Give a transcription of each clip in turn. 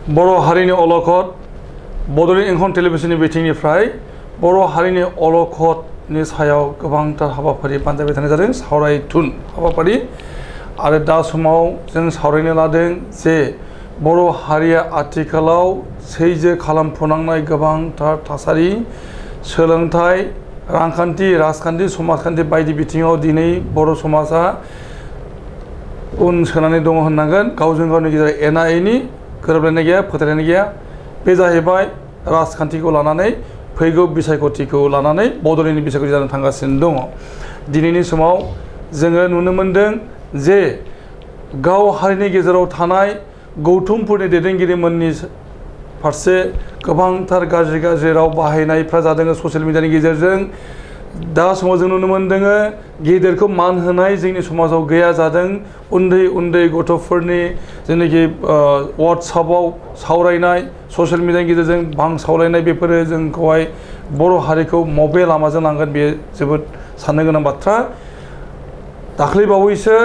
बर' हारिनि अलखद बड'लेण्ड इंखं टेलिभिजननि बिथिंनिफ्राय बर' हारिनि अलखदनि सायाव गोबांथार हाबाफारि बानजायबाय थानाय जादों सावरायथुन हाबाफारि आरो दा समाव जों सावरायनो लादों जे बर' हारिया आथिखालाव सैजो खालामफुनांनाय गोबांथार थासारि सोलोंथाइ रांखान्थि राजखान्थि समाजखान्थि बायदि बिथिङाव दिनै बर' समाजा उन सोनानै दङ होननांगोन गावजों गावनि गेजेराव एना एनि गोरोबलायनाय गैया फोथायलायनाय गैया बे जाहैबाय राजखान्थिखौ लानानै फैगौ बिसायख'थिखौ लानानै बड'लेण्डनि बिसायख'थि जानो थांगासिनो दङ दिनैनि समाव जोङो नुनो मोनदों जे गाव हारिनि गेजेराव थानाय गौथुमफोरनि दैदेनगिरिमोननि फारसे गोबांथार गाज्रि गाज्रि राव बाहायनायफ्रा जादों ससियेल मिडियानि गेजेरजों दा समाव जों नुनो मोनदों गेदेरखौ मान होनाय जोंनि समाजाव गैया जादों उन्दै उन्दै गथ'फोरनि जेनाखि वाट्सएपआव सावरायनाय ससियेल मिडियानि गेजेरजों बांसावलायनाय बेफोरो जोंखौहाय बर' हारिखौ मबे लामाजों लांगोन बेयो जोबोद साननो गोनां बाथ्रा दाख्लैबावैसो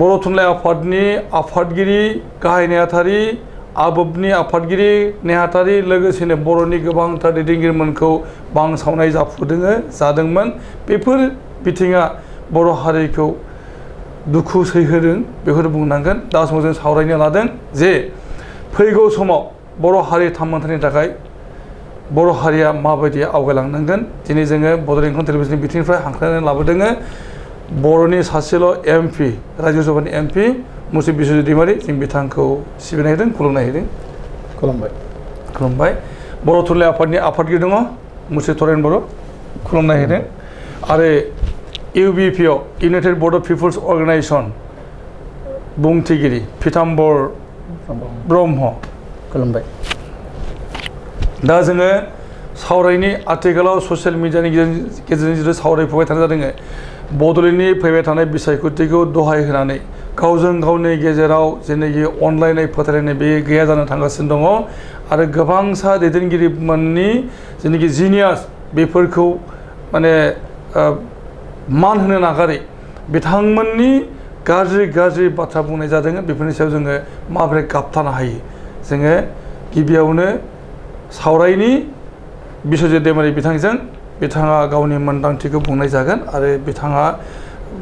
बर' थुनलाइ आफादनि आफादगिरि गाहाय नेहाथारि आबोबनि आफादगिरि नेहाथारि लोगोसेनो बर'नि गोबांथार दैदेनगिरिमोनखौ बांसावनाय जादोंमोन बेफोर बिथिङा बर' हारिखौ दुखु सैहोदों बेखौनो बुंनांगोन दा समाव जों सावरायनो लादों जे फैगौ समाव बर' हारि थामोन्थानि थाखाय बर' हारिया माबायदि आवगायलांनांगोन दिनै जोङो बड'लेण्ड इंखं टेलिभिजननि बिथिंनिफ्राय हांख्रायनानै लाबोदों बर'नि सासेल' एमपि राज्य सभानि एमपि मुस्रि बिस्वजित दैमारि जों बिथांखौ सिबिनाय होदों खुलुमनाय होदों खुलुमबाय बर' थुनलाइ आफादनि आफादगिरि दङ मुस्रि तरेन बर' खुलुमनाय होदों आरो इउबिपि इउनाइटेड बड' पिपल्स अर्गानाइजेसन बुंथिगिरि पीताम्बर ब्रह्म खुलुमबाय दा जोङो सावरायनि आथिखालाव ससियेल मिडियानि गेजेरजों जिथु सावरायफुबाय थानाय जादों बड'लेण्डनि फैबाय थानाय बिसायख'थिखौ दहाय होनानै गावजों गावनि गेजेराव जेनाखि अनलायनाय फोथायलायनाय बे गैया जानो थांगासिनो दङ आरो गोबांसा दैदेनगिरिमोननि जेनाखि जिनियास बेफोरखौ माने मान होनो नागारै बिथांमोननि गाज्रि बाथ्रा बुंनाय जादों बेफोरनि सायाव जोङो माबोरै गाबथानो हायो जोङो गिबियावनो सावरायनि बिस्वजित दैमारि बिथांजों बिथाङा गावनि मोन्दांथिखौ बुंनाय जागोन आरो बिथाङा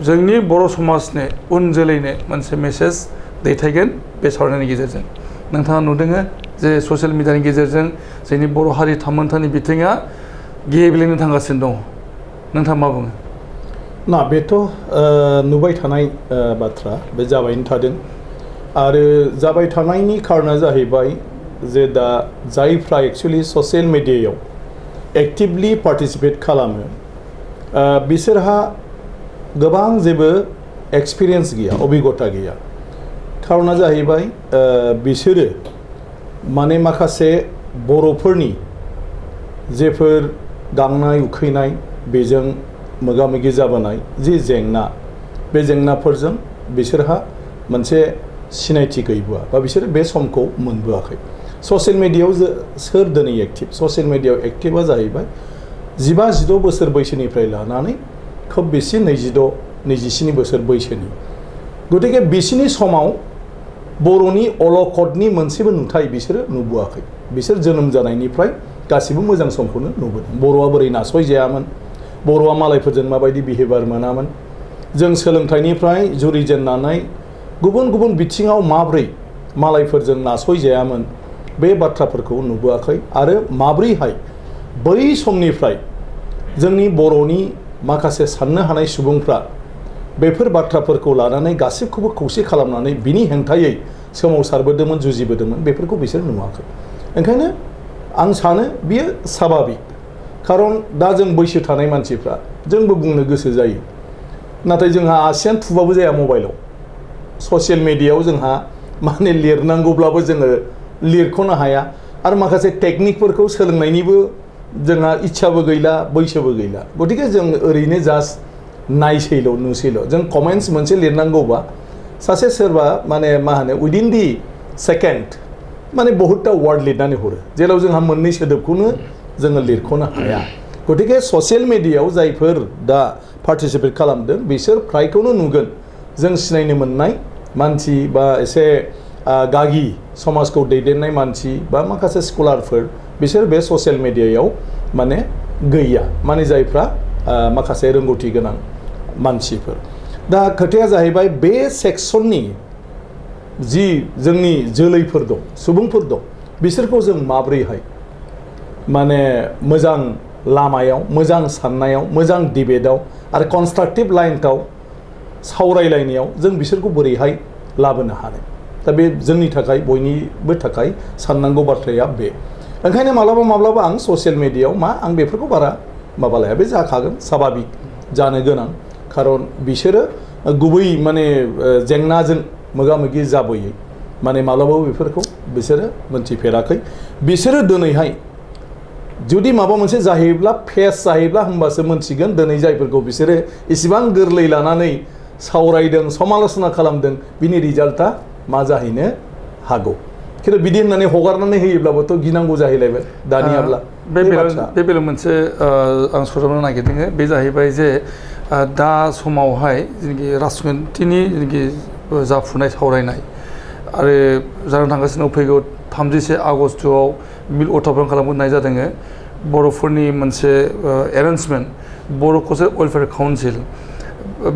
जोंनि बर' समाजनो उन जोलैनो मोनसे मेसेज दैथायगोन बे सावरायनायनि गेजेरजों नोंथाङा नुदों जे ससियेल मिडियानि गेजेरजों जोंनि बर' हारि थामोन्थानि बिथिङा गेब्लेनो थांगासिनो दङ नोंथाङा मा बुङो ना बेथ' नुबाय थानाय बाथ्रा बे जाबायनो थादों आरो जाबाय थानायनि खारना जाहैबाय जे दा जायफ्रा एक्चुअलि ससियेल मिडियायाव एक्टिभलि पार्टिसिपेट खालामो बिसोरहा गोबां जेबो एक्सपिरियेन्स गैया अभिगता गैया खारना जाहैबाय बिसोरो माने माखासे बर'फोरनि जेफोर गांनाय उखैनाय बेजों मोगा मोगि जाबोनाय जि जेंना बे जेंनाफोरजों बिसोरहा मोनसे सिनायथि गैबोआ बा बिसोर बे समखौ मोनबोआखै ससियेल मिडियायाव सोर दिनै एक्टिभ ससियेल मिडियायाव एक्टिभा जाहैबाय 15-16 बोसोर बैसोनिफ्राय लानानै खोब बेसे 22-27 बोसोर बैसोनि गतिके बिसिनि समाव बर'नि अलखदनि मोनसेबो नुथाय बिसोरो नुबोआखै बिसोर जोनोम जानायनिफ्राय गासिबो मोजां समखौनो नुबोदों बर'आ बोरै नासयजायामोन बर'आ मालायफोरजों माबायदि बिहेभियार मोनामोन जों सोलोंथाइनिफ्राय जुरिजेननानै गुबुन गुबुन बिथिङाव माब्रै मालायफोरजों नासयजायामोन बे बाथ्राफोरखौ नुबोआखै आरो माब्रैहाय बै समनिफ्राय जोंनि बर'नि माखासे साननो हानाय सुबुंफ्रा बेफोर बाथ्राफोरखौ लानानै गासिबखौबो खौसे खालामनानै बिनि हेंथायै सोमावसारबोदोंमोन जुजिबोदोंमोन बेफोरखौ बिसोर नुवाखै ओंखायनो आं सानो बियो स्वाभाबिक खारन दा जों बैसो थानाय मानसिफ्रा जोंबो बुंनो गोसो जायो नाथाय जोंहा आसियान थुबाबो जाया मबाइलाव ससियेल मिडियायाव जोंहा माने लिरनांगौब्लाबो जोङो लिरख'नो हाया आरो माखासे टेकनिकफोरखौ सोलोंनायनिबो जोंहा इच्छाबो गैला बैसोबो गैला गतिके जों ओरैनो जास्ट नायसैल' नुसैल' जों कमेन्ट्स मोनसे लिरनांगौबा सासे सोरबा माने मा होनो उइदिन दि सेकेन्ड माने बहुतटा वार्ड लिरनानै हरो जेराव जोंहा मोननै सोदोबखौनो जोङो लिरख'नो हाया गतिके ससियेल मिडियायाव जायफोर दा पार्टिसिपेट खालामदों बिसोर फ्रायखौनो नुगोन जों सिनायनो मोननाय मानसि बा एसे गागि समाजखौ दैदेननाय मानसि बा माखासे स्कलारफोर बिसोर बे ससियेल मिडियायाव माने गैया माने जायफ्रा माखासे रोंगौथि गोनां मानसिफोर दा खोथाया जाहैबाय बे सेक्सननि जि जोंनि जोलैफोर दं सुबुंफोर दं बिसोरखौ जों माब्रैहाय माने मोजां लामायाव मोजां साननायाव मोजां डिबेटआव आरो कनस्ट्राक्टिभ लाइनआव सावरायलायनायाव जों बिसोरखौ बोरैहाय लाबोनो हानो दा बे जोंनि थाखाय बयनिबो थाखाय साननांगौ बाथ्राया बे ओंखायनो माब्लाबा आं ससियेल मिडियायाव आं बेफोरखौ बारा माबा लाया बे जाखागोन स्वाभाबिक जानो गोनां खारन बिसोरो गुबै माने जेंनाजों मोगा मोगि जाबोयै माने माब्लाबाबो बेफोरखौ बिसोरो मोनथिफेराखै बिसोरो दिनैहाय जुदि माबा मोनसे जाहैब्ला फेस जाहैब्ला होमबासो मोनथिगोन दिनै जायफोरखौ बिसोरो इसिबां गोरलै लानानै सावरायदों समालोचना खालामदों बिनि रिजाल्टआ मा जाहैनो हागौ खिन्थु बिदि होननानै हगारनानै होयोब्लाबोथ' गिनांगौ जाहैलायबाय दानियाब्ला बे बेलायाव मोनसे आं सरजाबनो नागिरदों बे जाहैबाय जे दा समावहाय जेनाखि राजखान्थिनि जेनाखि जाफुनाय सावरायनाय आरो जानो थांगासिनो फैगौ 31 आगस्टआव बिल उत्थापन खालामनाय जादों बर'फोरनि मोनसे एरेन्जमेन्ट बर' कसारि वेलफेयार काउन्सिल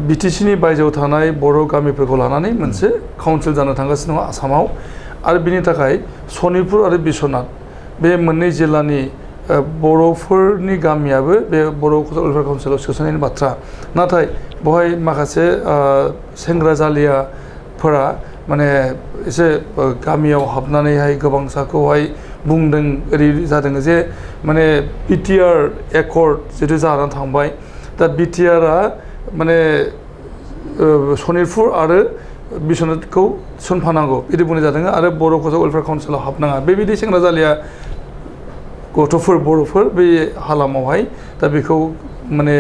बिटिसिनि बायजोआव थानाय बर' गामिफोरखौ लानानै मोनसे काउन्सिल जानो थांगासिनो दङ आसामाव आरो बिनि थाखाय सनितपुर आरो बिश्वनाथ बे मोननै जिल्लानि बर'फोरनि गामियाबो बे बर' कसारि वेलफेयार काउन्सिलाव सोसननायनि बाथ्रा नाथाय बेवहाय माखासे सेंग्रा जालियाफोरा माने एसे गामियाव हाबनानैहाय गोबांसाखौहाय बुंदों ओरै जादों जे माने बिटिआर एकर्ड जितु जानानै थांबाय दा बिटिआरआ माने सनितपुर आरो बिश्वनाथखौ थिसनफानांगौ बिदि बुंनाय जादों आरो बर' कसारि वेलफेयार काउन्सिलाव हाबनाङा बेबायदि सेंग्रा जालिया गथ'फोर बर'फोर बे हालामावहाय दा बेखौ माने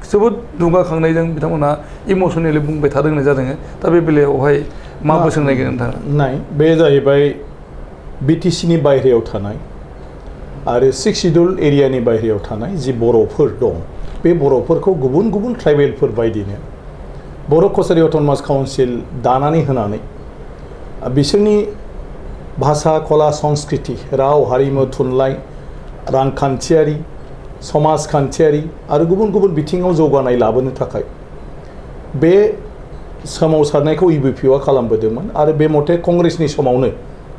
जोबोद दुंगाखांनायजों बिथांमोना इमसनेलि बुंबाय थादों होननाय जादों दा बे बेलायावहाय मा बोसोन नागिरो नोंथाङा नाय बे जाहैबाय बिटिसिनि बायहेरायाव थानाय आरो 6 शिड्युल एरियानि बायहेरायाव थानाय जि बर'फोर दं बे बर'फोरखौ गुबुन गुबुन ट्राइबेलफोर बायदिनो बर' कसारि अट'नमास काउन्सिल दानानै होनानै बिसोरनि भाषा कला संस्कृति राव हारिमु थुनलाइ रांखान्थियारि समाजखान्थियारि आरो गुबुन गुबुन बिथिङाव जौगानाय लाबोनो थाखाय बे सोमावसारनायखौ इउपिपिअआ खालामबोदोंमोन आरो बे मथे कंग्रेसनि समावनो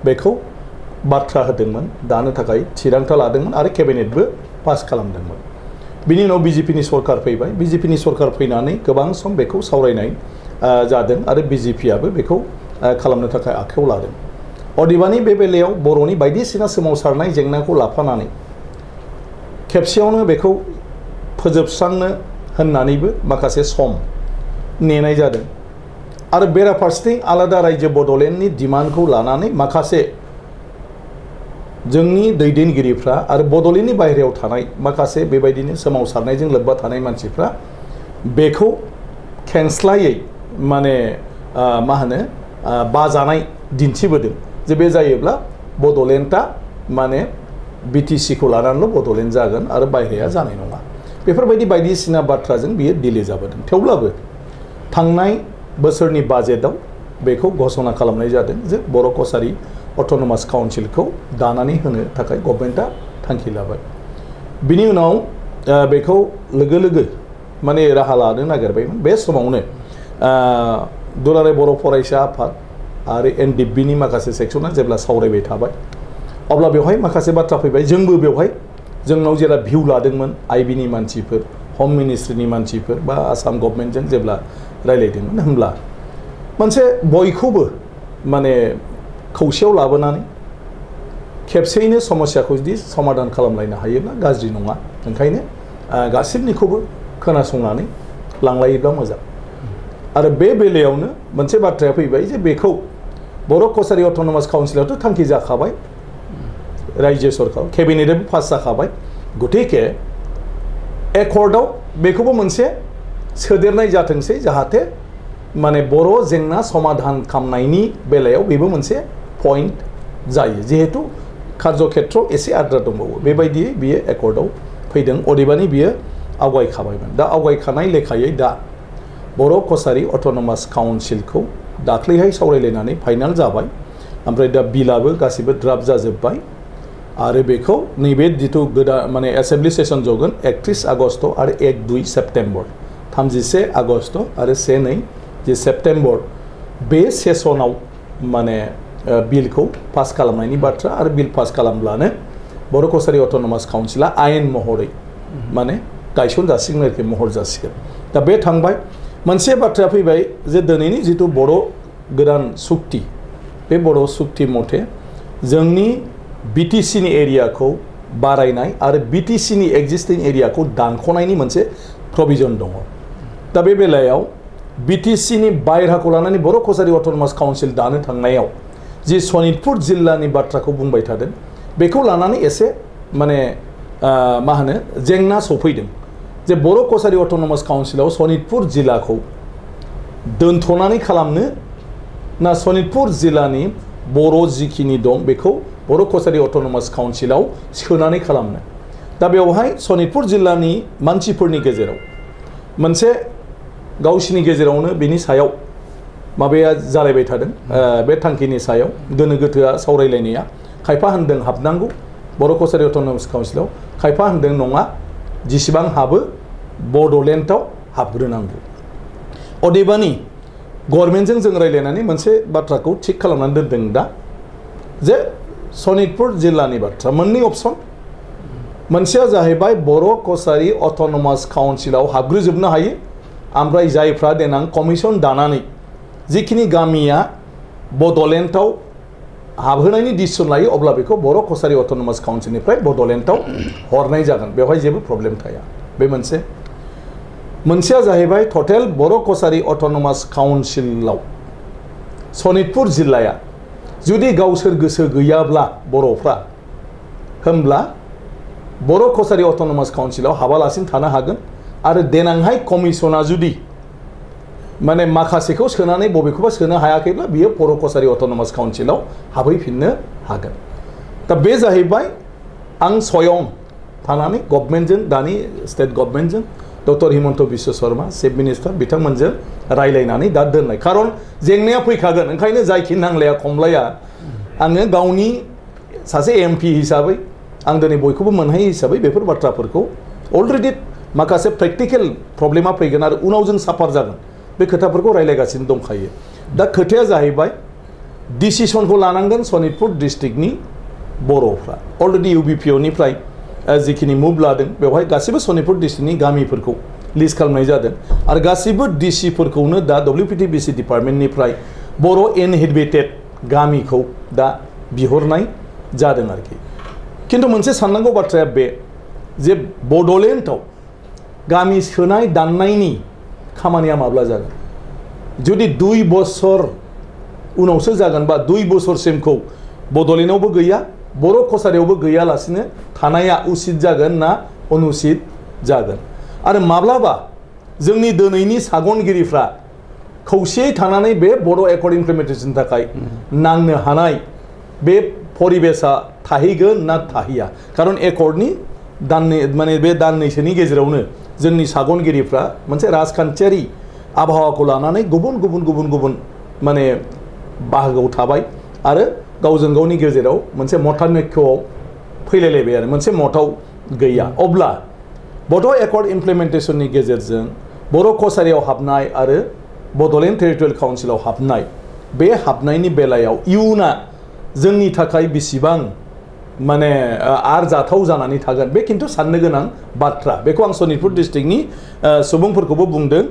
बेखौ बाथ्रा होदोंमोन दानो थाखाय थिरांथा लादोंमोन आरो केबिनेटबो पास खालामदोंमोन बिनि उनाव बिजेपिनि सरकार फैबाय बिजेपिनि सरकार फैनानै गोबां सम बेखौ सावरायनाय जादों आरो बिजेपिआबो बेखौ खालामनो थाखाय आखायाव लादों अदेबानि बे बेलायाव बर'नि बायदिसिना सोमावसारनाय जेंनाखौ लाफानानै खेबसेयावनो बेखौ फोजोबस्रांनो होननानैबो माखासे सम नेनाय जादों आरो बेराफारसेथिं आलादा रायजो बड'लेण्डनि डिमान्डखौ लानानै माखासे जोंनि दैदेनगिरिफ्रा आरो बड'लेण्डनि बाहेरायाव थानाय माखासे बेबायदिनो सोमावसारनायजों लोब्बा थानाय मानसिफ्रा बेखौ खेंस्लायै माने मा होनो बाजानाय दिन्थिबोदों जे बे जायोब्ला बड'लेण्डआ माने बिटिसिखौ लानानैल' बड'लेण्ड जागोन आरो बाहेराया जानाय नङा बेफोरबायदि बायदिसिना बाथ्राजों बियो डिले जाबोदों थेवब्लाबो थांनाय बोसोरनि बाजेटआव बेखौ घोषणा खालामनाय जादों जे बर' कसारि अट'नमास काउन्सिलखौ दानानै होनो थाखाय गभर्नमेन्टआ थांखि लाबाय बिनि उनाव बेखौ लोगो लोगो माने राहा लानो नागिरबायमोन बे समावनो दुलाराय बर' फरायसा आफाद आरो एनडिएफबिनि माखासे सेक्सना जेब्ला सावरायबाय थाबाय अब्ला बेवहाय माखासे बाथ्रा फैबाय जोंबो बेवहाय जोंनाव जेला भिउ लादोंमोन आइबिनि मानसिफोर हम मिनिस्ट्रिनि मानसिफोर बा आसाम गभर्नमेन्टजों जेब्ला रायलायदोंमोन होमब्ला मोनसे बयखौबो माने खौसेयाव लाबोनानै खेबसेयैनो समस्याखौ जुदि समाधान खालामलायनो हायोब्ला गाज्रि नङा ओंखायनो गासिबनिखौबो खोनासंनानै लांलायोब्ला मोजां आरो बे बेलायावनो मोनसे बाथ्राया फैबाय जे बेखौ बर' कसारि अट'नमास काउन्सिलावथ' थांखि जाखाबाय रायजो सरकार केबिनेटआबो पास जाखाबाय गतिके एकर्डआव बेखौबो मोनसे सोदेरनाय जाथोंसै जाहाथे माने बर' जेंना समाधान खालामनायनि बेलायाव बेबो मोनसे पइन्ट जायो जिहेतु कार्यक्षेत्र एसे आद्रा दंबावो बेबायदियै बियो एकर्डआव फैदों अदेबानि बियो आवगायखाबायमोन दा आवगायखानाय लेखायै दा बर' कसारि अट'नमास काउन्सिलखौ दाख्लैहाय सावरायलायनानै फाइनाल जाबाय ओमफ्राय दा बिलाबो गासिबो ड्राफ्ट जाजोब्बाय आरो बेखौ नैबे जिथु गोदान माने एसेम्बलि सेसन जगोन 31 आगस्ट आरो 1-2 सेप्टेम्बर 31 आगस्ट आरो 1-2 सेप्टेम्बर बे सेसनाव माने बिलखौ पास खालामनायनि बाथ्रा आरो बिल पास खालामब्लानो बर' कसारि अट'नमास काउन्सिला आयेन महरै माने गायसन जासिगोन आरोखि महर जासिगोन दा बे थांबाय मोनसे बाथ्राया फैबाय जे दिनैनि जिथु बर' गोदान सुक्ति बे बर' सुक्ति मथे जोंनि बिटिसिनि एरियाखौ बारायनाय आरो बिटिसिनि एक्जिस्टिं एरियाखौ दानख'नायनि मोनसे प्रभिजन दङ दा बे बेलायाव बिटिसिनि बायह्राखौ लानानै बर' कसारि अट'नमास काउन्सिल दानो थांनायाव जि सनितपुर जिल्लानि बाथ्राखौ बुंबाय थादों बेखौ लानानै एसे माने मा होनो जेंना सफैदों जे बर' कसारि अट'नमास काउन्सिलाव सनितपुर जिल्लाखौ दोनथ'नानै खालामनो ना सनितपुर जिल्लानि बर' जिखिनि दं बेखौ बर' कसारि अट'नमास काउन्सिलाव सोनानै खालामनो दा बेवहाय सनितपुर जिल्लानि मानसिफोरनि गेजेराव मोनसे गावसिनि गेजेरावनो बिनि सायाव माबाया जालायबाय थादों बे थांखिनि सायाव गोनो गोथोआ सावरायलायनाया खायफा होनदों हाबनांगौ बर' कसारि अट'नमास काउन्सिलाव खायफा होनदों नङा जेसेबां हाबो बड'लेण्डआव हाबग्रोनांगौ अदेबानि गभर्नमेन्टजों जों रायज्लायनानै मोनसे बाथ्राखौ थिग खालामनानै दोनदों दा जे सनितपुर जिल्लानि बाथ्रा मोननै अपसन मोनसेया जाहैबाय बर' कसारि अट'नमास काउन्सिलाव हाबग्रोजोबनो हायो ओमफ्राय जायफ्रा देनां कमिसन दानानै जिखिनि गामिया बड'लेण्डआव हाबहोनायनि डिसिसन लायो अब्ला बेखौ बर' कसारि अट'नमास काउन्सिलनिफ्राय बड'लेण्डआव हरनाय जागोन बेवहाय जेबो प्रब्लेम थाया बे मोनसेया जाहैबाय टटेल बर' कसारि अट'नमास काउन्सिलाव सनितपुर जिल्लाया जुदि गावसोर गोसो गैयाब्ला बर'फ्रा होमब्ला बर' कसारि अट'नमास काउन्सिलाव हाबालासिनो थानो हागोन आरो देनांहाय कमिसना जुदि माने माखासेखौ सोनानै बबेखौबा सोनो हायाखैब्ला बियो बर' कसारि अट'नमास काउन्सिलाव हाबहैफिननो हागोन दा बे जाहैबाय आं स्वयं थानानै गभर्नमेन्टजों दानि स्टेट गभर्नमेन्टजों doctor Himanta Biswa Sarma chief minister बिथांमोनजों रायलायनानै दा दोननाय खारन जेंनाया फैखागोन ओंखायनो जायखि नांलाया खमलाया आङो गावनि सासे एमपि हिसाबै आं दिनै बयखौबो मोनहायो हिसाबै बेफोर बाथ्राफोरखौ अलरेडि माखासे प्रेक्टिकेल प्रब्लेमा फैगोन आरो उनाव जों साफार जागोन बे खोथाफोरखौ रायलायगासिनो दंखायो दा खोथाया जाहैबाय डिसिसनखौ लानांगोन सनितपुर डिस्ट्रिक्टनि बर'फ्रा अलरेडि इउबिपिअनिफ्राय जिखिनि मुभ लादों बेवहाय गासिबो सनितपुर डिस्ट्रिक्टनि गामिफोरखौ लिस्ट खालामनाय जादों आरो गासिबो डिसिफोरखौनो दा WPTBC डिपार्टमेन्टनिफ्राय बर' इनहेबिटेड गामिखौ दा बिहरनाय जादों आरोखि खिन्थु मोनसे साननांगौ बाथ्राया बे जे बड'लेण्डआव गामि सोनाय दाननायनि खामानिया माब्ला जागोन जुदि 2 बोसोर उनावसो जागोन बा 2 बोसोरसिमखौ बड'लेण्डआवबो गैया बर' कसारियावबो गैयालासिनो थानाया उचित जागोन ना अनुचित जागोन आरो माब्लाबा जोंनि दिनैनि सागनगिरिफ्रा खौसेयै थानानै बे बर' एकर्ड इमप्लिमेन्टेसननि थाखाय नांनो हानाय बे परिबेसा थाहैगोन ना थाहैया खारन एकर्डनि दाननै माने बे दाननैसोनि गेजेरावनो जोंनि सागनगिरिफ्रा मोनसे राजखान्थियारि आबहावाखौ लानानै गुबुन माने बाहागोआव थाबाय आरो गावजों गावनि गेजेराव मोनसे मतानैक्यआव फैलायलायबाय आरो मोनसे मताव गैया अब्ला बड' एकर्ड इमप्लिमेन्टेसननि गेजेरजों बर' कसारियाव हाबनाय आरो बड'लेण्ड टेरिटरियेल काउन्सिलाव हाबनाय बे हाबनायनि बेलायाव इयुना जोंनि थाखाय बेसेबां माने आरजाथाव जानानै थागोन बे खिन्थु साननो गोनां बाथ्रा बेखौ आं सनितपुर डिस्ट्रिक्टनि सुबुंफोरखौबो बुंदों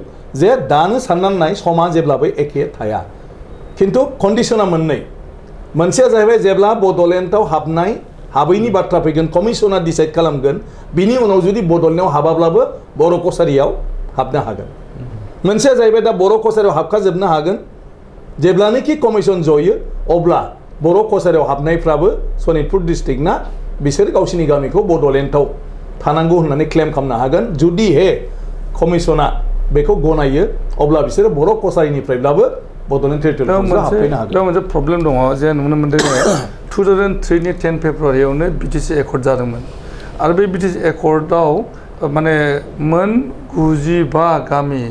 जे दानो साननानै नाय समा जेब्लाबो एखे थाया खिन्थु कन्डिशना मोनसेया जाहैबाय जेब्ला बड'लेण्डआव हाबैनि बाथ्रा फैगोन कमिसना डिसाइड खालामगोन बिनि उनाव जुदि बड'लेण्डआव हाबाब्लाबो बर' कसारियाव हाबनो हागोन मोनसेया जाहैबाय दा बर' कसारियाव हाबखाजोबनो हागोन जेब्लानोखि कमिसन जयो अब्ला बर' कसारियाव हाबनायफ्राबो सनितपुर डिस्ट्रिक्टना बिसोर गावसिनि गामिखौ बड'लेण्डआव थानांगौ होननानै क्लेम खालामनो हागोन जुदि कमिसना बेखौ गनायो अब्ला बिसोरो बर' कसारिनिफ्रायब्लाबो बड'लेण्ड टेरिटरियेल काउन्सिलाव हाबफैनो हागोन बेयाव मोनसे प्रब्लेम दङ जे नुनो मोन्दों 2003नि 10 फेब्रुवारियावनो बिटिसि एकर्ड जादोंमोन आरो बे बिटिसि एकर्डआव माने मोन 95 गामि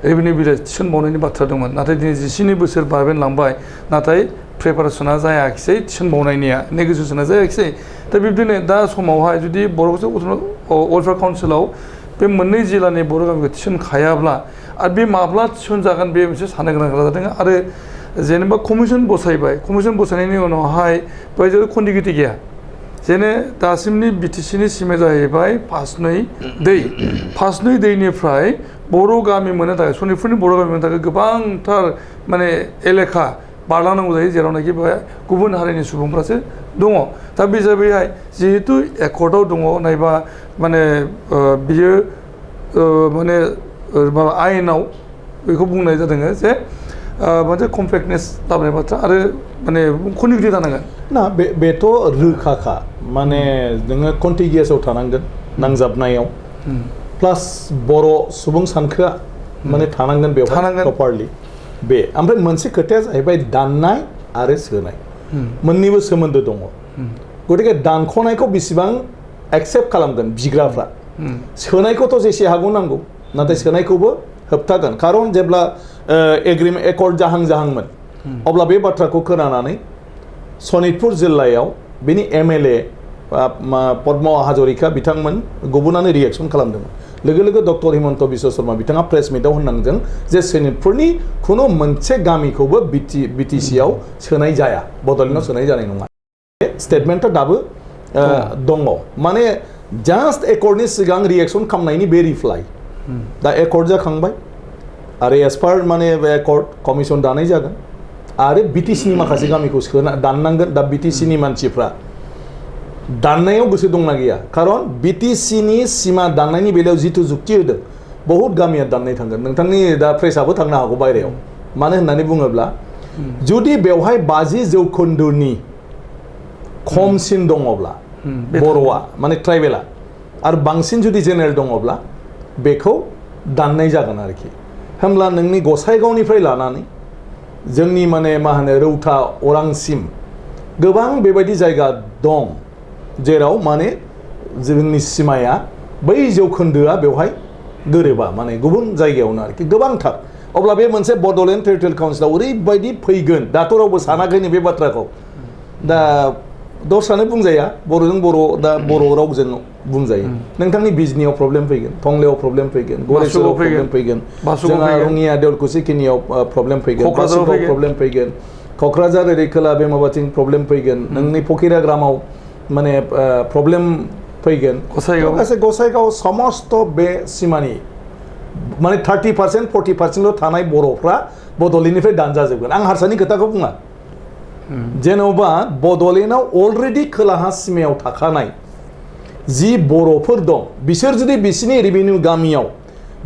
रेभिनिउ बिलेज थिसनबावनायनि बाथ्रा दंमोन नाथाय दिनै 12 बोसोर बारलांबाय नाथाय प्रिपारेसना जायाखिसै थिसनबावनायनिया नेगोसिएसना जायाखिसै दा बिब्दिनो दा समावहाय जुदि बर' वेलफेयार काउन्सिलाव बे मोननै जिल्लानि बर' गामिखौ थिसनखायाब्ला आरो बे माब्ला थिसनजागोन बे मोनसे साननो गोनां जादों आरो जेनेबा कमिसन बसायबाय कमिसन बसायनायनि उनावहाय बेवहाय जेबो कन्टिगिउटि गैया जेने दासिमनि बिटिसिनि सिमाया जाहैबाय फासनै दैनिफ्राय बर' गामि मोननो थाखाय सनितपुरनि बर' गामि मोननो थाखाय गोबांथार माने एलेखा बारलांनांगौ जायो जेरावनाखि बेवहाय गुबुन हारिनि सुबुंफ्रासो दङ दा बे जाबायहाय जिहेतु एकर्डआव दङ नायबा माने बियो माने माबा आयेनाव बेखौ बुंनाय जादों जे मोनसे कमप्लेक्टनेस लाबोनाय बाथ्रा आरो माने कन्टिगिउटि थानांगोन ना बेथ' रोखाखा माने नोङो कन्टिगियासआव थानांगोन नांजाबनायाव प्लास बर' सुबुं सानखोआ माने थानांगोन बेवहाय प्रपारलि बे ओमफ्राय मोनसे खोथाया जाहैबाय दाननाय आरो सोनाय मोननैबो सोमोन्दो दङ गतिके दानख'नायखौ बेसेबां एक्सेप्ट खालामगोन बिग्राफ्रा सोनायखौथ' जेसे हागौ नांगौ नाथाय सोनायखौबो होबथागोन खारन जेब्ला एग्रिमेन्ट एकर्ड जाहांमोन अब्ला बे बाथ्राखौ खोनानानै सनितपुर जिल्लायाव बेनि एमएलए पद्म हाजरिका बिथांमोन गुबुनानो रिएक्सन खालामदोंमोन लोगो लोगो डक्टर हिमन्त बिश्व शर्मा बिथाङा प्रेस मिटआव होननांदों जे सनितपुरनि खुनु मोनसे गामिखौबो बिटिसिआव सोनाय जाया बड'लेण्डआव सोनाय जानाय नङा स्टेटमेन्टआ दाबो दङ माने जास्ट एकर्डनि सिगां रिएक्सन खालामनायनि बे रिप्लाइ दा एकर्ड जाखांबाय आरो एस पार माने एकर्ड कमिसन दानाय जागोन आरो बिटिसिनि माखासे गामिखौ दाननांगोन दा बिटिसिनि मानसिफ्रा दाननायाव गोसो दंना गैया खारन बिटिसिनि सिमा दाननायनि बेलायाव जिथु जुक्ति होदों बहुत गामिया दाननाय थांगोन नोंथांनि दा प्रेसआबो थांनो हागौ बायरायाव मानो होननानै बुङोब्ला जुदि बेवहाय 50% खमसिन दङब्ला बर'आ माने ट्राइबेला आरो बांसिन जुदि जेनेरेल दङब्ला बेखौ दाननाय जागोन आरोखि होमब्ला नोंनि गसाइगावनिफ्राय लानानै जोंनि माने मा होनो रौता अरांसिम गोबां बेबायदि जायगा दं जेराव माने जोंनि सिमाया बै जौखोन्दोआ बेवहाय गोरोबा माने गुबुन जायगायावनो आरोखि गोबांथार अब्ला बे मोनसे बड'लेण्ड टेरिटरियेल काउन्सिलाव ओरैबायदि फैगोन दाथ' रावबो सानाखैनो बे बाथ्राखौ दा दस्रानो बुंजाया बर'जों बर' दा बर' रावजों बुंजायो नोंथांनि बिजनियाव प्रब्लेम फैगोन टंलायाव प्रब्लेम फैगोन गरेस्वराव प्रब्लेम फैगोन जोंहा रङिया देवलकुसिखिनियाव प्रब्लेम फैगोन बासुगाव प्रब्लेम फैगोन क'क्राझार ओरै खोला बे माबाथिं प्रब्लेम फैगोन नोंनि फकिराग्रामाव माने प्रब्लेम फैगोन गसाइगाव समस्त बे सिमानि माने 30% 40%ल' थानाय बर'फ्रा बड'लेण्डनिफ्राय दानजाजोबगोन आं हारसानि खोथाखौ बुङा जेन'बा बड'लेण्डआव अलरेडि खोलाहा सिमायाव थाखानाय जि बर'फोर दं बिसोर जुदि बिसिनि रेभिनिउ गामियाव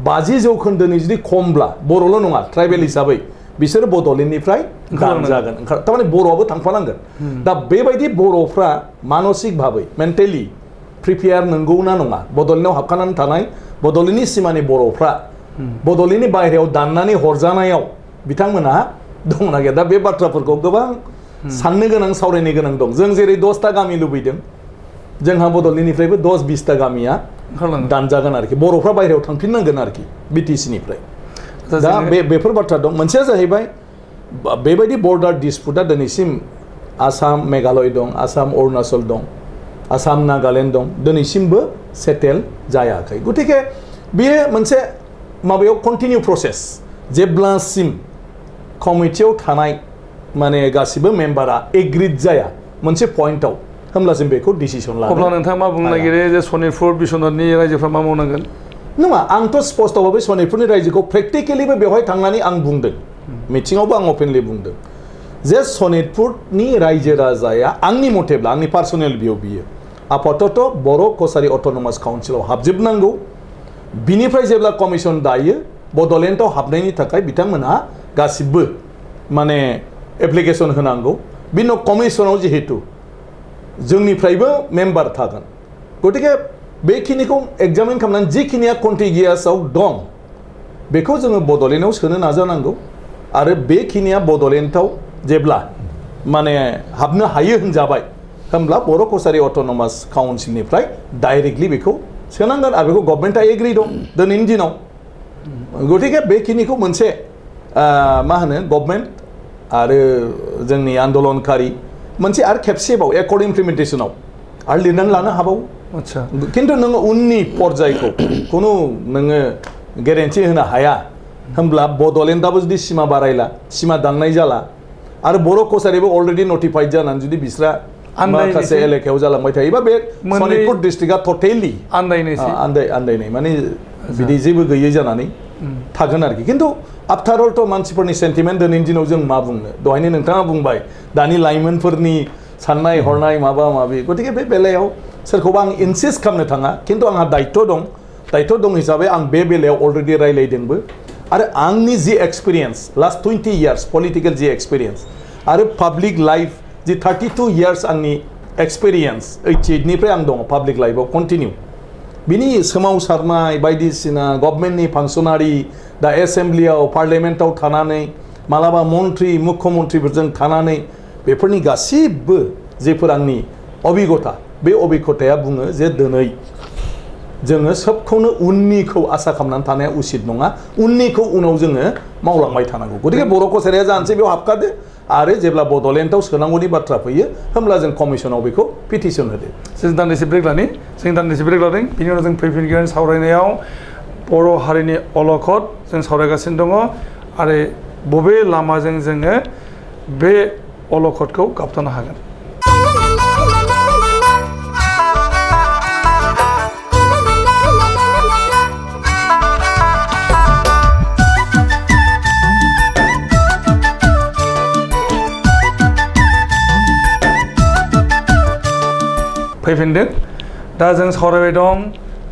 50% जुदि खमब्ला बर'ल' नङा ट्राइबेल हिसाबै बिसोर बड'लेण्डनिफ्राय दानजागोन थारमाने बर'आबो थांफानांगोन दा बेबायदि बर'फ्रा मानसिक भाबै मेन्टेलि प्रिपेयार नंगौना नङा बड'लेण्डआव हाबखानानै थानाय बड'लेण्डनि सिमानि बर'फ्रा बड'लेण्डनि बाहेरायाव दाननानै हरजानायाव बिथांमोनहा दंना गैया दा बे बाथ्राफोरखौ गोबां साननो गोनां सावरायनो गोनां दं जों जेरै 10टा गामि लुबैदों जोंहा बड'लेण्डनिफ्रायबो 10-20टा गामिया दानजागोन आरोखि बर'फ्रा बाहेरायाव थांफिननांगोन आरोखि बिटिसिनिफ्राय दा बेफोर बाथ्रा दं मोनसेया जाहैबाय बेबायदि बर्डार डिसपुटआ दिनैसिम आसाम मेघालय दं आसाम अरुणाचल दं आसाम नागालेण्ड दं दिनैसिमबो सेटेल जायाखै गतिके बेयो मोनसे माबायाव कन्टिनिउ प्रसेस जेब्लासिम कमिटियाव थानाय माने गासिबो मेम्बारा एग्रिड जाया मोनसे पइन्टआव होमब्लासिम बेखौ डिसिसन लानो अब्ला नोंथाङा मा बुंनो नागिरो जे सनितपुर बिश्वनाथनि रायजोफ्रा मा मावनांगोन नङा आंथ' स्पष्टभाबै सनितपुरनि रायजोखौ प्रेक्टिकेलिबो बेवहाय थांनानै आं बुंदों मिटिङावबो आं अपेनलि बुंदों जे सनितपुरनि रायजो राजाया आंनि मथेब्ला आंनि पार्सनेल भिउ बियो आपातत बर' कसारि अट'नमास काउन्सिलाव हाबजोबनांगौ बिनिफ्राय जेब्ला कमिसन दायो बड'लेण्डआव हाबनायनि थाखाय बिथांमोनहा गासिबो माने एप्लिकेसन होनांगौ बिनि उनाव कमिसनाव जिहेतु जोंनिफ्रायबो मेम्बार थागोन गतिके बेखिनिखौ एग्जामिन खालामनानै जिखिनिया कन्टिगियासआव दं बेखौ जोङो बड'लेण्डआव सोनो नाजानांगौ आरो बेखिनिया बड'लेण्डआव जेब्ला माने हाबनो हायो होनजाबाय होमब्ला बर' कसारि अट'नमास काउन्सिलनिफ्राय डाइरेक्टलि बेखौ सोनांगोन आरो बेखौ गभर्नमेन्टआ एग्रि दं दिनैनि दिनाव गतिके बेखिनिखौ मोनसे मा होनो गभर्नमेन्ट आरो जोंनि आन्दलनकारि मोनसे आरो खेबसेबाव एकर्ड इमप्लिमेन्टेसनाव आरो लिरनानै लानो हाबावो आदसा खिन्थु नोङो उननि पर्यायखौ खुनु नोङो गेरेन्टि होनो हाया होमब्ला बड'लेण्डआबो जुदि सिमा बारायला सिमा दाननाय जाला आरो बर' कसारिबो अलरेडि नटिफाइड जानानै जुदि बिस्रा माखासे एलेकायाव जालांबाय थायोबा बे सनितपुर डिस्ट्रिक्टआ टटेलि आन्दायनाय माने बिदि जेबो गैयै जानानै थागोन आरोखि खिन्थु आफ्टार अल थ' मानसिफोरनि सेन्टिमेन्ट दिनैनि दिनाव जों मा बुंनो दहायनो नोंथाङा बुंबाय दानि लाइमोनफोरनि साननाय हरनाय माबा माबि गतिके बे बेलायाव सोरखौबा आं इनसिस्ट खालामनो थाङा खिन्थु आंहा दायित्व दं हिसाबै आं बे बेलायाव अलरेडि रायलायदोंबो आरो आंनि जि एक्सपिरियेन्स लास्ट 20 इयार्स पलिटिकेल जि एक्सपिरियेन्स आरो पाब्लिक लाइफ जि 32 इयार्स आंनि एक्सपिरियेन्स 88निफ्राय आं दङ पाब्लिक लाइफआव कन्टिनिउ बिनि सोमावसारनाय बायदिसिना गभर्नमेन्टनि फांसनारि दा एसेम्ब्लियाव पार्लियामेन्टआव थानानै मालाबा मन्त्रि मुख्यमन्त्रिफोरजों थानानै बेफोरनि गासिबो जेफोर आंनि अभिगता बे अभिगताया बुङो जे दिनै जोङो सबखौनो उननिखौ आसा खालामनानै थानाया उचित नङा उननिखौ उनाव जोङो मावलांबाय थानांगौ गतिके बर' कसारिया जानोसै बेयाव हाबखादो आरो जेब्ला बड'लेण्डआव सोनांगौनि बाथ्रा फैयो होमब्ला जों कमिसनाव बेखौ पिटिसन होदो जों दान्दिसे ब्रेक लादों बिनि उनाव जों फैफिनगोन सावरायनायाव बर' हारिनि अलखद जों सावरायगासिनो दङ आरो बबे लामाजों जोङो बे अलखदखौ गाबथानो हागोन फैफिनदों दा जों सावरायबाय दं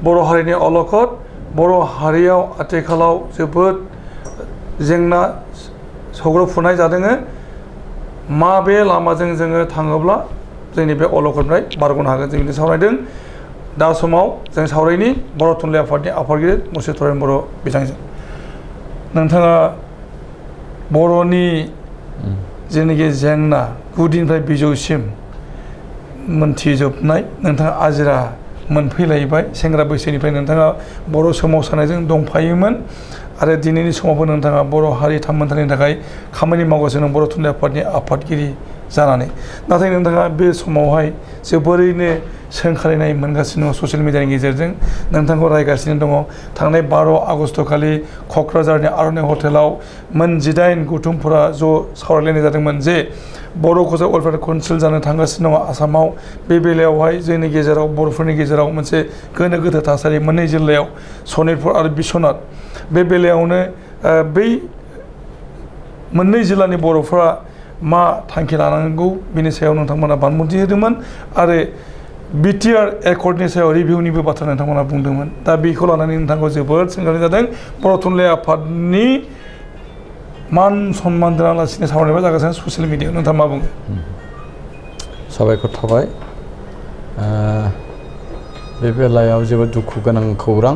बर' हारिनि अलखद बर' हारियाव आथिखालाव जोबोद जेंना सौग्रावफुनाय जादों माबे लामाजों जोङो थाङोब्ला जोंनि बे अलखदनिफ्राय बारग'नो हागोन जों बिदि सावरायदों दा समाव जों सावरायनि बर' थुनलाइ आफादनि आफादगिरि मुस्रि थरेन बर' बिथांजों नोंथाङा बर'नि जेनाखि जेंना गुदिनिफ्राय बिजौसिम मोनथिजोबनाय नोंथाङा आजिरा मोनफैलायबाय सेंग्रा बैसोनिफ्राय नोंथाङा बर' सोमावसारनायजों दंफायोमोन आरो दिनैनि समावबो नोंथाङा बर' हारि थामोनथानि थाखाय खामानि मावगासिनो बर' थुनलाइ आफादनि आफादगिरि जानानै नाथाय नोंथाङा बे समावहाय जोबोरैनो सोंखारिनाय मोनगासिनो दङ ससियेल मिडियानि गेजेरजों नोंथांखौ रायगासिनो दङ थांनाय 12 आगस्ट खालि क'क्राझारनि आर'नाइ हटेलाव मोन 18 गौथुमफोरा ज' सावरायलायनाय जादोंमोन जे बर' कसार वेलफेयार काउन्सिल जानो थांगासिनो दङ आसामाव बे बेलायावहाय जोंनि गेजेराव बर'फोरनि गेजेराव मोनसे गोनो गोथो थासारि मोननै जिल्लायाव सनितपुर आरो बिश्वनाथ बे बेलायावनो बै मोननै जिल्लानि बर'फोरा मा थांखि लानांगौ बेनि सायाव नोंथांमोना बानबुंथि होदोंमोन आरो बिटिआर एकर्डनि सायाव रिभिउनिबो बाथ्रा नोंथांमोना बुंदोंमोन दा बेखौ लानानै नोंथांखौ जोबोद सोंखारि जादों बर' थुनलाइ आफादनि मान सन्मान दोनालासिनो सावरायनायबा जागासिनो ससियेल मिडियायाव नोंथाङा मा बुङो साबायखर थाबाय बे बेलायाव जोबोद दुखु गोनां खौरां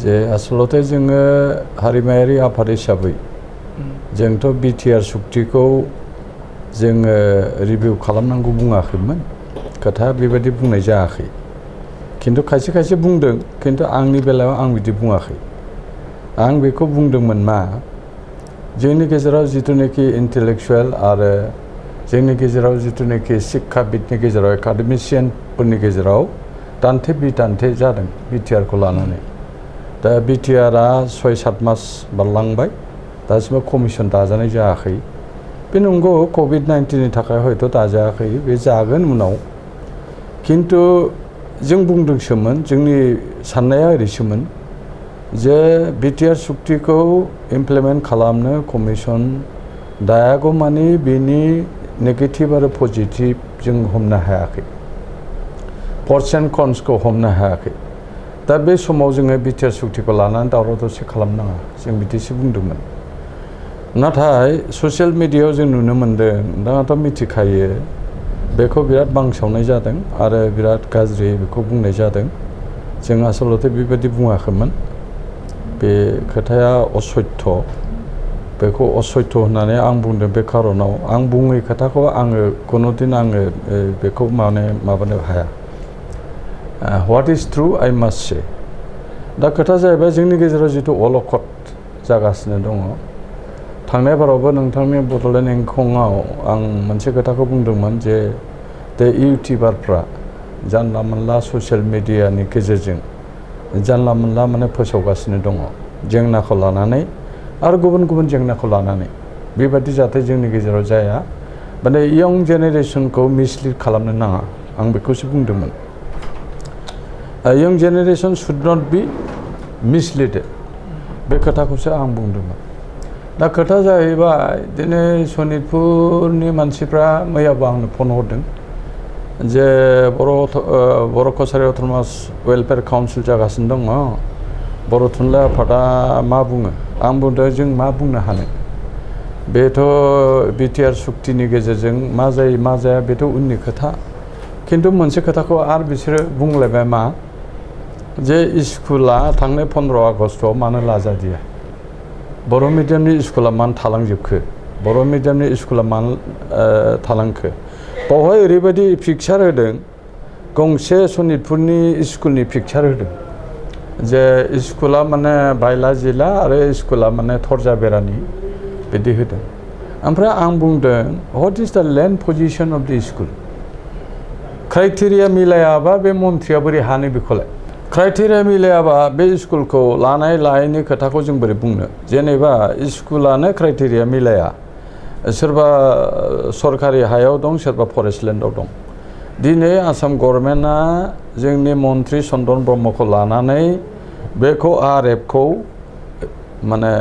जे आसलते जोङो हारिमायारि आफाद हिसाबै जोंथ' बिटिआर सुक्तिखौ जोङो रिभिउ खालामनांगौ बुङाखैमोन खोथा बेबायदि बुंनाय जायाखै खिन्थु खायसे खायसे बुंदों खिन्थु आंनि बेलायाव आं बिदि बुङाखै आं बेखौ बुंदोंमोन मा जोंनि गेजेराव जिथुनाखि इन्टेलेक्सुवेल आरो जोंनि गेजेराव जिथुनाखि शिक्षाबिदनि गेजेराव एकाडेमिशियानफोरनि गेजेराव दान्थे बिदान्थे जादों बिटिआरखौ लानानै दा बिटिआरआ 6-7 मास बारलांबाय दासिमबो कमिसन दाजानाय जायाखै बे नंगौ कभिड-19नि थाखाय हयथ' दाजायाखै बे जागोन उनाव खिन्थु जों बुंदोंसोमोन जोंनि साननाया ओरैसोमोन जे बिटिआर सुक्तिखौ इमप्लिमेन्ट खालामनो कमिसन दायागौ मानि बेनि नेगेटिभ आरो पजिटिभ जों हमनो हायाखै पर्स एन्ड कन्सखौ हमनो हायाखै दा बे समाव जोङो बिटिआर सुक्तिखौ लानानै दावराव दावसि खालामनाङा जों बिदिसो बुंदोंमोन नाथाय ससियेल मिडियायाव जों नुनो मोन्दों नोंथाङाथ' मिथिखायो बेखौ बिराद बांसावनाय जादों आरो बिराद गाज्रि बेखौ बुंनाय जादों जों आसलते बेबायदि बुङाखैमोन बे खोथाया असत्य बेखौ असत्य होननानै आं बुंदों बे खारनाव आं बुङै खोथाखौ आङो कुनुदिन आङो बेखौ माबानो हाया व्हाट इज ट्रु आइ मास्ट से दा खोथा जाहैबाय जोंनि गेजेराव जिथु अलखद जागासिनो दङ थांनाय बारावबो नोंथांनि बड'लेण्ड इंखंआव आं मोनसे खोथाखौ बुंदोंमोन जे बे इउटिउबारफ्रा जानला मोनला ससियेल मिडियानि गेजेरजों जानला मोनला माने फोसावगासिनो दङ जेंनाखौ लानानै आरो गुबुन गुबुन जेंनाखौ लानानै बेबादि जाहाथे जोंनि गेजेराव जाया माने यं जेनेरेसनखौ मिसलिड खालामनो नाङा आं बेखौसो बुंदोंमोन यं जेनेरेसन शुड नट बी मिसलिडेड बे खोथाखौसो आं बुंदोंमोन दा खोथा जाहैबाय दिनै सनितपुरनि मानसिफ्रा मैयाबो आंनो फन हरदों जे बर' कसारि अट'नमास वेलफेयार काउन्सिल जागासिनो दङ बर' थुनलाइ आफादा मा बुङो आं बुंदों जों मा बुंनो हानो बेथ' बिटिआर सुक्तिनि गेजेरजों मा जायो मा जाया बेथ' उननि खोथा खिन्थु मोनसे खोथाखौ आरो बिसोरो बुंलायबाय मा जे स्कुला थांनाय 15 आगस्टआव मानो लाजादिया बर' मिडियामनि स्कुला मानो थालांजोबखो बर' मिडियामनि स्कुला मानो थालांखो बावहाय ओरैबायदि पिक्चार होदों गंसे सनितपुरनि स्कुलनि पिक्चार होदों जे स्कुला माने बायला जिला आरो स्कुला माने थरजा बेरानि बिदि होदों ओमफ्राय आं बुंदों व्हाट इज द लेन्ड पजिशन अफ द स्कुल क्राइटेरिया मिलायाबा बे मन्थ्रिया बोरै हानो बेखौलाय क्राइटेरिया मिलायाबा बे स्कुलखौ लानाय लायैनि खोथाखौ जों बोरै बुंनो जेनेबा स्कुलानो क्राइटेरिया मिलाया सोरबा सरकारि हायाव दं सोरबा फरेस्ट लेन्डआव दं दिनै आसाम गभर्नमेन्टआ जोंनि मन्थ्रि चन्दन ब्रह्मखौ लानानै बेखौ आरएफखौ माने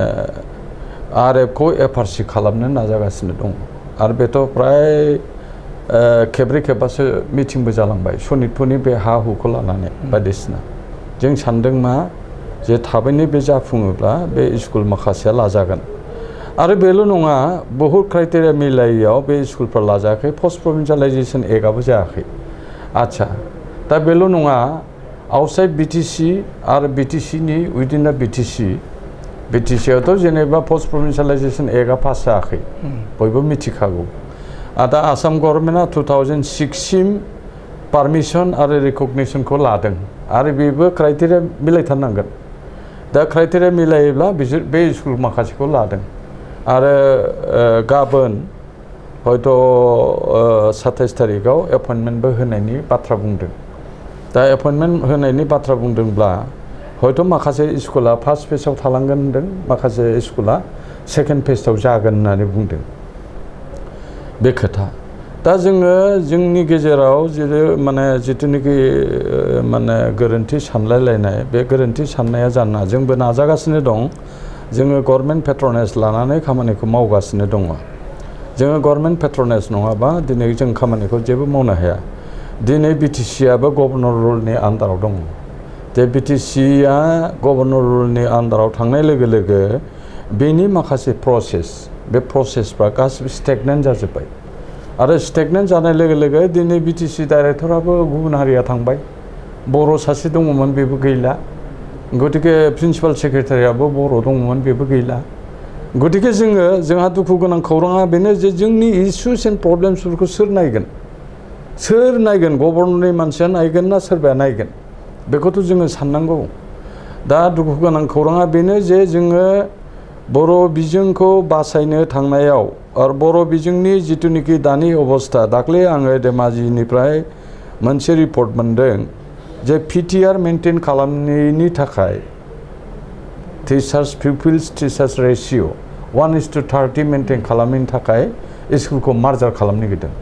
आरएफखौ एफआरसि खालामनो नाजागासिनो दं आरो बेथ' प्राय खेब्रै खेबबासो मिटिंबो जालांबाय सनितपुरनि बे हा हुखौ लानानै बायदिसिना जों सानदों मा जे थाबैनो बे जाफुङोब्ला बे स्कुल माखासेया लाजागोन आरो बेल' नङा बहुद क्राइटेरिया मिलायैयाव बे स्कुलफ्रा लाजायाखै पस्ट प्रभिन्सियेलाइजेसन एक्टआबो जायाखै आच्छा दा बेल' नङा आउटसाइड बिटिसि आरो बिटिसिनि उइदिन दा बिटिसिआवथ' जेनेबा पस्ट प्रभिन्सियेलाइजेसन एक्टआ पास जायाखै बयबो मिथिखागौ दा आसाम गभर्नमेन्टआ 2006 सिम पारमिसन आरो रिकगनिसनखौ लादों आरो बेबो क्राइटेरिया मिलायथारनांगोन दा क्राइटेरिया मिलायोब्ला बिसोर बे स्कुल माखासेखौ लादों आरो गाबोन हयथ' 27 तारिखआव एपइन्टमेन्टबो होनायनि बाथ्रा बुंदों दा एपइन्टमेन्ट होनायनि बाथ्रा बुंदोंब्ला हयथ' माखासे स्कुला फार्स्ट फेजआव थालांगोन होनदों माखासे स्कुला सेकेन्ड फेजआव जागोन होननानै बुंदों बे खोथा दा जोङो जोंनि गेजेराव माने जिथुनिखि माने गोरोन्थि सानलायलायनाय बे गोरोन्थि साननाया जाना जोंबो नाजागासिनो दं जोङो गभर्नमेन्ट पेट्रनेज लानानै खामानिखौ मावगासिनो दङ जोङो गभर्नमेन्ट पेट्रनेज नङाबा दिनै जों खामानिखौ जेबो मावनो हाया दिनै बिटिसिआबो गभर्नर रुलनि आन्दाराव दङ जे बिटिसिआ गभर्नर रुलनि आन्दाराव थांनाय लोगो लोगो बेनि माखासे प्रसेस बे प्रसेसफ्रा गासिबो स्टेगनेन्ट जाजोब्बाय आरो स्टेगनेन्ट जानाय लोगो लोगो दिनै बिटिसि डाइरेक्टराबो गुबुन हारिया थांबाय बर' सासे दङमोन बेबो गैला गतिके प्रिन्सिपाल सेक्रेटारियाबो बर' दङमोन बेबो गैला गतिके जोंहा दुखु गोनां खौराङा बेनो जे जोंनि इस्युस एन्ड प्रब्लेम्सफोरखौ सोर नायगोन गभर्नरनि मानसिया नायगोन ना सोरबाया नायगोन बेखौथ' जोङो साननांगौ दा दुखु गोनां खौराङा बेनो जे जोङो बर' बिजोंखौ बासायनो थांनायाव आरो बर' बिजोंनि जिथुनिखि दानि अबस्था दाख्लै आङो धेमाजिनिफ्राय मोनसे रिपर्ट मोनदों जे पिटिआर मेनटेन खालामनायनि थाखाय पिउपिल्स टिचार्स रेशिय' 1:30 मेनटेन खालामनायनि थाखाय स्कुलखौ मार्जार खालामनो नागिरदों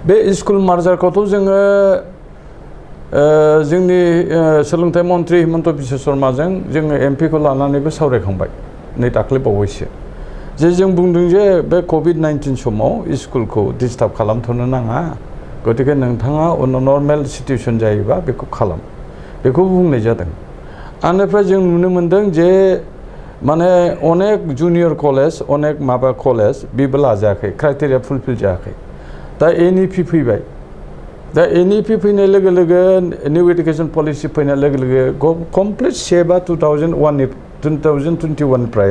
बे स्कुल मार्जारखौथ' जोङो जोंनि सोलोंथाइ मन्थ्रि हिमन्त बिश्व शर्माजों जोङो एमपिखौ लानानैबो सावरायखांबाय नै दाख्लै बावैसो जे जों बुंदों जे बे कभिड-19 समाव स्कुलखौ डिस्टार्ब खालामथ'नो नाङा गतिके नोंथाङा नर्मेल सिचुएसन जायोबा बेखौ खालाम बेखौ बुंनाय जादों आनिफ्राय जों नुनो मोनदों जे माने अनेक जुनियर कलेज अनेक माबा कलेज बेबो लाजायाखै क्राइटेरिया फुलफिल जायाखै दा एनइपि फैबाय दा एनइपि फैनाय लोगो लोगो निउ एडुकेसन पलिसि फैनाय लोगो लोगो कमप्लिट सेबा 2021 निफ्राय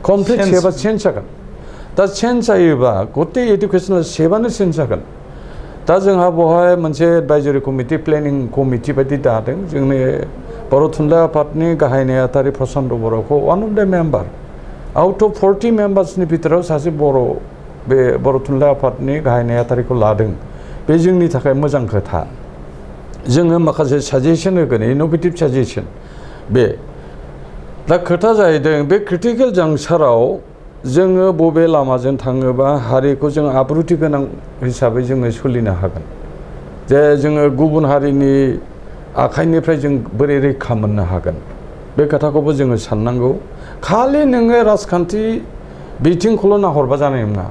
कमप्लिट सेबा चेन्ज जागोन दा चेन्ज जायोबा गते एडुकेसनाल सेबानो चेन्ज जागोन दा जोंहा बहाय मोनसे एडभाइजरि कमिटि प्लेनिं कमिटि बायदि दादों जोंनि बर' थुनलाइ आफादनि गाहाय नेहाथारि प्रसान्त बर'खौ वान अफ द मेम्बार आउट अफ 40 मेम्बार्सनि भितराव सासे बर' थुनलाइ आफादनि गाहाय नेहाथारिखौ लादों बे जोंनि थाखाय मोजां खोथा जोङो माखासे साजेसन होगोन इनोभेटिभ साजेसन बे दा खोथा जाहैदों बे क्रिटिकेल जांक्साराव जोङो बबे लामाजों थाङोबा हारिखौ जों आब्रुथि गोनां हिसाबै जोङो सोलिनो हागोन जे जोङो गुबुन हारिनि आखाइनिफ्राय जों बोरै रैखा मोननो हागोन बे खोथाखौबो जोङो साननांगौ खालि नोङो राजखान्थि बिथिंखौल' नाहरबा जानाय नङा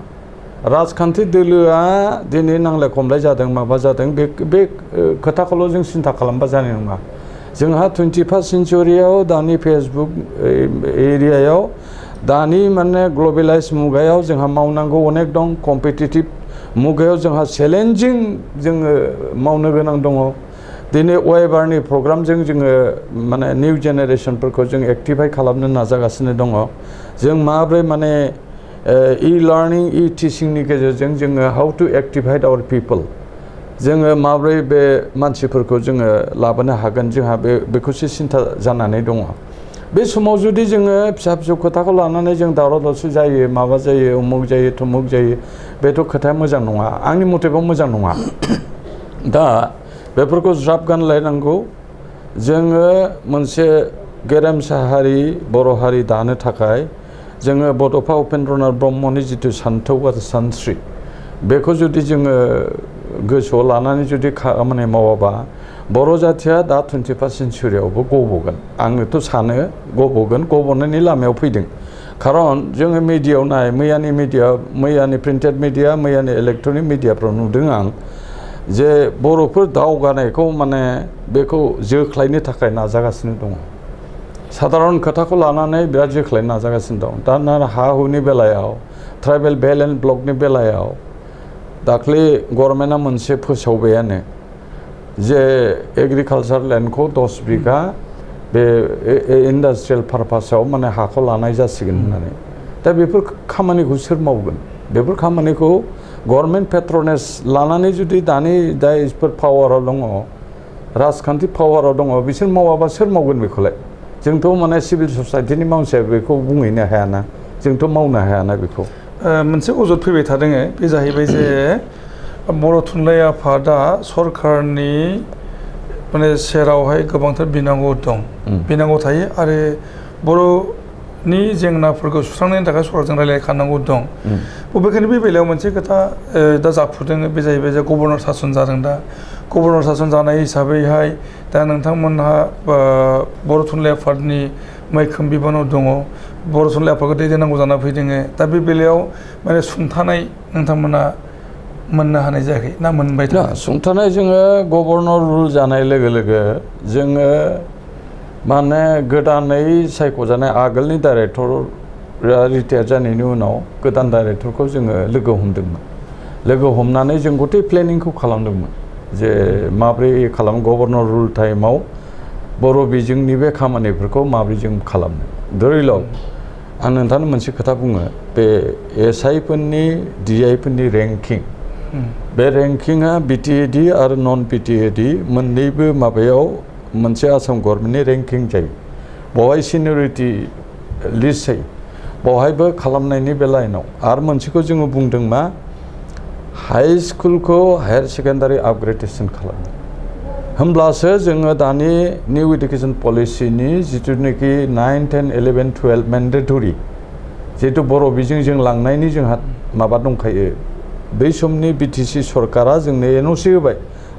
राजखान्थि दोलोआ दिनै नांलाय खमलाय जादों माबा जादों बे खोथाखौल' जों सिन्था खालामबा जानाय नङा जोंहा 21st सेन्चुरियाव दानि फेसबुक एरियायाव दानि माने ग्लबेलाइज मुगायाव जोंहा मावनांगौ अनेक दं कम्पिटिटिभ मुगायाव जोंहा चेलेन्जिं जोङो मावनो गोनां दङ दिनै वेबारनि प्रग्रामजों जोङो माने निउ जेनेरेसनफोरखौ जों एक्टिभाइ खालामनो नाजागासिनो दङ जों माब्रै माने e-learning e-teachingनि गेजेरजों जोङो हाउ टु एक्टिभाइट आवर पिपल जोङो माब्रै बे मानसिफोरखौ जोङो लाबोनो हागोन जोंहा बेखौसो सिन्था जानानै दङ बे समाव जुदि जोङो फिसा फिसौ खोथाखौ लानानै जों दावराव दावसि जायो माबा जायो उमुक जायो थुमुक जायो बेथ' खोथाया मोजां नङा आंनि मथेबा मोजां नङा दा बेफोरखौ ज्राब गानलायनांगौ जोङो मोनसे गेरेमसा हारि बर' हारि दानो थाखाय जोङो बड'फा उपेन्द्रनाथ ब्रह्मनि जिथु सान्थौ आरो सानस्रि बेखौ जुदि जोङो गोसोआव लानानै जुदि खामानि मावाबा बर' जाथिया दा 21st सेन्चुरियावबो गबगोन आङोथ' सानो गबनायनि लामायाव फैदों खारन जोङो मिडियायाव नाय मैयानि प्रिन्टेड मिडिया मैयानि इलेक्ट्रनिक मिडियाफ्राव नुदों आं जे बर'फोर दावगानायखौ माने बेखौ जोख्लायनो थाखाय नाजागासिनो दङ साधारन खोथाखौ लानानै बिराद जोख्लायनो नाजागासिनो दं दा हा हुनि बेलायाव ट्राइबेल बेल्ट एन्ड ब्लकनि बेलायाव दाख्लै गभर्नमेन्टआ मोनसे फोसावबायानो जे एग्रिकालचार लेन्डखौ 10 बिघा बे इन्डास्ट्रियेल पारपासाव माने हाखौ लानाय जासिगोन होननानै दा बेफोर खामानिखौ सोर मावगोन बेफोर खामानिखौ गभर्नमेन्ट पेट्रनेज लानानै जुदि दानि जायफोर पावाराव दङ राजखान्थि पावाराव दङ बिसोर मावाबा सोर मावगोन बेखौलाय जोंथ' माने सिभिल ससाइटिनि मानसिया बेखौ बुंहैनो हायाना जोंथ' मावनो हायाना बेखौ मोनसे अजद फैबाय थादों बे जाहैबाय जे बर' थुनलाइ आफादा सरकारनि माने सेरावहाय गोबांथार बिनांगौ दं बिनांगौ थायो आरो बर'नि जेंनाफोरखौ सुस्रांनायनि थाखाय सरकारजों रायज्लायखानांगौ दं बबेखानि बे बेलायाव मोनसे खोथा दा जाफुदों बे जाहैबाय जे गभर्नर सासन जादों दा गभर्नर सासन जानाय हिसाबैहाय दा नोंथांमोनहा बर' थुनलाइ आफादनि मैखोम बिबानाव दङ बर' थुनलाइ आफादखौ दैदेननांगौ जाना फैदों दा बे बेलायाव माने सुंथानाय नोंथांमोना मोननो हानाय जायाखै ना मोनबाय दा सुंथानाय जोङो गभर्नर रुल जानाय लोगो लोगो जोङो माने गोदानै सायख'जानाय आगोलनि डाइरेक्टरा रिटायार जानायनि उनाव गोदान डाइरेक्टरखौ जोङो लोगो हमदोंमोन लोगो हमनानै जों गथै प्लेनिंखौ खालामदोंमोन जे माब्रै खालाम गभर्नर रुल टाइमाव बर' बिजोंनि बे खामानिफोरखौ माब्रै जों खालामनो धरिलक आं नोंथांनो मोनसे खोथा बुङो बे SI फोरनि DI फोरनि रेंकिं बे रेंकिंआ BTAD आरो नन BTAD मोननैबो माबायाव मोनसे आसाम गभर्नमेन्टनि रेंकिं जायो बेवहाय सिनियरिटि लिस्ट जायो बेवहायबो खालामनायनि बे लाइनाव आरो मोनसेखौ जोङो बुंदों मा हाई स्कुलखौ हायार सेकेन्डारि आपग्रेडेसन खालामो होमब्लासो जोङो दानि निउ एडुकेसन पलिसिनि जिथुनाखि 9, 10, 11, 12 मेन्डेटरि जिहेतु बर' बिजोंजों लांनायनि जोंहा माबा दंखायो बै समनि BTC सरकारा जोंनो NOC होबाय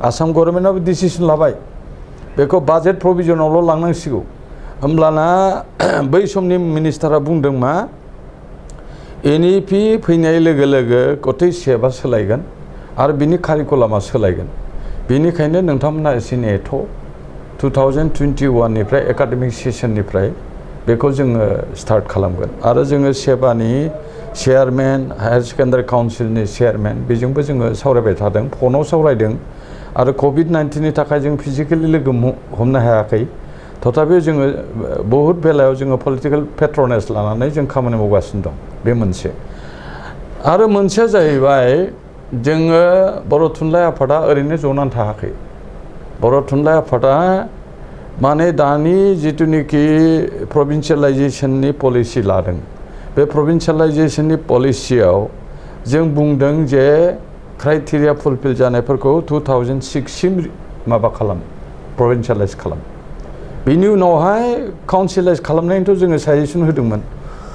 आसाम गभर्नमेन्टआबो डिसिसन लाबाय बेखौ बाजेट प्रभिजनावल' लांनांसिगौ होमब्लाना बै समनि मिनिस्टारा बुंदों मा NEP फैनाय लोगो लोगो गथै सेबआ सोलायगोन आरो बिनि कारिकुलामा सोलायगोन बेनिखायनो नोंथांमोना एसे नेथ' 2021 निफ्राय एकाडेमिक सेसननिफ्राय बेखौ जोङो स्टार्ट खालामगोन आरो जोङो सेबानि चेयारमेन हायार सेकेन्डारि काउन्सिलनि चेयारमेन बेजोंबो जोङो सावरायबाय थादों फनाव सावरायदों आरो COVID-19नि थाखाय जों फिजिकेलि लोगो हमनो हायाखै तथापि जोङो बहुत बेलायाव जोङो पलिटिकेल पेट्रनेज लानानै जों खामानि मावगासिनो दं बे मोनसे आरो मोनसेया जाहैबाय जोङो बर' थुनलाइ आफादा ओरैनो जनानै थायाखै बर' थुनलाइ आफादा माने दानि जिथुनिखि प्रभिन्सियेलाइजेसननि पलिसि लादों बे प्रभिन्सियेलाइजेसननि पलिसियाव जों बुंदों जे क्राइटेरिया फुलफिल जानायफोरखौ 2006 सिम माबा खालाम प्रभिन्सियेलाइज खालाम बिनि उनावहाय काउन्सिलाइज खालामनायनिथ' जोङो साजेसन होदोंमोन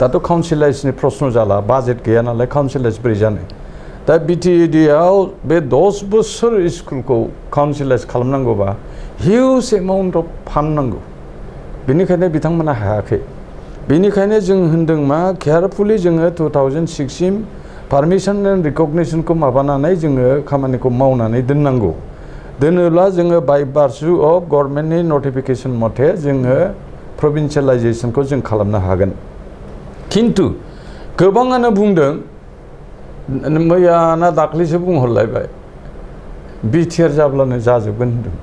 दाथ' काउन्सिलाइजनि प्रश्न जाला बाजेट गैया नालाय काउन्सिलाइज बोरै जानो दा बिटिएडिआव बे 10 बोसोर स्कुलखौ काउन्सिलाइज खालामनांगौबा हिउज एमाउन्ट अफ फान्ड नांगौ बेनिखायनो बिथांमोना हायाखै बेनिखायनो जों होनदों मा केयारफुलि जोङो 2006 सिम पारमिसन एन्ड रिकगनिसनखौ माबानानै जोङो खामानिखौ मावनानै दोननांगौ दोनोब्ला जोङो बाय बार्चु अफ गभर्नमेन्टनि नटिफिकेसन मथे जोङो प्रभिन्सियेलाइजेसनखौ जों खालामनो हागोन खिन्थु गोबाङानो बुंदों मैया ना दाख्लैसो बुंहरलायबाय बिटिआर जाब्लानो जाजोबगोन होनदों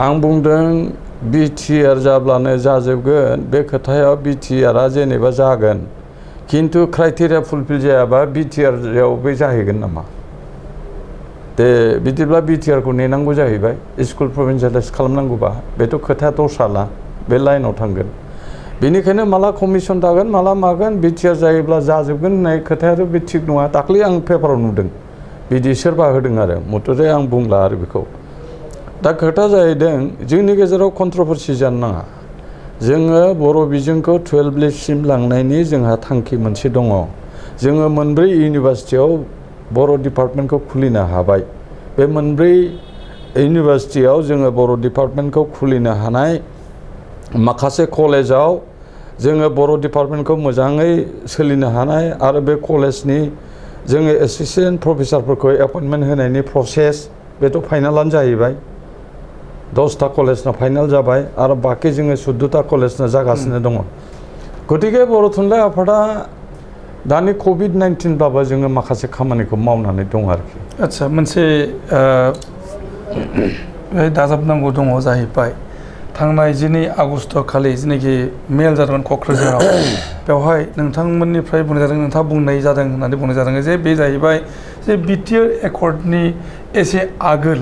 आं बुंदों बिटिआर जाब्लानो जाजोबगोन बे खोथायाव बिटिआरआ जेनेबा जागोन खिन्थु क्राइटेरिया फुलफिल जायाबा बिटिआरआव बे जाहैगोन नामा दे बिदिब्ला बिटिआरखौ नेनांगौ जाहैबाय स्कुल प्रभिन्सियेलाइज खालामनांगौबा बेथ' खोथाया दस्राला बे लाइनाव थांगोन बेनिखायनो माला कमिसन दागोन माला मागोन बिटिआर जायोब्ला जाजोबगोन होननाय खोथायाथ' बे थिग नङा दाख्लै आं पेपाराव नुदों बिदि सोरबा होदों आरो मथथे आं बुंला आरो बेखौ दा खोथा जाहैदों जोंनि गेजेराव कन्ट्रभारसि जानो नाङा जोङो बर' बिजोंखौ 12 लिस्टसिम लांनायनि जोंहा थांखि मोनसे दङ जोङो मोनब्रै इउनिभारसिटियाव बर' डिपार्टमेन्टखौ खुलिनो हाबाय बे मोनब्रै इउनिभारसिटियाव जोङो बर' डिपार्टमेन्टखौ खुलिनो हानाय माखासे कलेजाव जोङो बर' डिपार्टमेन्टखौ मोजाङै सोलिनो हानाय आरो बे कलेजनि जोङो एसिस्टेन्ट प्रफेसारफोरखौ एपइन्टमेन्ट होनायनि प्रसेस बेथ' फाइनालानो जाहैबाय 10टा कलेजना फाइनाल जाबाय आरो बाखि जोङो 14टा कलेजना जागासिनो दङ गतिके बर' थुनलाइ आफादा दानि COVID-19 बाबो जोङो माखासे खामानिखौ मावनानै दं आरोखि आच्छा मोनसे दाजाबनांगौ दङ जाहैबाय थांनाय 12 आगस्ट खालि जेनाखि मेल जादोंमोन क'क्राझाराव बेवहाय नोंथांमोननिफ्राय बुंनाय जादों नोंथाङा बुंनाय जादों होननानै बुंनाय जादों जे बे जाहैबाय जे बिटिआर एकर्डनि एसे आगोल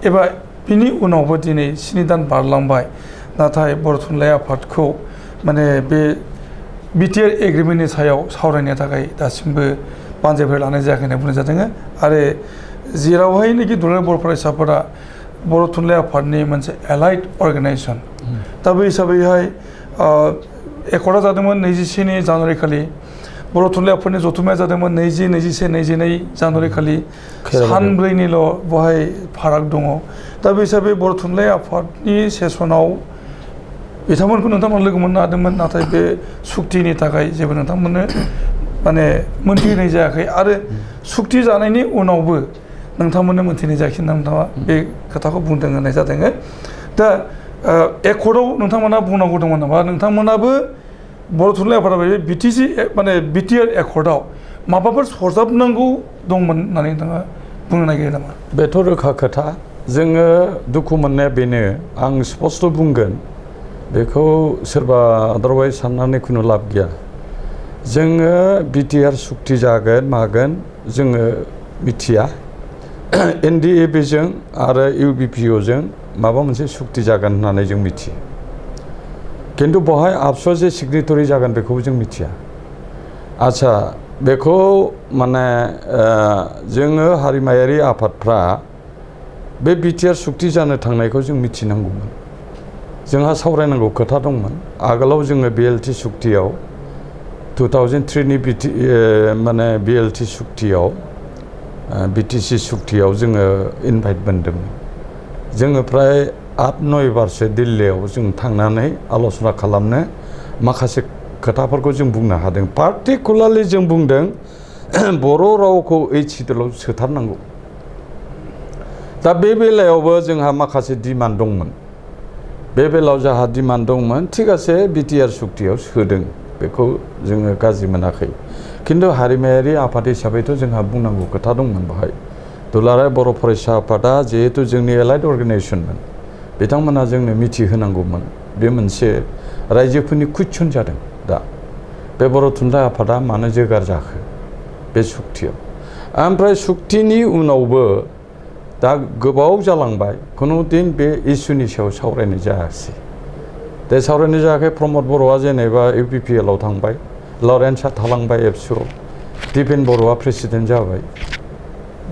एबा बिनि उनावबो दिनै 7 दान बारलांबाय नाथाय बर' थुनलाइ आफादखौ माने बे बिटिआर एग्रिमेन्टनि सायाव सावरायनो थाखाय दासिमबो बानजायफोर लानाय जायाखै होनना बुंनाय जादों आरो जेरावहायनोखि दुलाराय बर' फरायसाफोरा बर' थुनलाइ आफादनि मोनसे एलाइड अर्गेनाइजेसन दा बे हिसाबैहाय एकर्डआ जादोंमोन 21 जानुवारि खालि बर' थुनलाइ आफादनि जथुम्माया जादोंमोन 20, 21, 22 जानुवारि खालि सानब्रैनिल' बहाय फाराग दङ दा बे हिसाबै बर' थुनलाइ आफादनि सेसनाव बिथांमोनखौ नोंथांमोना लोगो मोननो हादोंमोन नाथाय बे सुक्तिनि थाखाय जेबो नोंथांमोननो माने मोनथिहोनाय जायाखै आरो सुक्ति जानायनि उनावबो नोंथांमोननो मोनथिनाय जायाखै नोंथाङा बे खोथाखौ बुंदों होननाय जादों दा एकर्डआव नोंथांमोना बुंनांगौ दंमोन नामा नोंथांमोनाबो बर' थुनलाइ आफादा बे बिटिसि माने बिटिआर एकर्डआव माबाफोर सरजाबनांगौ दंमोन होननानै नोंथाङा बुंनो नागिरो नामा बेथ' रोखा खोथा जोङो दुखु मोननाया बेनो आं स्पष्ट बुंगोन बेखौ सोरबा आदारवाइज साननानै खुनु लाब गैया जोङो बिटिआर सुक्ति जागोन मागोन जोङो मिथिया एनडिएबिजों आरो इउबिपिअजों माबा मोनसे सुक्ति जागोन होननानै जों मिथियो खिन्थु बहाय आफस'स जे सिगनेटरि जागोन बेखौ जों मिथिया आच्छा बेखौ माने जोङो हारिमायारि आफादफ्रा बे बिटिआर सुक्ति जानो थांनायखौ जों मिथिनांगौमोन जोंहा सावरायनांगौ खोथा दंमोन आगोलाव जोङो बिएलटि सुक्तियाव 2003नि माने बिएलटि सुक्तियाव बिटिसि सुक्तियाव जोङो इनभाइट मोनदोंमोन जोङो प्राय 8-9 बारसो दिल्लीयाव जों थांनानै आल'सना खालामनो माखासे खोथाफोरखौ जों बुंनो हादों पार्टिकुलारलि जों बुंदों बर' रावखौ ओइथ सिडुलाव सोथारनांगौ दा बे बेलायावबो जोंहा माखासे डिमान्ड दंमोन बे बेलायाव जोंहा डिमान्ड दंमोन थिगासे बिटिआर सुक्तियाव सोदों बेखौ जोङो गाज्रि मोनाखै खिन्थु हारिमायारि आफाद हिसाबैथ' जोंहा बुंनांगौ खोथा दंमोन बेहाय दुलाराय बर' फरायसा आफादा जिहेतु जोंनि एलाइड अर्गेनाइजेसनमोन बिथांमोना जोंनो मिथिहोनांगौमोन बे मोनसे रायजोफोरनि कुइसन जादों दा बे बर' थुनलाइ आफादा मानो जोगार जाखो बे सुक्तियाव ओमफ्राय सुक्तिनि उनावबो दा गोबाव जालांबाय खुनु दिन बे इस्युनि सायाव सावरायनाय जायासै दे सावरायनाय जायाखै प्रमद बर'आ जेनेबा इउपिपिएलआव थांबाय लरेन्सआ थालांबाय एबसुआव दिपेन बर'आ प्रेसिडेन्ट जाबाय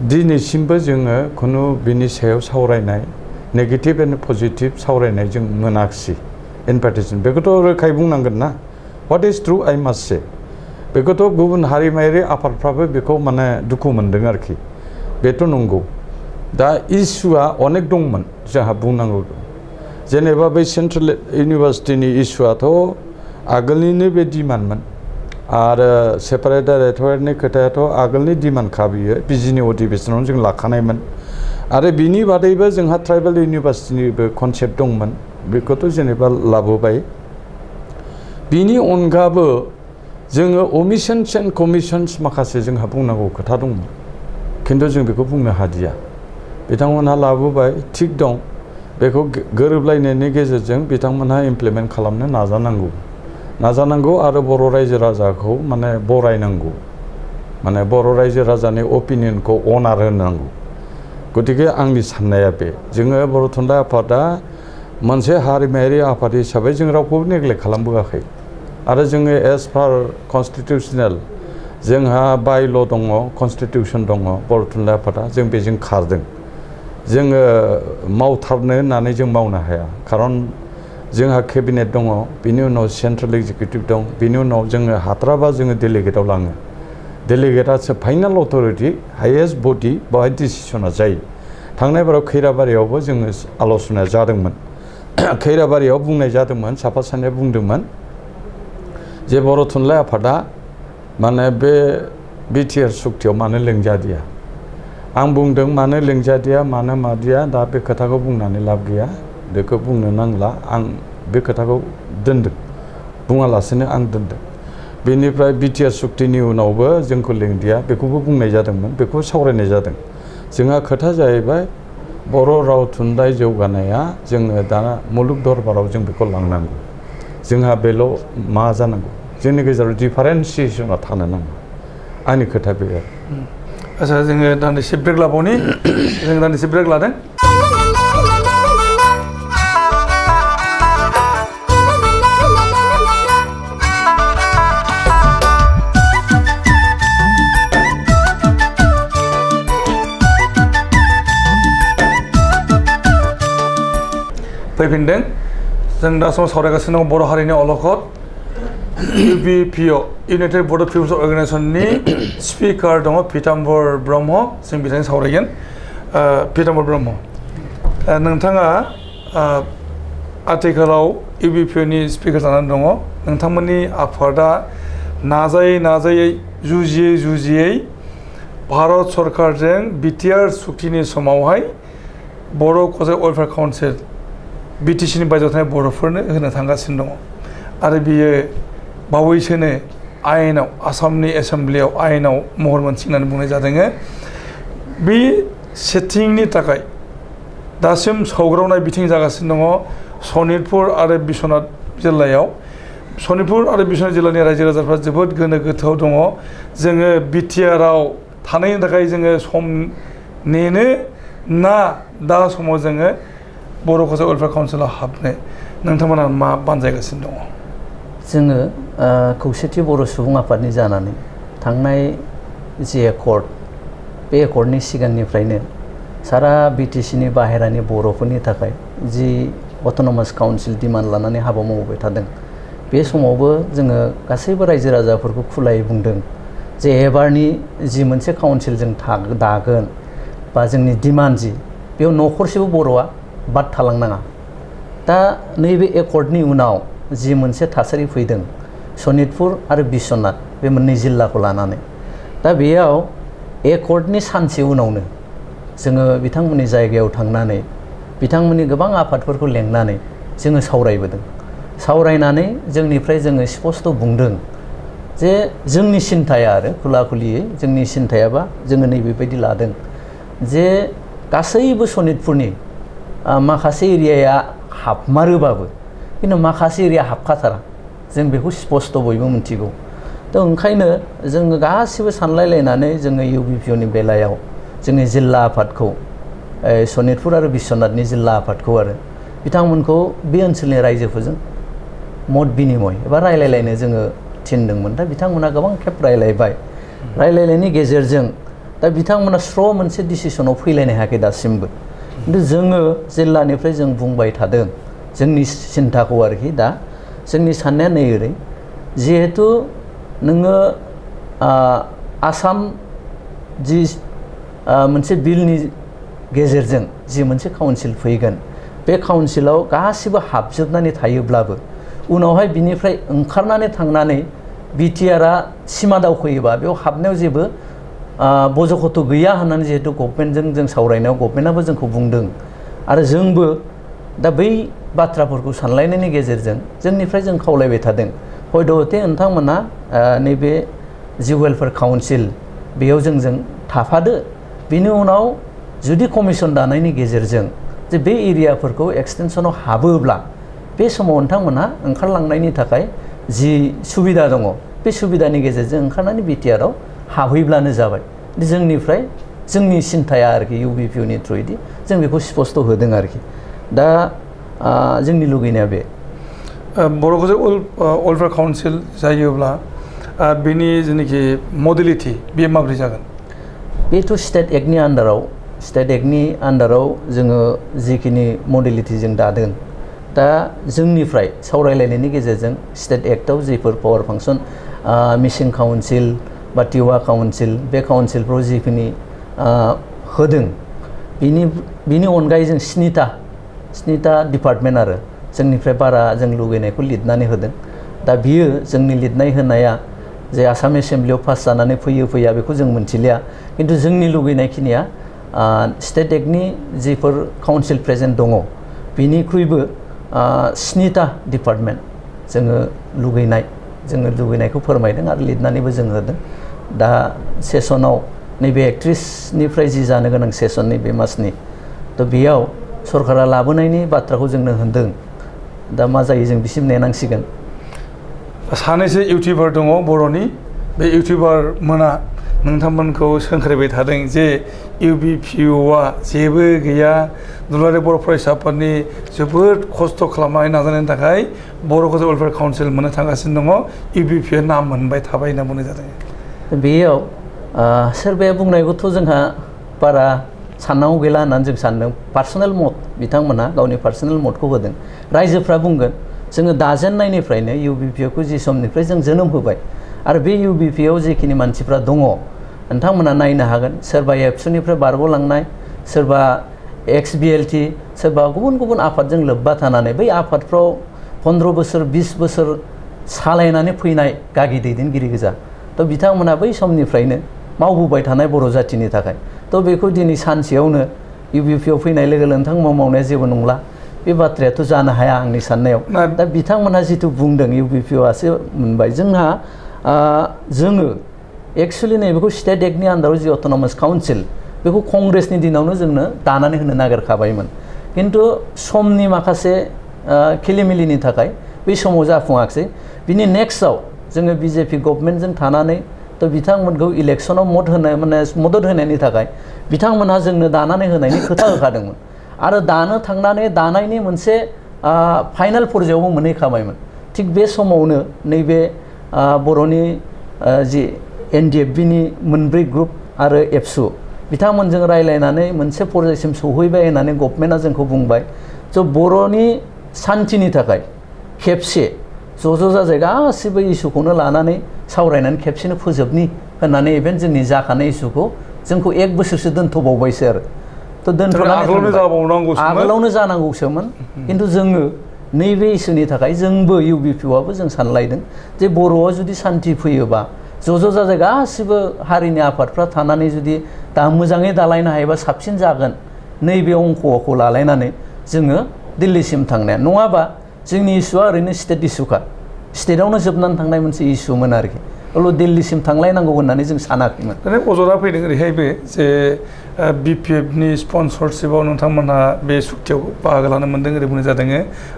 दिनैसिमबो जोङो खुनु बिनि सायाव सावरायनाय नेगेटिभ एन्ड पजिटिभ सावरायनाय जों मोनाखिसै इनभाइटेसन बेखौथ' रोखायै बुंनांगोन ना व्हाट इज ट्रु आई मास्ट से बेखौथ' गुबुन हारिमायारि आफादफ्राबो बेखौ माने दुखु मोनदों आरोखि बेथ' नंगौ दा इस्युआ अनेक दंमोन जोंहा बुंनांगौ जेनेबा बै सेन्ट्रेल इउनिभार्सिटिनि इस्युआथ' आगोलनिनो बे डिमान्डमोन आरो सेपारेट डाइरेक्टरेटनि खोथायाथ' आगोलनि डिमान्डखा बियो बिजिनि अधिवेशनावनो जों लाखानायमोन आरो बिनि बादैबो जोंहा ट्राइबेल इउनिभार्सिटिनिबो कनसेप्ट दंमोन बेखौथ' जेनेबा लाबोबाय बिनि अनगाबो जोङो अमिशन्स एन्ड कमिशन्स माखासे जोंहा बुंनांगौ खोथा दंमोन खिन्थु जों बेखौ बुंनो हादिया बिथांमोनहा लाबोबाय थिग दं बेखौ गोरोबलायनायनि गेजेरजों बिथांमोनहा इमप्लिमेन्ट खालामनो नाजानांगौ आरो बर' रायजो राजाखौ माने बरायनांगौ माने बर' रायजो राजानि अपिनियनखौ अनार होनांगौ गतिके आंनि साननाया बे जोङो बर' थुनलाइ आफादा मोनसे हारिमायारि आफाद हिसाबै जों रावखौबो नेग्लेक्ट खालामबोआखै आरो जोङो एज पार कनस्टिटिउसनेल जोंहा बायल' दङ कनस्टिटिउसन दङ बर' थुनलाइ आफादा जों बेजों खारदों जोङो मावथारनो होननानै जों मावनो हाया खारन जोंहा केबिनेट दङ बिनि उनाव सेन्ट्रेल एक्जिकिउटिभ दं बिनि उनाव जोङो हाथाराबा जोङो डेलिगेटआव लाङो डेलिगेटआसो फाइनाल अथरिटि हाइएस्ट बडि बेवहाय डिसिसना जायो थांनाय बाराव खैराबारियावबो जोङो आल'सनाया जादोंमोन खैराबारियाव बुंनाय जादोंमोन साफा सानैया बुंदोंमोन जे बर' थुनलाइ आफादा माने बे बिटिआर सुक्तियाव मानो लिंजादिया आं बुंदों मानो लिंजादिया मानो मादिया दा बे खोथाखौ बुंनानै लाब गैया बेखौ बुंनो नांला आं बे खोथाखौ दोनदों बुङालासेनो आं दोनदों बेनिफ्राय बिटिआर सुक्तिनि उनावबो जोंखौ लिंदिया बेखौबो बुंनाय जादोंमोन बेखौ सावरायनाय जादों जोंहा खोथा जाहैबाय बर' राव थुनलाइ जौगानाया जोङो दा मुलुग दरबाराव जों बेखौ लांनांगौ जोंहा बेल' मा जानांगौ जोंनि गेजेराव डिफारेन्सिएसना थानो नाङा आंनि खोथा बे आरो आच्छा जोङो दान्दिसे ब्रेक लाबावनि जों दान्दिसे ब्रेक लादों फैफिनदों जों दा समाव सावरायगासिनो दं बर' हारिनि अलखद UBPO इउनाइटेड बड' पिपल्स अर्गेनाइजेसननि स्पिकार दङ पीताम्बर ब्रह्म जों बिथांजों सावरायगोन पीताम्बर ब्रह्म नोंथाङा आथिखालाव UBPOनि स्पिकार जानानै दङ नोंथांमोननि आफादा नाजायै जुजियै भारत सरकारजों बिटिआर सुक्तिनि समावहाय बर' कसारि वेलफेयार काउन्सिल बिटिसिनि बायजोआव थानाय बर'फोरनो होनो थांगासिनो दङ आरो बियो बावैसोनो आयेनाव आसामनि एसेम्ब्लियाव आयेनाव महर मोनसिगोन होननानै बुंनाय जादों बे सेटिंनि थाखाय दासिम सौग्रावनाय बिथिं जागासिनो दङ सनितपुर आरो बिश्वनाथ जिल्लायाव सनितपुर आरो बिश्वनाथ जिल्लानि रायजो राजाफ्रा जोबोद गोनो गोथोआव दङ जोङो बिटिआरआव थानायनि थाखाय जोङो सम नेनो ना दा समाव जोङो बर' कसारि वेलफेयार काउन्सिलाव हाबनो नोंथांमोना मा बानजायगासिनो दङ जोङो खौसेथि बर' सुबुं आफादनि जानानै थांनाय जि एकर्ड बे एकर्डनि सिगांनिफ्रायनो सारा बिटिसिनि बाहेरानि बर'फोरनि थाखाय जि अट'नमास काउन्सिल डिमान्ड लानानै हाबा मावबाय थादों बे समावबो जोङो गासैबो रायजो राजाफोरखौ खुलायै बुंदों जे एबारनि जि मोनसे काउन्सिल जों दागोन बा जोंनि डिमान्ड जि बेयाव न'खरसेबो बर'आ बाद थालांनाङा दा नैबे एकर्डनि उनाव जि मोनसे थासारि फैदों सनितपुर आरो बिश्वनाथ बे मोननै जिल्लाखौ लानानै दा बेयाव एकर्डनि सानसे उनावनो जोङो बिथांमोननि जायगायाव थांनानै बिथांमोननि गोबां आफादफोरखौ लेंनानै जोङो सावरायबोदों सावरायनानै जोंनिफ्राय जोङो स्पष्ट बुंदों जे जोंनि सिन्थाया आरो खुलाखुलियै जोंनि सिन्थायाबा जोङो नैबेबायदि लादों जे गासैबो सनितपुरनि माखासे एरियाया हाबमारोबाबो खिन्थु माखासे एरिया हाबखाथारा जों बेखौ स्पष्ट बयबो मिथिगौ दा ओंखायनो जोङो गासिबो सानलायलायनानै जोङो UBPOनि बेलायाव जोंनि जिल्ला आफादखौ सनितपुर आरो बिश्वनाथनि जिल्ला आफादखौ आरो बिथांमोनखौ बे ओनसोलनि रायजोफोरजों मत बिनिमय एबा रायलायलायनो जोङो थिनदोंमोन दा बिथांमोना गोबां खेब रायलायबाय रायलायनायनि गेजेरजों दा बिथांमोना स्र' मोनसे डिसिसनाव फैलायनो हायाखै दासिमबो खिन्थु जोङो जिल्लानिफ्राय जों बुंबाय थादों जोंनि सिन्थाखौ आरोखि दा जोंनि साननाया नै ओरै जिहेतु नोङो आसाम जि मोनसे बिलनि गेजेरजों जि मोनसे काउन्सिल फैगोन बे काउन्सिलाव गासिबो हाबजोबनानै थायोब्लाबो उनावहाय बिनिफ्राय ओंखारनानै थांनानै बिटिआरआ सिमा दावखोयोबा बेयाव हाबनायाव जेबो बजखथ' गैया होननानै जिहेतु गभर्नमेन्टजों जों सावरायनायाव गभर्नमेन्टआबो जोंखौ बुंदों आरो जोंबो दा बै बाथ्राफोरखौ सानलायनायनि गेजेरजों जोंनिफ्राय जों खावलायबाय थादों हयथ' नोंथांमोना नैबे जि वेलफेयार काउन्सिल बेयाव जोंजों थाफादो बिनि उनाव जुदि कमिसन दानायनि गेजेरजों जे बे एरियाफोरखौ एक्सटेनसनाव हाबोब्ला बे समाव नोंथांमोनहा ओंखारलांनायनि थाखाय जि सुबिदा दङ बे सुबिदानि गेजेरजों ओंखारनानै बिटिआरआव हाबहैब्लानो जाबाय जोंनिफ्राय जोंनि सिन्थाया आरोखि इउबिपिअनि थ्रुयैदि जों बेखौ स्पष्ट होदों आरोखि दा जोंनि लुगैनाया बे बर'खौसो वेलफेयार काउन्सिल जायोब्ला बेनि जेनाखि मडेलिटि बेयो माबोरै जागोन बेथ' स्टेट एक्टनि आन्डाराव जोङो जिखिनि मडेलिटि जों दादों दा जोंनिफ्राय सावरायलायनायनि गेजेरजों स्टेट एक्टआव जिफोर पावार फांसन मिसिं काउन्सिल बा टिवा काउन्सिल बे काउन्सिलफ्राव जिखिनि होदों बिनि अनगायै जों स्निथा डिपार्टमेन्ट आरो जोंनिफ्राय बारा जों लुगैनायखौ लिरनानै होदों दा बियो जोंनि लिरनाय होनाया जे आसाम एसेम्ब्लियाव पास जानानै फैया बेखौ जों मोनथिलिया खिन्थु जोंनि लुगैनायखिनिया स्टेट एक्टनि जिफोर काउन्सिल प्रेजेन्ट दङ बिनिख्रुइबो 7टा डिपार्टमेन्ट जोङो लुगैनायखौ फोरमायदों आरो लिरनानैबो जों होदों दा सेसनाव नैबे 31निफ्राय जि जानो गोनां सेसन नैबे मासनि थ' बेयाव सरकारा लाबोनायनि बाथ्राखौ जोंनो होनदों दा मा जायो जों बिसिम नेनांसिगोन सानैसो इउटिउबार दङ बर'नि बे इउटिउबार मोना नोंथांमोनखौ सोंख्रायबाय थादों जे इउबिपिअआ जेबो गैया दुलाराय बर' फरायसाफोरनि जोबोद खस्थ' खालामनानै नाजानायनि थाखाय बर'खौसो वेलफेयार काउन्सिल मोननो थांगासिनो दङ इउबिपिअ नाम मोनबाय थाबाय होनना बुंनाय जादों बेयाव सोरबाया बुंनायखौथ' जोंहा बारा साननांगौ गैला होननानै जों सानदों पार्सनेल मत बिथांमोना गावनि पार्सनेल मतखौ होदों रायजोफ्रा बुंगोन जोङो दाजेननायनिफ्रायनो इउबिपिअखौ जि समनिफ्राय जों जोनोम होबाय आरो बे इउबिपिअआव जिखिनि मानसिफ्रा दङ नोंथांमोना नायनो हागोन सोरबा एबसुनिफ्राय बारग'लांनाय सोरबा XBLT सोरबा गुबुन आफादजों लोब्बा थानानै बै आफादफ्राव 15 बोसोर 20 बोसोर सालायनानै फैनाय गागि दैदेनगिरि गोजा थ' बिथांमोना बै समनिफ्रायनो मावबोबाय थानाय बर' जाथिनि थाखाय थ' बेखौ दिनै सानसेयावनो इउबिपिअ फैनाय लोगो लोगो नोंथांमोना मावनाया जेबो नंला बे बाथ्रायाथ' जानो हाया आंनि साननायाव दा बिथांमोना जिथु बुंदों इउबिपिअआसो मोनबाय जोङो एक्सुवेलि नैबेखौ स्टेट एक्टनि आन्डाराव जि अट'नमास काउन्सिल बेखौ कंग्रेसनि दिनावनो जोंनो दानानै होनो नागिरखाबायमोन खिन्थु समनि माखासे खिलिमिलिनि थाखाय बै समाव जाफुङाखिसै बिनि नेक्स्टआव जोङो बिजेपि गभर्नमेन्टजों थानानै थ' बिथांमोनखौ इलेक्सनाव मदद होनायनि थाखाय बिथांमोनहा जोंनो दानानै होनायनि खोथा होखादोंमोन आरो दानो थांनानै दानायनि मोनसे फाइनाल पर्यायावबो मोनहैखाबायमोन थिग बे समावनो नैबे बर'नि जि NDFBनि मोनब्रै ग्रुप आरो एबसु बिथांमोनजों रायलायनानै मोनसे पर्यायसिम सौहैबाय होननानै गभर्नमेन्टआ जोंखौ बुंबाय स' बर'नि सान्थिनि थाखाय खेबसे ज' जाजाय गासिबो इसुखौनो लानानै सावरायनानै खेबसेनो फोजोबनि होननानै इभेन जोंनि जाखानाय इसुखौ जोंखौ 1 बोसोरसो दोनथ'बावबायसो आरो आगोलावनो जानांगौसोमोन खिन्थु जोङो नैबे इसुनि थाखाय जोंबो इउबिपिअआबो जों सानलायदों जे बर'आव जुदि सान्थि फैयोबा ज' जाजाय गासिबो हारिनि आफादफ्रा थानानै जुदि दा मोजाङै दालायनो हायोबा साबसिन जागोन नैबे अंक'खौ लालायनानै जोङो दिल्लीसिम थांनाया नङाबा जोंनि इसुआ ओरैनो स्टेट इसुखा स्टेटआवनो जोबनानै थांनाय मोनसे इसुमोन आरोखि अब्ला दिल्लीसिम थांलायनांगौ होननानै जों सानाखैमोन अजरा फैदों ओरैहायबो जे BPFनि स्पन्सरशिपआव नोंथांमोनहा बे सुक्तियाव बाहागो लानो मोन्दों ओरै बुंनाय जादों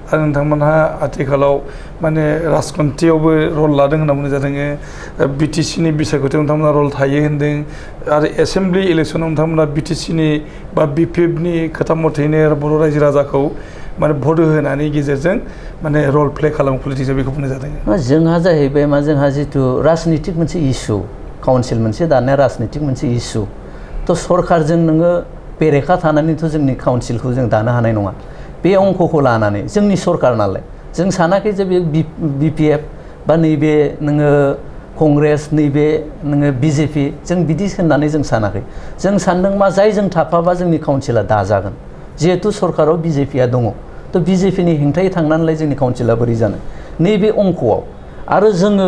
आरो नोंथांमोनहा आथिखालाव माने राजखान्थियावबो रल लादों होनना बुंनाय जादों BTCनि बिसायख'थियाव नोंथांमोनहा रल थायो होन्दों आरो एसेम्ब्लि इलेक्सनाव नोंथांमोनहा BTCनि बा BPFनि खोथा मथेनो बर' रायजो राजाखौ माने भट होनायनि गेजेरजों माने रल प्ले खालामो पलिटिक्सआव बेखौ बुंनाय जादों। जोंहा जाहैबाय मा जोंहा जिथु राजनितिक मोनसे इस्यु काउन्सिल मोनसे दानाया राजनितिक मोनसे इस्यु थ' सरकारजों नोङो बेरेखा थानानैथ' जोंनि काउन्सिलखौ जों दानो हानाय नङा बे अंकखौ लानानै जोंनि सरकार नालाय जों सानाखै जे बे BPF बा नैबे नोङो कंग्रेस नैबे नोङो BJP जों बिदि होननानै जों सानाखै जों सानदों मा जायजों थाफाबा जोंनि काउन्सिला दाजागोन जिहेतु सरकाराव BJPआ दङ थ' BJPनि हेंथायै थांनानैलाय जोंनि काउन्सिला बोरै जानो नैबे अंकआव आरो जोङो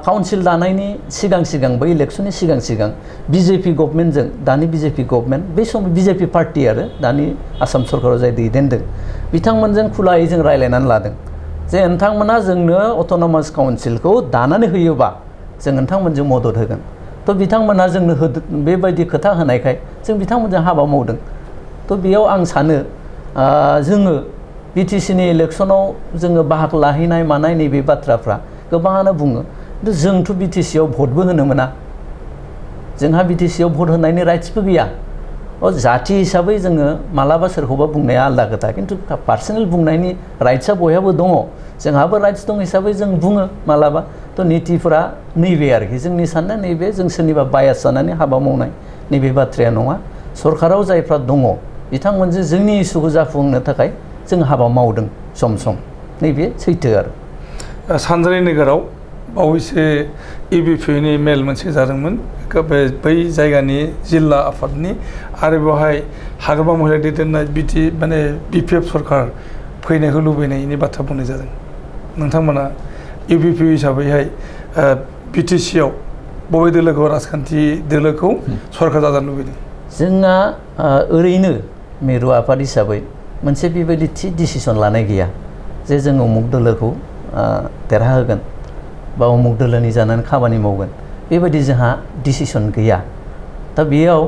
काउन्सिल दानायनि सिगां बै इलेक्सननि सिगां BJP गभर्नमेन्टजों दानि BJP गभर्नमेन्ट बै समाव BJP पार्टी आरो दानि आसाम सरकाराव जाय दैदेनदों बिथांमोनजों खुलायै जों रायज्लायनानै लादों जे नोंथांमोना जोंनो अट'नमास काउन्सिलखौ दानानै होयोबा जों नोंथांमोनजों मदद होगोन थ' बिथांमोना जोंनो बेबायदि खोथा होनायखाय जों बिथांमोनजों हाबा मावदों थ' बेयाव आं सानो जोङो BTCनि इलेक्सनाव जोङो बाहागो लाहैनाय मानाय नैबे बाथ्राफ्रा गोबाङानो बुङो खिन्थु जोंथ' BTCआव भटबो होनो मोना जोंहा BTCआव भट होनायनि राइट्सबो गैया जाथि हिसाबै जोङो मालाबा सोरखौबा बुंनाया आलादा खोथा खिन्थु पार्सनेल बुंनायनि राइट्सआ बयहाबो दङ जोंहाबो राइट्स दं हिसाबै जों बुङो मालाबा थ' नीतिफोरा नैबे आरोखि जोंनि साननाया नैबे जों सोरनिबा बायास जानानै हाबा मावनाय नैबे बाथ्राया नङा सरकाराव जायफ्रा दङ बिथांमोनजों जोंनि इस्युखौ जाफुंहोनो थाखाय जों हाबा मावदों सम नैबे सैथो आरो सानजारि नोगोराव बावैसो EBPनि मेल मोनसे जादोंमोन बै जायगानि जिल्ला आफादनि आरो बेवहाय हाग्रामा महिला दैदेननाय माने BPF सरकार फैनायखौ लुबैनायनि बाथ्रा बुंनाय जादों नोंथांमोना EBP हिसाबैहाय BTCआव बबे दोलोखौ राजखान्थि दोलोखौ सरकार जाजानो लुबैदों जोंना ओरैनो मिरु आफाद हिसाबै मोनसे बेबायदि थि डिसिसन लानाय गैया जे जों उमुक दोलोखौ देरहाहोगोन बा उमुक दोलोनि जानानै खामानि मावगोन बेबायदि जोंहा डिसिसन गैया दा बेयाव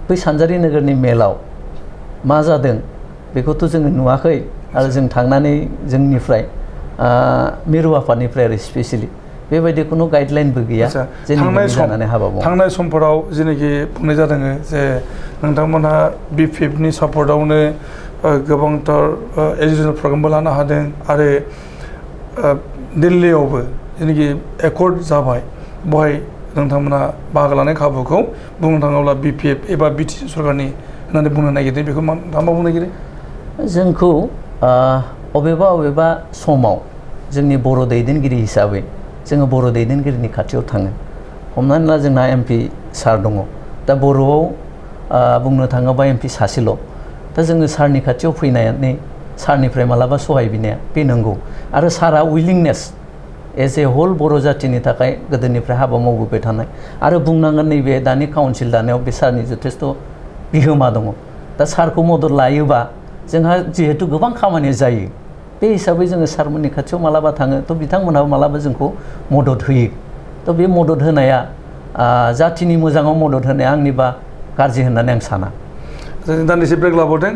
बै सानजारि नोगोरनि मेलाव मा जादों बेखौथ' जोङो नुवाखै आरो जों थांनानै जोंनिफ्राय मिरु आफादनिफ्राय आरो स्पेसियेलि बेबायदि खुनु गाइडलाइनबो गैया जानानै हाबा मावो थांनाय समफोराव जेनाखि बुंनाय जादों जे नोंथांमोनहा BPFनि सापर्टआवनो गोबांथार एजुकेसनेल प्रग्रामबो लानो हादों आरो दिल्लीयावबो जेनाखि एकर्ड जाबाय बहाय नोंथांमोना बाहागो लानाय खाबुखौ बुंनो थाङोब्ला BPF एबा BTC सरकारनि होननानै बुंनो नागिरदों बेखौ मा बुंनो नागिरो जोंखौ अबेबा समाव जोंनि बर' दैदेनगिरि हिसाबै जोङो बर' दैदेनगिरिनि खाथियाव थाङो हमनानै ला जोंना MP सार दङ दा बर'आव बुंनो थाङोबा MP सासेल' दा जोङो सारनि खाथियाव फैनानै सारनिफ्राय मालाबा सहाय बिनाया बे नंगौ आरो सारा उइलिंनेस एज ए होल बर' जाथिनि थाखाय गोदोनिफ्राय हाबा मावबोबाय थानाय आरो बुंनांगोन नैबे दानि काउन्सिल दानायाव बे सारनि जथेस्थ' बिहोमा दङ दा सारखौ मदद लायोबा जोंहा जिहेतु गोबां खामानि जायो बे हिसाबै जोङो सारमोननि खाथियाव मालाबा थाङो थ' बिथांमोनहाबो मालाबा जोंखौ मदद होयो थ' बे मदद होनाया जाथिनि मोजाङाव मदद होनाया आंनिबा गाज्रि होननानै आं साना जों दान्दिसे ब्रेक लाबावदों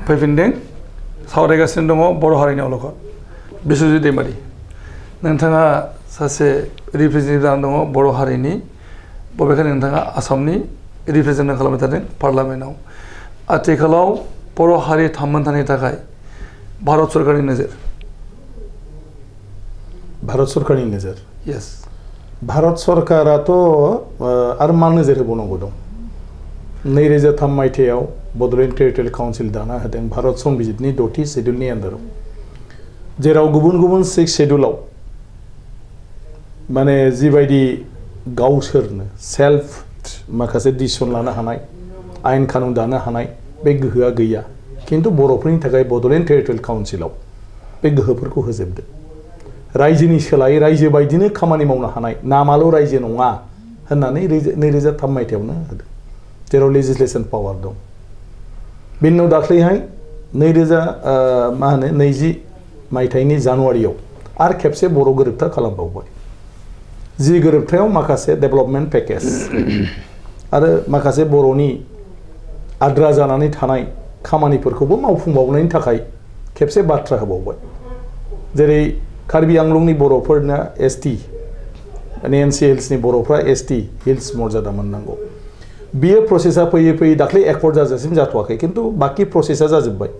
फैफिनदों सावरायगासिनो दङ बर' हारिनि अलखद बिस्वजित दैमारि नोंथाङा सासे रिप्रेजेन्टेटिभ जानानै दङ बर' हारिनि बबेखानि नोंथाङा आसामनि रिप्रेजेन्ट खालामबाय थादों पार्लामेन्टआव आथिखालाव बर' हारि थामोनथानि थाखाय भारत सरकारनि नोजोर भारत सरकारनि नोजोर यस भारत सरकाराथ' आरो मा नोजोर होबावनांगौ दं 2003 मायथाइयाव बड'लेण्ड टेरिटरियेल काउन्सिल दाना होदों भारत संबिजितनि 6थि शेड्युलनि आन्दाराव जेराव गुबुन 6 शेड्युलाव माने जिबायदि गावसोरनो सेल्फ माखासे डिसिसन लानो हानाय आयेन कानुन दानो हानाय बे गोहोआ गैया खिन्थु बर'फोरनि थाखाय बड'लेण्ड टेरिटरियेल काउन्सिलाव बे गोहोफोरखौ होजोबदों रायजोनि सोलायै रायजो बायदिनो खामानि मावनो हानाय नामाल' रायजो नङा होननानै 2003 मायथाइयावनो होदों जेराव लेजिस्लेसन पावार दं बेनि उनाव दाख्लैहाय 2020 मायथाइनि जानुवारियाव आरो खेबसे बर' गोरोबथा खालामबावबाय जि गोरोबथायाव माखासे डेभेलपमेन्ट पेकेज आरो माखासे बर'नि आद्रा जानानै थानाय खामानिफोरखौबो मावफुंबावनायनि थाखाय खेबसे बाथ्रा होबावबाय जेरै कार्बि आंलंनि बर'फोरना एसटि माने एनसि हिल्सनि बर'फ्रा एसटि हिल्स मर्यादा मोननांगौ बियो प्रसेसा फैयै फैयै दाख्लै एकर्ड जाजासिम जाथ'वाखै खिन्थु बाखि प्रसेसा जाजोब्बाय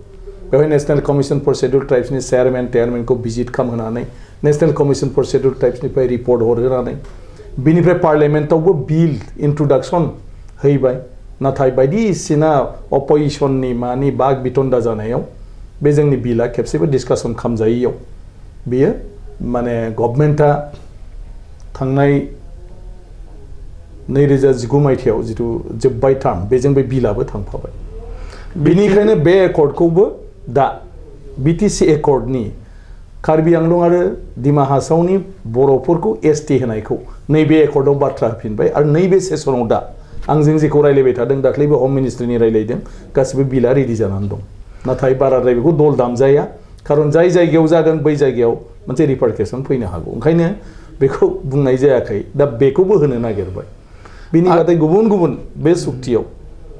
बेवहाय नेशनेल कमिसन फर शेड्युल ट्राइब्सनि चेयारमेनखौ भिजिट खालामहोनानै नेशनेल कमिसन फर शेड्युल ट्राइब्सनिफ्राय रिपर्ट हरहोनानै बिनिफ्राय पार्लियामेन्टआवबो बिल इन्ट्रडक्सन हैबाय नाथाय बायदिसिना अपोजिशननि मानि बाग बिथन्दा जानायाव बे जोंनि बिला खेबसेबो डिसकासन खालामजायैयाव बियो माने गभर्नमेन्टआ थांनाय 2019 मायथाइयाव जिथु जोब्बाय टार्म बेजों बे बिलाबो थांफाबाय बेनिखायनो बे एकर्डखौबो दा बिटिसि एकर्डनि कार्बि आंलं आरो डिमा हासावनि बर'फोरखौ एसटि होनायखौ नैबे एकर्डआव बाथ्रा होफिनबाय आरो नैबे सेसनाव दा आंजों जेखौ रायलायबाय थादों दाख्लैबो हम मिनिस्ट्रिनि रायलायदों गासिबो बिला रेडि जानानै दं नाथाय बाराद्राय बेखौ दल दामजाया खारन जाय जायगायाव जागोन बै जायगायाव मोनसे रिपारकेसन फैनो हागौ ओंखायनो बेखौ बुंनाय जायाखै दा बेखौबो होनो नागिरबाय बिनि बादै गुबुन गुबुन बे सुक्तियाव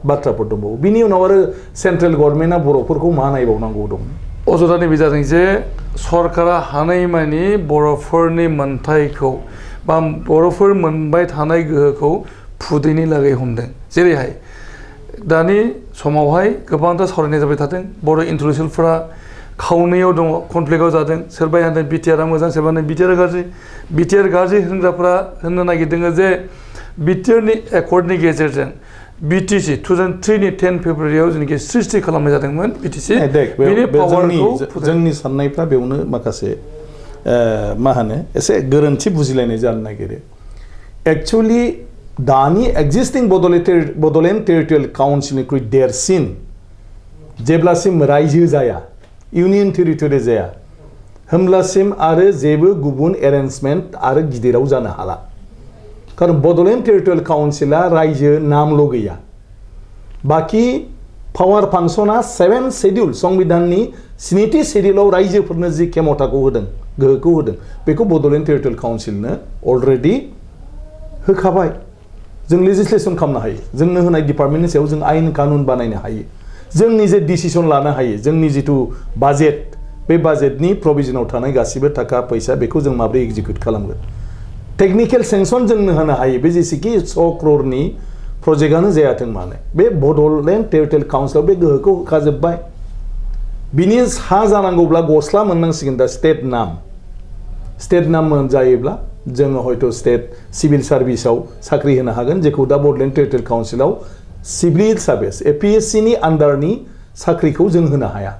बाथ्राफोर दंबावो बिनि उनाव आरो सेन्ट्रेल गभर्नमेन्टआ बर'फोरखौ मा नायबावनांगौ दं अजदा नैबे जादों जे सरकारा हानायमानि बर'फोरनि मोनथायखौ बा बर'फोर मोनबाय थानाय गोहोखौ फुदैनि लागै हमदों जेरैहाय दानि समावहाय गोबांथार सावरायनाय जाबाय थादों बर' इन्टेलेक्सुवेलफोरा खावनायाव दङ कनफ्लिक्टआव जादों सोरबाया होनदों बिटिआरआ मोजां सोरबा होनदों बिटिआर गाज्रि बिटिआर गाज्रि होनग्राफोरा होननो नागिरदों जे बिटिआरनि एकर्डनि गेजेरजों बिटिसि 2003नि 10 फेब्रुवारियाव जेनाखि सृष्टि खालामनाय जादोंमोन बिटिसि बेनि पावारखौ जोंनि साननायफ्रा बेयावनो माखासे मा होनो एसे गोरोन्थि बुजिलायनाय जानो नागिरो एक्चुअली दानि एक्जिस्टिं बड'लेण्ड टेरिटरियेल काउन्सिलनिख्रुइ देरसिन जेब्लासिम रायजो जाया इउनियन टेरिटरि जाया होमब्लासिम आरो जेबो गुबुन एरेन्जमेन्ट आरो गिदिराव जानो हाला कारण बड'लेण्ड टेरिटरियेल काउन्सिला रायजो नामल' गैया बाखि पावार फांसना 7 शेड्युल संविधाननि 7थि शेड्युलाव रायजोफोरनो जि खेमथाखौ होदों गोहोखौ होदों बेखौ बड'लेण्ड टेरिटरियेल काउन्सिलनो अलरेडि होखाबाय जों लेजिस्लेसन खालामनो हायो जोंनो होनाय डिपार्टमेन्टनि सायाव जों आयेन कानुन बानायनो हायो जों निजे डिसिसन लानो हायो जोंनि जिथु बाजेट बे बाजेटनि प्रभिजनाव थानाय गासिबो थाखा फैसा बेखौ जों माबोरै एक्जिक्युट खालामगोन टेक्निकेल सेंसन जोंनो होनो हायो बे जेसेखि 100 क्ररनि प्रजेक्टआनो जायाथों मानो बे बड'लेण्ड टेरिटरियेल काउन्सिलाव बे गोहोखौ होखाजोब्बाय बिनि सा जानांगौब्ला गस्ला मोननांसिगोन दा स्टेट नाम जायोब्ला जोङो हयथ' स्टेट सिभिल सार्भिसाव साख्रि होनो हागोन जेखौ दा बड'लेण्ड टेरिटरियेल काउन्सिलाव सिभिल सार्भिस एपिएससिनि आन्डारनि साख्रिखौ जों होनो हाया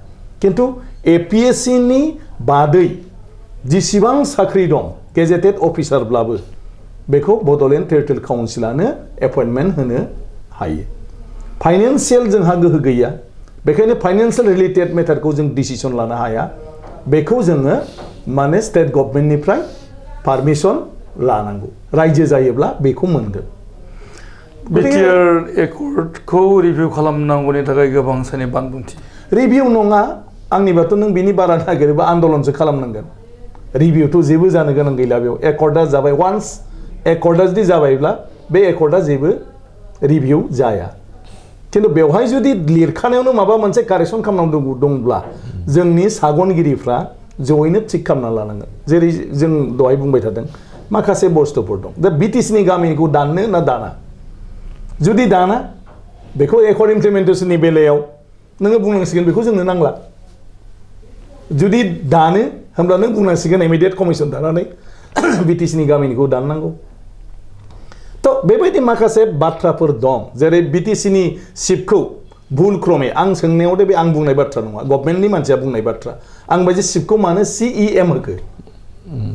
खिन्थु एपिएससिनि बादै जेसेबां साख्रि दं गेजेटेड अफिसारब्लाबो बेखौ बड'लेण्ड टेरिटरियेल काउन्सिलानो एपइन्टमेन्ट होनो हायो फाइनान्सियेल जोंहा गोहो गैया बेखायनो फाइनान्सियेल रिलेटेड मेटारखौ जों डिसिसन लानो हाया बेखौ जोङो माने स्टेट गभर्नमेन्टनिफ्राय पारमिसन लानांगौ रायजो जायोब्ला बेखौ मोनगोन बिटिआर एकर्डखौ रिभिउ खालामनांगौनि थाखाय गोबां सानि बानबुंथि रिभिउ नङा आंनिबाथ' नों बिनि बारा नागिरोबा आन्दलनसो खालामनांगोन रिभिउथ' जेबो जानो गोनां गैला बेयाव एकर्डआ जाबाय वान्स एकर्डआ जुदि जाबायब्ला बे एकर्डआ जेबो रिभिउ जाया खिन्थु बेवहाय जुदि लिरखानायावनो माबा मोनसे कारेक्सन खालामनांगौ दंब्ला जोंनि सागनगिरिफ्रा जयैनो थिग खालामना लानांगोन जेरै जों दहाय बुंबाय थादों माखासे बुस्थुफोर दं दा बिटिसिनि गामिखौ दाननो ना दाना जुदि दाना बेखौ एकर्ड इमप्लिमेन्टेसननि बेलायाव नोङो बुंनांसिगोन बेखौ जोंनो नांला जुदि दानो होमब्ला नों बुंनांसिगोन इमिडियेट कमिसन दानानै बिटिसिनि गामिनिखौ दाननांगौ थ' बेबायदि माखासे बाथ्राफोर दं जेरै बिटिसिनि सिटखौ भुल क्रमे आं सोंनायाव बे आं बुंनाय बाथ्रा नङा गभर्नमेन्टनि मानसिया बुंनाय बाथ्रा आं बायदि सिटखौ मानो CEM होखो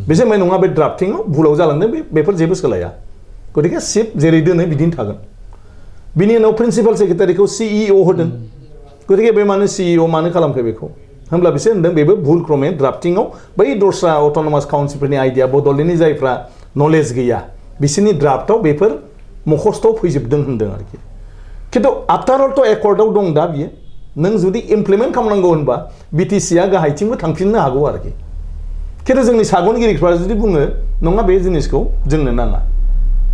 बेसो ओमफ्राय नङा बे ड्राफ्टिंआव भुलाव जालांदों बेफोर जेबो सोलाया गतिके सिट जेरै दोनो बिदिनो थागोन बिनि उनाव प्रिन्सिपाल सेक्रेटारिखौ CEO होदों गतिके बे मानो CEO मानो खालामखो बेखौ होमब्ला बिसोर होनदों बेबो भुल क्रमे ड्राफ्टिंआव बै दस्रा अट'नमास काउन्सिलफोरनि आइडिया बड'लेण्डनि जायफ्रा नलेज गैया बिसोरनि ड्राफ्टआव बेफोर मखस्थ'आव फैजोबदों होनदों आरोखि खिन्थु आफ्टार अलथ' एकर्डआव दं दा बियो नों जुदि इमप्लिमेन्ट खालामनांगौ होनबा बिटिसिआ गाहायथिंबो थांफिननो हागौ आरोखि खिन्थु जोंनि सागनगिरिफ्रा जुदि बुङो नङा बे जिनिसखौ जोंनो नाङा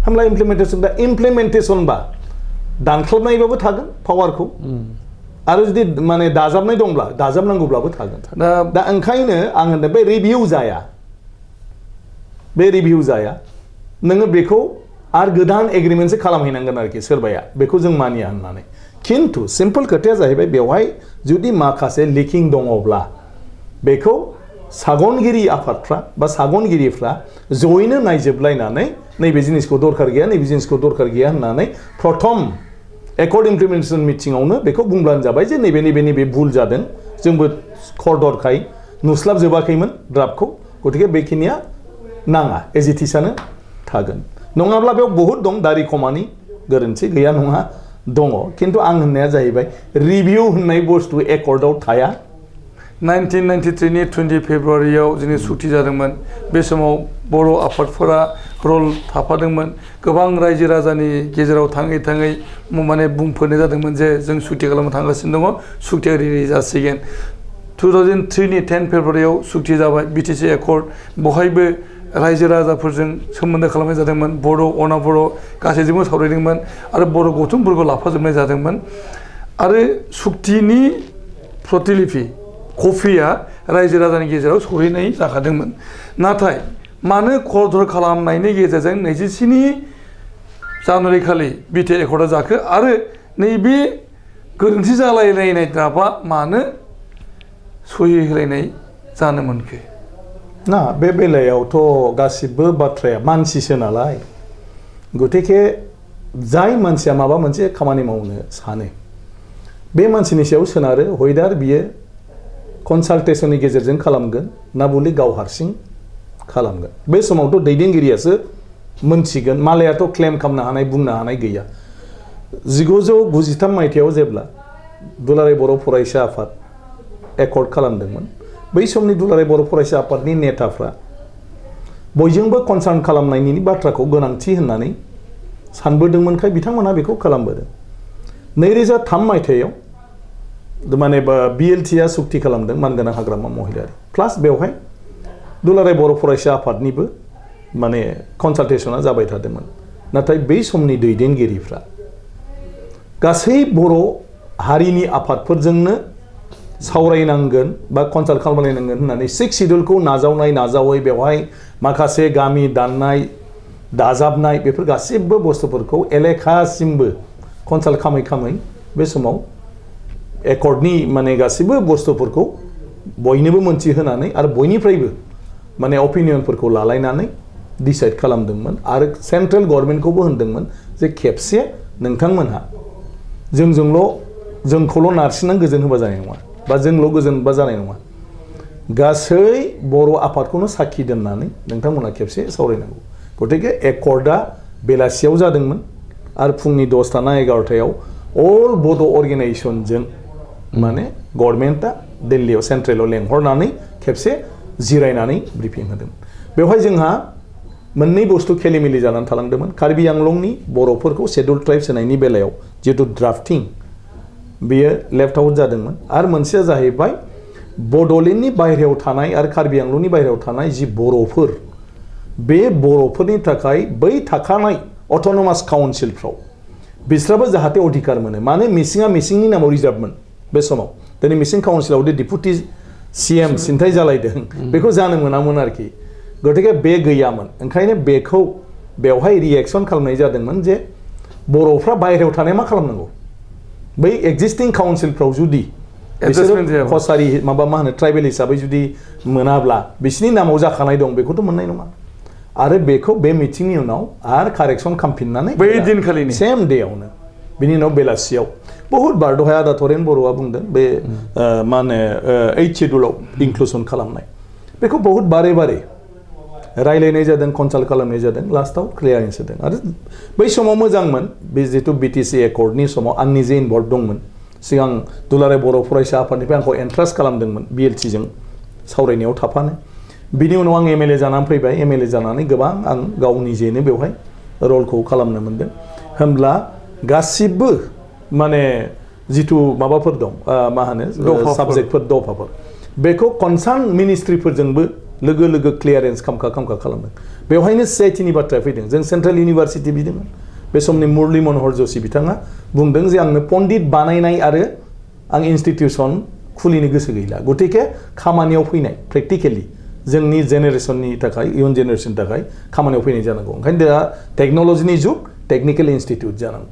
होमब्ला इमप्लिमेन्टेसन बा दानख्लाबनायबाबो थागोन पावारखौ आरो जुदि माने दाजाबनाय दंब्ला दाजाबनांगौब्लाबो थागोन दा ओंखायनो आं होनदों बे रिभिउ जाया नोङो बेखौ आरो गोदान एग्रिमेन्टसो खालामहैनांगोन आरोखि सोरबाया बेखौ जों मानिया होननानै खिन्थु सिम्पल खोथाया जाहैबाय बेवहाय जुदि माखासे लिकिं दङब्ला बेखौ सागनगिरि आफादफ्रा बा सागनगिरिफ्रा जयैनो नायजोबलायनानै नैबे जिनिसखौ दरखार गैया नैबे जिनिसखौ दरखार गैया होननानै प्रथम एकर्ड इमप्लिमेन्टेसन मिटिङावनो बेखौ बुंब्लानो जाबाय जे नैबे भुल जादों जोंबो खरदरखाय नुस्लाबजोबाखैमोन ड्राफ्टखौ गतिके बेखिनिया नाङा एज इट इजआनो थागोन नङाब्ला बेयाव बहुद दं दारिखमानि गोरोन्थि गैया नङा दङ खिन्थु आं होननाया जाहैबाय रिभिउ होननाय बुस्थु एकर्डआव थाया 1993 नि 20 फेब्रुवारियाव जोंनि सुक्ति जादोंमोन बे समाव बर' आफादफोरा रल थाफादोंमोन गोबां रायजो राजानि गेजेराव थाङै माने बुंफोरनाय जादोंमोन जे जों सुक्ति खालामनो थांगासिनो दङ सुक्तिया रेडि जासिगोन 2003 नि 10 फेब्रुवारियाव सुक्ति जाबाय बिटिसि एकर्ड बहायबो रायजो राजाफोरजों सोमोन्दो खालामनाय जादोंमोन बर' अना बर' गासैजोंबो सावरायदोंमोन आरो बर' गौथुमफोरखौ लाफाजोबनाय जादोंमोन आरो सुक्तिनि प्रतिलिपि कफिया रायजो राजानि गेजेराव सहैनाय जाखादोंमोन नाथाय मानो खरदर खालामनायनि गेजेरजों 27 जानुवारि खालि बिटि एकर्डआ जाखो आरो नैबे गोरोन्थि जालायलायनाय ड्राफ्टआ मानो सहि होलायनाय जानो मोनखो ना बे बेलायावथ' गासिबो बाथ्राया मानसिसो नालाय गतिके जाय मानसिया माबा मोनसे खामानि मावनो सानो बे मानसिनि सायाव सोनारो हयदार बियो कनसाल्टेसननि गेजेरजों खालामगोन ना बले गाव हारसिं खालामगोन बे समावथ' दैदेनगिरियासो मोनथिगोन मालायाथ' क्लेम खालामनो हानाय बुंनो हानाय गैया 1993 मायथाइयाव जेब्ला दुलाराय बर' फरायसा आफाद एकर्ड खालामदोंमोन बै समनि दुलाराय बर' फरायसा आफादनि नेताफ्रा बयजोंबो कनसार्न खालामनायनि बाथ्राखौ गोनांथि होननानै सानबोदोंमोनखाय बिथांमोनहा बेखौ खालामबोदों 2003 मायथाइयाव माने बिएलटिआ सुक्ति खालामदों मानगोनां हाग्रामा महिलारि प्लास बेवहाय दुलाराय बर' फरायसा आफादनिबो माने कनसाल्टेसना जाबाय थादोंमोन नाथाय बै समनि दैदेनगिरिफ्रा गासै बर' हारिनि आफादफोरजोंनो सावरायनांगोन बा कनसाल्ट खालामलायनांगोन होननानै 6 सिडुलखौ नाजावै बेवहाय माखासे गामि दाननाय दाजाबनाय बेफोर गासिबो बुस्थुफोरखौ एलेखासिमबो कनसाल्ट खामै बे समाव एकर्डनि माने गासिबो बुस्थुफोरखौ बयनोबो मोनथिहोनानै आरो बयनिफ्रायबो माने अपिनियनफोरखौ लालायनानै डिसाइड खालामदोंमोन आरो सेन्ट्रेल गभर्नमेन्टखौबो होनदोंमोन जे खेबसे नोंथांमोनहा जोंखौल' नारसिननानै गोजोन होबा जानाय नङा बा जोंल' गोजोन होबा जानाय नङा गासै बर' आफादखौनो साखि दोननानै नोंथांमोनहा खेबसे सावरायनांगौ गतिके एकर्डआ बेलासियाव जादोंमोन आरो फुंनि 10टा ना 11टायाव अल बड' अर्गेनाइजेसनजों माने गभर्नमेन्टआ दिल्लीयाव सेन्ट्रेलाव लेंहरनानै खेबसे जिरायनानै ब्रिफिं होदोंमोन बेवहाय जोंहा मोननै बुस्थु खेलिमेलि जानानै थालांदोंमोन कार्बि आंलंनि बर'फोरखौ शेड्युल ट्राइब्स होनायनि बेलायाव जिहेतु ड्राफ्टिं बेयो लेफ्ट आउट जादोंमोन आरो मोनसेया जाहैबाय बड'लेण्डनि बाहेरायाव थानाय आरो कार्बि आंलंनि बाहेरायाव थानाय जि बर'फोर बे बर'फोरनि थाखाय बै थाखानाय अट'नमास काउन्सिलफ्राव बिस्राबो जाहाथे अधिकार मोनो माने मिसिंनि नामाव रिजार्भमोन बे समाव दिनै मिसिं काउन्सिलाव डिपुटि CM सिन्थाय जालायदों बेखौ जानो मोनामोन आरोखि गतिके बे गैयामोन ओंखायनो बेखौ बेवहाय रिएक्सन खालामनाय जादोंमोन जे बर'फ्रा बाहेरायाव थानाय मा खालामनांगौ बै एक्जिस्टिं काउन्सिलफ्राव जुदि बिसोरो कसारि माबा मा होनो ट्राइबेल हिसाबै जुदि मोनाब्ला बिसिनि नामाव जाखानाय दं बेखौथ' मोननाय नङा आरो बेखौ बे मिटिंनि उनाव आरो कारेक्सन खालामफिननानै बै दिनखालिनि सेम डेआवनो बिनि उनाव बेलासियाव बहुद बार दहाय आदा थरेन बर'आ बुंदों बे मा होनो 8 शेड्युलाव इनक्लुसन खालामनाय बेखौ बहुद बारे रायलायनाय जादों कनसाल्ट खालामनाय जादों लास्टआव क्लियारेन्स होदों आरो बै समाव मोजांमोन बे जितु बिटिसि एकर्डनि समाव आं निजे इनभल्भ दंमोन सिगां दुलाराय बर' फरायसा आफादनिफ्राय आंखौ एन्ट्रास्ट खालामदोंमोन बिएलटिजों सावरायनायाव थाफानो बिनि उनाव आं MLA जानानै फैबाय MLA जानानै गोबां आं गाव निजेनो बेवहाय रलखौ खालामनो मोनदों होमब्ला गासिबो माने जितु माबाफोर दं मा होनो साबजेक्टफोर दफाफोर बेखौ कनसार्न मिनिस्ट्रिफोरजोंबो लोगो क्लियारेन्स खामखा खालामदों बेवहायनो CITनि बाथ्राया फैदों जों सेन्ट्रेल इउनिभारसिटि बिदोंमोन बे समनि मुरली मनहर जोशी बिथाङा बुंदों जे आंनो पण्डित बानायनाय आरो आं इन्स्टिटिउसन खुलिनो गोसो गैला गतिके खामानियाव फैनाय प्रेक्टिकेलि जोंनि जेनेरेसननि थाखाय इयुन जेनेरेसननि थाखाय खामानियाव फैनाय जानांगौ ओंखायनो दा टेक्न'लजिनि जुग टेक्निकेल इन्स्टिटिउट जानांगौ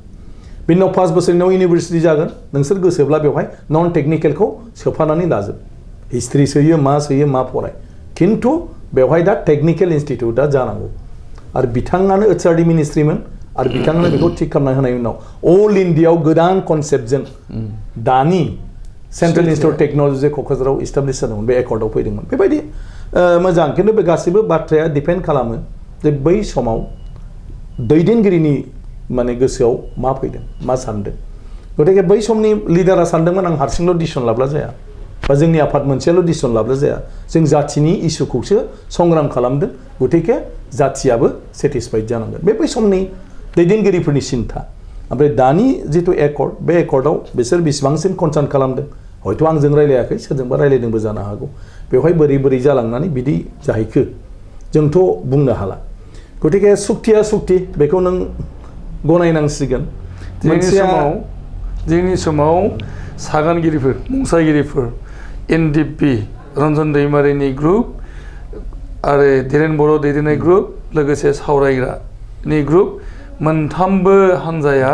बिनि उनाव 5 बोसोरनि उनाव इउनिभार्सिटि जागोन नोंसोर गोसोब्ला बेवहाय नन टेक्निकेलखौ सोफानानै लाजोब हिस्ट्रि सोयो मा फराय खिन्थु बेवहाय दा टेक्निकेल इन्स्टिटिउटआ जानांगौ आरो बिथाङानो HRD मिनिस्ट्रिमोन आरो बिथाङानो बेखौ थिक खालामना होनायनि उनाव अल इन्डियायाव गोदान कनसेप्टजों दानि सेन्ट्रेल इन्स्टिटिउट अफ टेक्न'लजि क'क्राझाराव इस्टाब्लिश जादोंमोन बे एकर्डआव फैदोंमोन बेबायदि मोजां खिन्थु बे गासैबो बाथ्राया डिपेन्ड खालामो जे बै समाव दैदेनगिरिनि माने गोसोआव मा फैदों मा सानदों गतिके बै समनि लिडारा सानदोंमोन आं हारसिंल' डिसिसन लाब्ला जाया बा जोंनि आफाद मोनसेयाल' डिसिसन लाब्ला जाया जों जाथिनि इसुखौसो संग्राम खालामदों गतिके जाथियाबो सेटिसफाइड जानांगोन बै समनि दैदेनगिरिफोरनि सिन्था ओमफ्राय दानि जिथु एकर्ड बे एकर्डआव बिसोर बेसेबांसिम कनसार्न खालामदों हयथ' आंजों रायलायाखै सोरजोंबा रायलायदोंबो जानो हागौ बेवहाय बोरै जालांनानै बिदि जाहैखो जोंथ' बुंनो हाला गतिके सुक्तिया सुक्ति बेखौ नों गनायनांसिगोन जोंनि समाव सागानगिरिफोर मुंसागिरिफोर NDP रन्जन दैमारिनि ग्रुप आरो धीरेन बर' दैदेननाय ग्रुप लोगोसे सावरायग्रानि ग्रुप मोनथामबो हान्जाया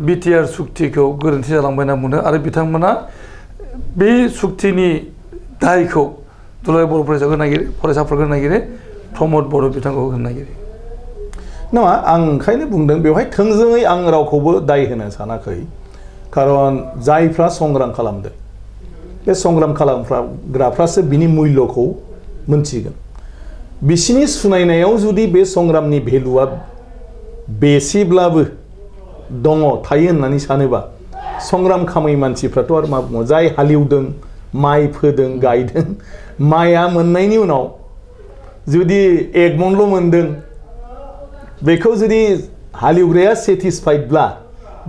BTR सुक्तिखौ गोरोन्थि जालांबाय होनना बुंदों आरो बिथांमोना बे सुक्तिनि दायखौ दुलाराय बर' फरायसाफोरखौ होनो नागिरो प्रमद बर' बिथांखौ होनो नागिरो नङा आं ओंखायनो बुंदों बेवहाय थोंजोङै आं रावखौबो दाय होनो सानाखै खारन जायफ्रा संग्राम खालामदों बे संग्राम खालामग्राफ्रासो बिनि मुल्यखौ मोनथिगोन बिसिनि सुनायनायाव जुदि बे संग्रामनि भेलुआ बेसेब्लाबो दङ थायो होननानै सानोबा संग्राम खामै मानसिफ्राथ' आरो मा बुङो जाय हालेवदों माइ फोदों गायदों माइआ मोननायनि उनाव जुदि 1 मनल' मोनदों बेखौ जुदि हालेवग्राया सेटिसफाइडब्ला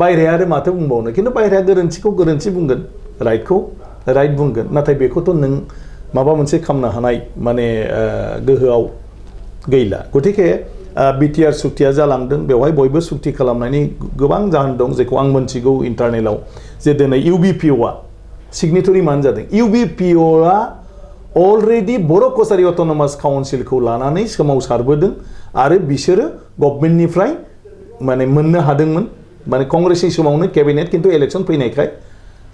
बायह्राया आरो माथो बुंबावनो खिन्थु बायह्राया गोरोन्थिखौ गोरोन्थि बुंगोन राइटखौ राइट बुंगोन नाथाय बेखौथ' नों माबा मोनसे खालामनो हानाय माने गोहोआव गैला गतिके BTR सुक्तिया जालांदों बेवहाय बयबो सुक्ति खालामनायनि गोबां जाहोन दं जेखौ आं मोनथिगौ इन्टारनेलाव जे दिनै UBPOआ सिगनेटरि मानो जादों UBPOआ अलरेडि बर' कसारि अट'नमास काउन्सिलखौ लानानै सोमावसारबोदों आरो बिसोरो गभर्नमेन्टनिफ्राय माने मोननो हादोंमोन माने कंग्रेसनि समावनो केबिनेट खिन्थु इलेक्सन फैनायखाय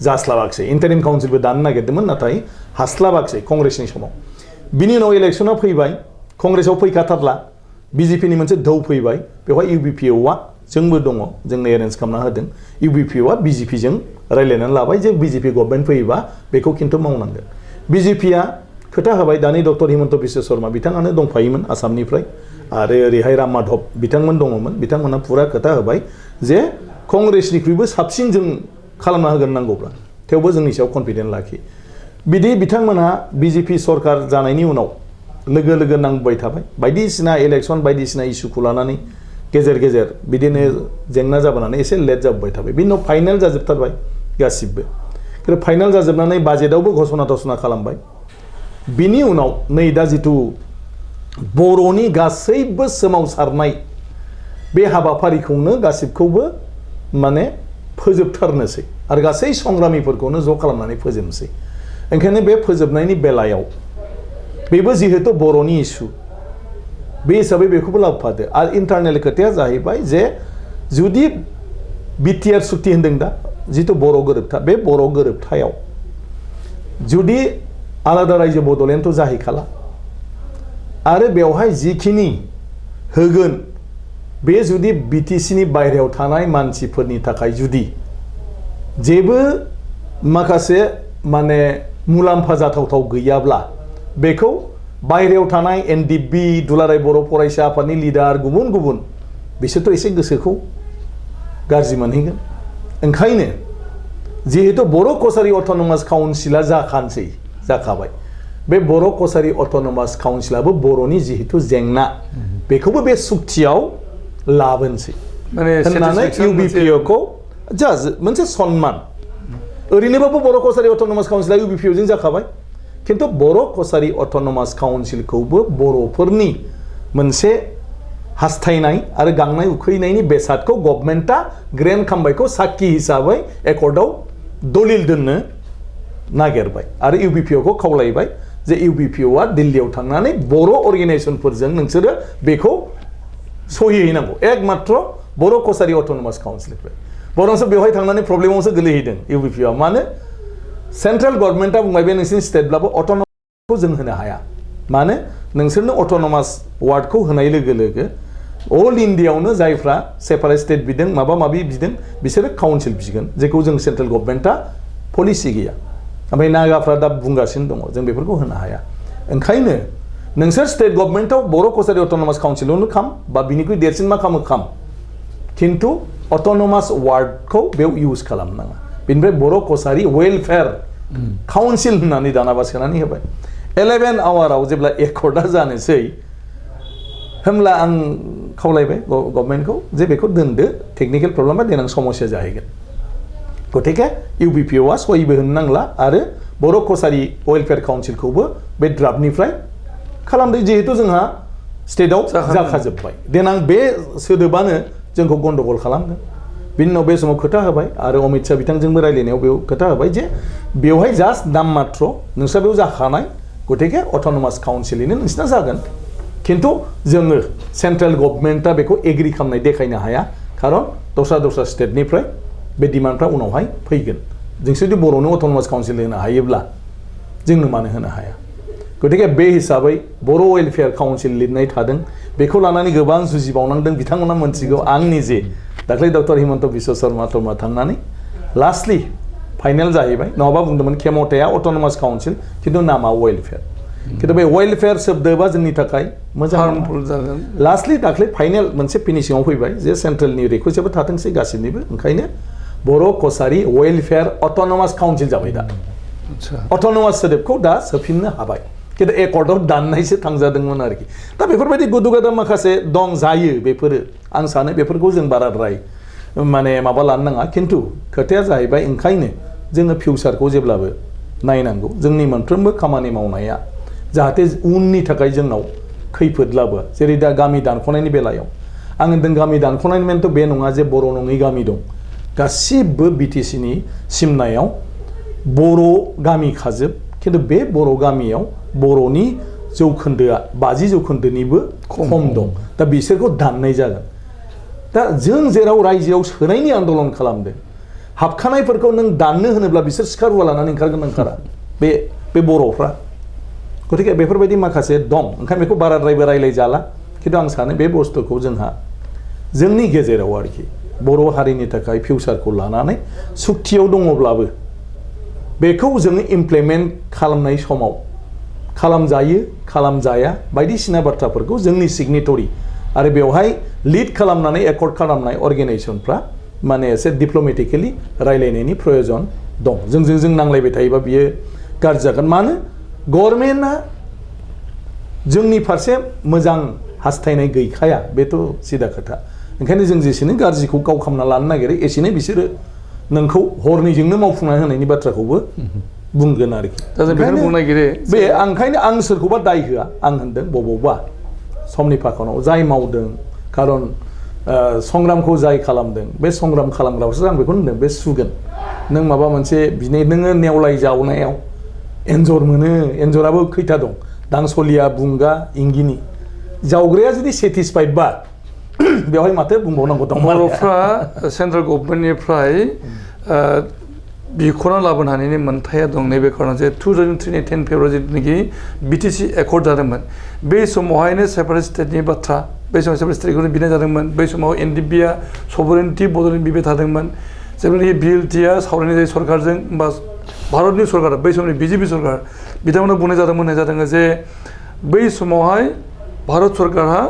जास्लाबाखिसै इन्टारिम काउन्सिलबो दानो नागिरदोंमोन नाथाय हास्लाबाखिसै कंग्रेसनि समाव बिनि उनाव इलेक्सना फैबाय कंग्रेसाव फैखाथारला BJPनि मोनसे दौ फैबाय बेवहाय UBPOआ जोंबो दङ जोंनो एरेन्ज खालामना होदों UBPOआ BJPजों रायलायनानै लाबाय जे BJP गभर्नमेन्ट फैयोबा बेखौ खिन्थु मावनांगोन BJPआ खोथा होबाय दानि डक्टर हिमन्त बिश्व शर्मा बिथाङानो दंफायोमोन आसामनिफ्राय आरो ओरैहाय राम माधव बिथांमोन दङमोन बिथांमोना पुरा खोथा होबाय जे कंग्रेसनिख्रुइबो साबसिन जों खालामना होगोन नांगौब्ला थेवबो जोंनि सायाव कनफिडेन्स लाखि बिदि बिथांमोनहा BJP सरकार जानायनि उनाव लोगो नांबाय थाबाय बायदिसिना इलेक्सन बायदिसिना इस्युखौ लानानै गेजेर गेजेर बिदिनो जेंना जाबोनानै एसे लेट जाबोबाय थाबाय बिनि उनाव फाइनाल जाजोबथारबाय गासिबो खिन्थु फाइनाल जाजोबनानै बाजेटआवबो घोषणा खालामबाय बिनि उनाव नै दा जिथु बर'नि गासैबो सोमावसारनाय बे हाबाफारिखौनो गासिबखौबो माने फोजोबथारनोसै आरो गासै संग्रामिफोरखौनो ज' खालामनानै फोजोबनोसै ओंखायनो बे फोजोबनायनि बेलायाव बेबो जिहेतु बर'नि इस्यु बे हिसाबै बेखौबो लाबोफादो आरो इन्टारनेल खोथाया जाहैबाय जे जुदि BTR सुक्ति होन्दों दा जिथु बर' गोरोबथा बे बर' गोरोबथायाव जुदि आलादा रायजो बड'लेण्डथ' जाहैखाला आरो बेवहाय जिखिनि होगोन बे जुदि BTCनि बायह्रायाव थानाय मानसिफोरनि थाखाय जुदि जेबो माखासे माने मुलाम्फा जाथावथाव गैयाब्ला बेखौ बायह्रायाव थानाय NDP दुलाराय बर' फरायसा आफादनि लिडार गुबुन बिसोरथ' एसे गोसोखौ गाज्रि मोनहैगोन ओंखायनो जिहेतु बर' कसारि अट'नमास काउन्सिला जाखाबाय बे बर' कसारि अट'नमास काउन्सिलाबो बर'नि जिहेतु जेंना बेखौबो बे सुक्तियाव लाबोनोसै होननानै UBPOखौ मोनसे सन्मान ओरैनोबाबो बर' कसारि अट'नमास काउन्सिला UBPOजों जाखाबाय खिन्थु बर' कसारि अट'नमास काउन्सिलखौबो बर'फोरनि मोनसे हास्थायनाय आरो गांनाय उखैनायनि बेसादखौ गभर्नमेन्टआ ग्रेन्ट खालामबायखौ साखि हिसाबै एकर्डआव दलिल दोननो नागिरबाय आरो UBPO खौ खावलायबाय जे UBPO आ दिल्लीयाव थांनानै बर' अर्गेनाइजेसनफोरजों नोंसोरो बेखौ सहि हैनांगौ एकमात्र बर' कसारि अट'नमास काउन्सिलनिफ्राय बरंसो बेवहाय थांनानै प्रब्लेमावसो गोलैहैदों UBPO आ मानो सेन्ट्रेल गभर्नमेन्टआ बुंबाय बे नोंसिनि स्टेटब्लाबो अट'नमासखौ जों होनो हाया मानो नोंसोरनो अट'नमास वार्डखौ होनाय लोगो लोगो अल इन्डियायावनो जायफ्रा सेपारेट स्टेट बिदों माबा माबि बिदों बिसोरो काउन्सिल बिगोन जेखौ जों सेन्ट्रेल गभर्नमेन्टआ पलिसि गैया ओमफ्राय नागाफ्रा दा बुंगासिनो दङ जों बेफोरखौ होनो हाया ओंखायनो नोंसोर स्टेट गभर्नमेन्टआव बर' कसारि अट'नमास काउन्सिलावनो खाम बा बिनिख्रुइ देरसिन मा खालामो खाम खिन्थु अट'नमास वार्डखौ बेयाव इउज खालामनाङा बेनिफ्राय बर' कसारि वेलफेयार काउन्सिल होननानै दानाबा सोनानै होबाय 11 आवाराव जेब्ला एकर्डआ जानोसै होमब्ला आं खावलायबाय गभर्नमेन्टखौ जे बेखौ दोनदो टेकनिकेल प्रब्लेमा देनां समस्या जाहैगोन गतिके UBPO आ सहिबो होनो नांला आरो बर' कसारि वेलफेयार काउन्सिलखौबो बे ड्राफ्टनिफ्राय खालामदो जिहेतु जोंहा स्टेटआव जाखाजोब्बाय देनां बे सोदोबानो जोंखौ गन्डगल खालामगोन बिनि उनाव बे समाव खोथा होबाय आरो अमित शाह बिथांजोंबो रायलायनायाव बेयाव खोथा होबाय जे बेवहाय जास्ट नाम मात्र नोंस्रा बेयाव जाखानाय गतिके अट'नमास काउन्सिलैनो नोंसिना जागोन खिन्थु जोङो सेन्ट्रेल गभर्नमेन्टआ बेखौ एग्रि खालामनाय देखायनो हाया खारन दस्रा स्टेटनिफ्राय बे डिमान्डफ्रा उनावहाय फैगोन जों जुदि बर'नो अट'नमास काउन्सिल होनो हायोब्ला जोंनो मानो होनो हाया गतिके बे हिसाबै बर' वेलफेयार काउन्सिल लिरनाय थादों बेखौ लानानै गोबां जुजिबावनांदों बिथांमोना मोनथिगौ आं निजे दाख्लै डक्टर हिमन्त बिश्व शर्मा थांनानै लास्टलि फाइनेल जाहैबाय नङाबा बुंदोंमोन खेमथाया अट'नमास काउन्सिल खिन्थु नामा वेलफेयार खिन्थु बे वेलफेयार शब्दबा जोंनि थाखाय मोजां हार्मफुल जागोन लास्टलि दाख्लै फाइनेल मोनसे फिनिशिंआव फैबाय जे सेन्ट्रेलनि रिक्वेस्टआबो थाथोंसै गासैनिबो ओंखायनो बर' कसारि वेलफेयार अट'नमास काउन्सिल जाबाय दा अट'नमास सोदोबखौ दा सोफिननो हाबाय खिन्थु एकर्डआव दाननायसो थांजादोंमोन आरोखि दा बेफोरबायदि गुदु गादा माखासे दं जायो बेफोरो आं सानो बेफोरखौ जों बाराद्राय माने माबा लानो नाङा खिन्थु खोथाया जाहैबाय ओंखायनो जोङो फिउचारखौ जेब्लाबो नायनांगौ जोंनि मोनफ्रोमबो खामानि मावनाया जाहाथे उननि थाखाय जोंनाव खैफोद लाबोआ जेरै दा गामि दानख'नायनि बेलायाव आं होनदों गामि दानख'नायनि मेनथ' बे नङा जे बर' नङै गामि दं गासिबो BTCनि सिमनायाव बर' गामि खाजोब खिन्थु बे बर' गामियाव बर'नि जौखोन्दोआ 50 जौखोन्दोनिबो खम दं दा बिसोरखौ दाननाय जागोन दा जों जेराव रायजोआव सोनायनि आन्दलन खालामदों हाबखानायफोरखौ नों दाननो होनोब्ला बिसोर सिखा रुवा लानानै ओंखारगोन ओंखारा बे बर'फ्रा गतिके बेफोरबायदि माखासे दं ओंखायनो बेखौ बाराद्रायबो रायलाय जाला खिन्थु आं सानो बे बुस्थुखौ जोंहा जोंनि गेजेराव आरोखि बर' हारिनि थाखाय फिउचारखौ लानानै सुक्तियाव दङब्लाबो बेखौ जोङो इमप्लिमेन्ट खालामनाय समाव खालामजायो खालामजाया बायदिसिना बाथ्राफोरखौ जोंनि सिगनेटरि आरो बेवहाय लिड खालामनानै एकर्ड खालामनाय अर्गेनाइजेसनफ्रा माने एसे डिप्ल'मेटिकेलि रायलायनायनि प्रयोजन दं जों नांलायबाय थायोबा बियो गाज्रि जागोन मानो गभर्नमेन्टआ जोंनि फारसे मोजां हास्थायनाय गैखाया बेथ' सिदा खोथा ओंखायनो जों जेसेनो गाज्रिखौ गाव खालामना लानो नागिरो एसेनो बिसोरो नोंखौ हरनैजोंनो मावफुंना होनायनि बाथ्राखौबो बुंगोन आरोखि दा जों बेखौनो बुंनो नागिरो बे ओंखायनो आं सोरखौबा दाय होआ आं होनदों बबावबा समनि फाखनाव जाय मावदों खारन संग्रामखौ जाय खालामदों बे संग्राम खालामग्राफोरसो आं बेखौनो होनदों बे सुगोन नों माबा मोनसे बिनो नोङो नेवलाय जावनायाव एन्जर मोनो एन्जराबो खैथा दं दांसलिया बुंगा इंगिनि जावग्राया जुदि सेटिसफाइड बा बेवहाय माथो बुंबावनांगौ दं बर'फ्रा सेन्ट्रेल गभर्नमेन्टनिफ्राय बिख'ना लाबोनो हानायनि मोन्थाया दं नैबे खारनाव जे 2003 10 फेब्रुवारि जिथुनाखि BTC एकर्ड जादोंमोन बे समावहायनो सेपारेट स्टेटनि बाथ्रा बै समाव सेपारेट स्टेटखौनो बिनाय जादोंमोन बै समाव NDPआ सभरेनिटि बड'लेण्ड बिबाय थादोंमोन जेब्लानाखि BLTआ सावरायनाय जायो सरकारजों बा भारतनि सरकार बै समनि BJP सरकार बिथांमोना बुंनाय जादों जे बै समावहाय भारत सरकारहा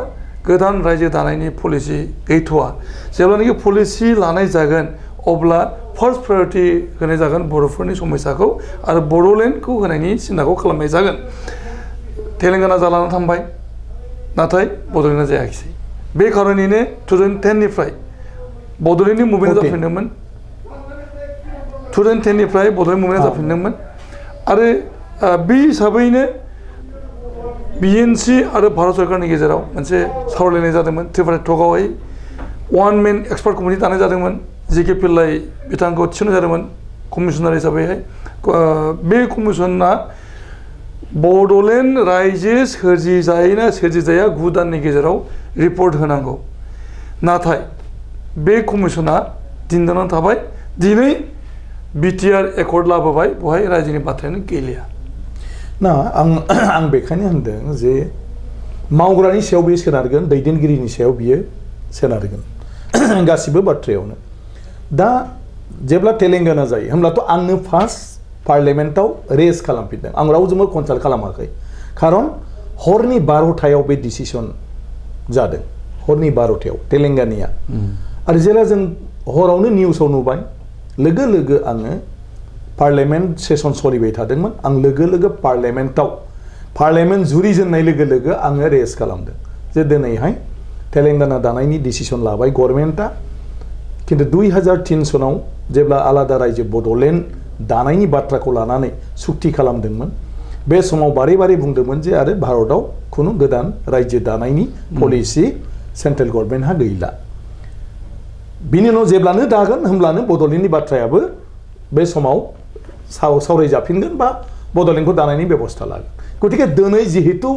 गोदान रायजो दानायनि पलिसि गैथ'आ जेब्लानाखि पलिसि लानाय जागोन अब्ला फार्स्ट प्रायरिटि होनाय जागोन बर'फोरनि समस्याखौ आरो बड'लेण्डखौ होनायनि सिन्थाखौ खालामनाय जागोन तेलेंगाना जालाना थांबाय नाथाय बड'लेण्डआ जायाखिसै बे खारनैनो 2010निफ्राय बड'लेण्डनि मुभमेन्टआ जाफिनदोंमोन 2010निफ्राय बड'लेण्ड मुभमेन्टआ जाफिनदोंमोन आरो बे हिसाबैनो BNC आरो भारत सरकारनि गेजेराव मोनसे सावरायलायनाय जादोंमोन त्रिपुरा टकआवहाय वान मेन एक्सपार्ट कमिटि दानाय जादोंमोन JK पिल्लाय बिथांखौ थिसननाय जादोंमोन कमिसनार हिसाबैहाय बे कमिसना बड'लेण्ड रायजो सोरजिजायोना सोरजिजाया 9 दाननि गेजेराव रिपर्ट होनांगौ नाथाय बे कमिसना दिनदानानै थाबाय दिनै बिटिआर एकर्ड लाबोबाय बहाय रायजोनि बाथ्रायानो गैलिया ना आं बेखायनो होनदों जे मावग्रानि सायाव बियो सोनारगोन दैदेनगिरिनि सायाव बियो सोनारगोन गासिबो बाथ्रायावनो दा जेब्ला तेलेंगाना जायो होमब्लाथ' आंनो फार्स्ट पार्लियामेन्टआव रेज खालामफिनदों आं रावजोंबो कनसाल्ट खालामाखै खारन हरनि 12थायाव बे डिसिसन जादों हरनि 12थायाव तेलेंगानाया आरो जेला जों हरावनो निउसाव नुबाय लोगो लोगो आङो पार्लियामेन्ट सेसन सोलिबाय थादोंमोन आं लोगो लोगो पार्लियामेन्ट जुरिजेननाय लोगो लोगो आङो रेज खालामदों जे दिनैहाय तेलेंगाना दानायनि डिसिसन लाबाय गभर्नमेन्टआ किन्तु 2003 सनाव जेब्ला आलादा रायजो बड'लेण्ड दानायनि बाथ्राखौ लानानै सुक्ति खालामदोंमोन बे समाव बारे बारे बुंदोंमोन जे आरो भारतआव खुनु गोदान रायजो दानायनि पलिसि सेन्ट्रेल गभर्नमेन्टहा गैला बिनि उनाव जेब्लानो दागोन होमब्लानो बड'लेण्डनि बाथ्रायाबो बे समाव सावरायजाफिनगोन बा बड'लेण्डखौ दानायनि बेबस्था लागोन गतिके दिनै जिहेतु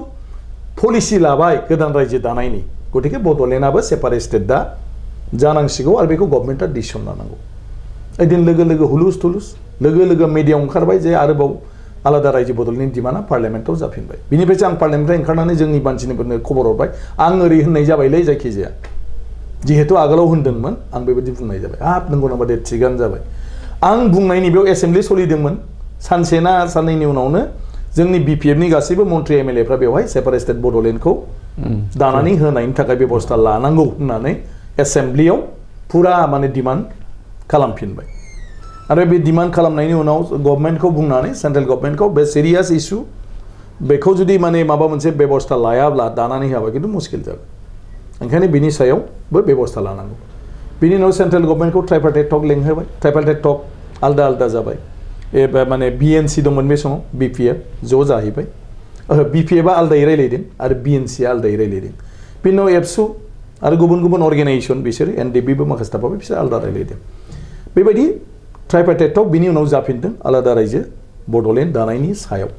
पलिसि लाबाय गोदान रायजो दानायनि गतिके बड'लेण्डआबो सेपारेट स्टेट दा जानांसिगौ आरो बेखौ गभर्नमेन्टआ डिसिसन लानांगौ एदिन लोगो लोगो हुलुस थुलुस लोगो लोगो मिडियायाव ओंखारबाय जे आरोबाव आलादा रायजो बड'लेण्डनि डिमान्डआ पार्लियामेन्टआव जाफिनबाय बिनिफ्रायसो आं पार्लियामेन्टनिफ्राय ओंखारनानै जोंनि मानसिफोरनो खबर हरबाय आं ओरै होननाय जाबायलै जायखिजाया जिहेतु आगोलाव होनदोंमोन आं बेबायदि बुंनाय जाबाय हाब नंगौ नामा दे थिगानो जाबाय आं बुंनायनि बेयाव एसेम्ब्लि सोलिदोंमोन सानसे ना साननैनि उनावनो जोंनि बिपिएफनि गासैबो मन्त्रि एमएलएफ्रा बेवहाय सेपारेट स्टेट बड'लेण्डखौ दानानै होनायनि थाखाय बेबस्था लानांगौ होननानै एसेम्ब्लियाव फुरा माने डिमान्ड खालामफिनबाय आरो बे डिमान्ड खालामनायनि उनाव गभर्नमेन्टखौ बुंनानै सेन्ट्रेल गभर्नमेन्टखौ बे सिरियास इस्यु बेखौ जुदि माने माबा मोनसे बेबस्था लायाब्ला दानानै होआबा खिन्थु मुस्किल जागोन ओंखायनो बिनि सायावबो बेबस्था लानांगौ बिनि उनाव सेन्ट्रेल गभर्नमेन्टखौ ट्राइपार्टाइट टक लेंहोबाय ट्राइपार्टाइट टक आलदा आलदा जाबाय माने बिएनसि दंमोन बे समाव बिपिएफ ज' जाहैबाय बिपिएफआ आलदायै रायलायदों आरो बिएनसिआ आलदायै रायलायदों बिनि उनाव एबसु आरो गुबुन गुबुन अर्गेनाइजेसन बिसोर एनडिबिबो माखासे थाबाय बिसोर आलदा रायलायदों बेबायदि ट्राइपार्टाइट टक बिनि उनाव जाफिनदों आलादा रायजो बड'लेण्ड दानायनि सायाव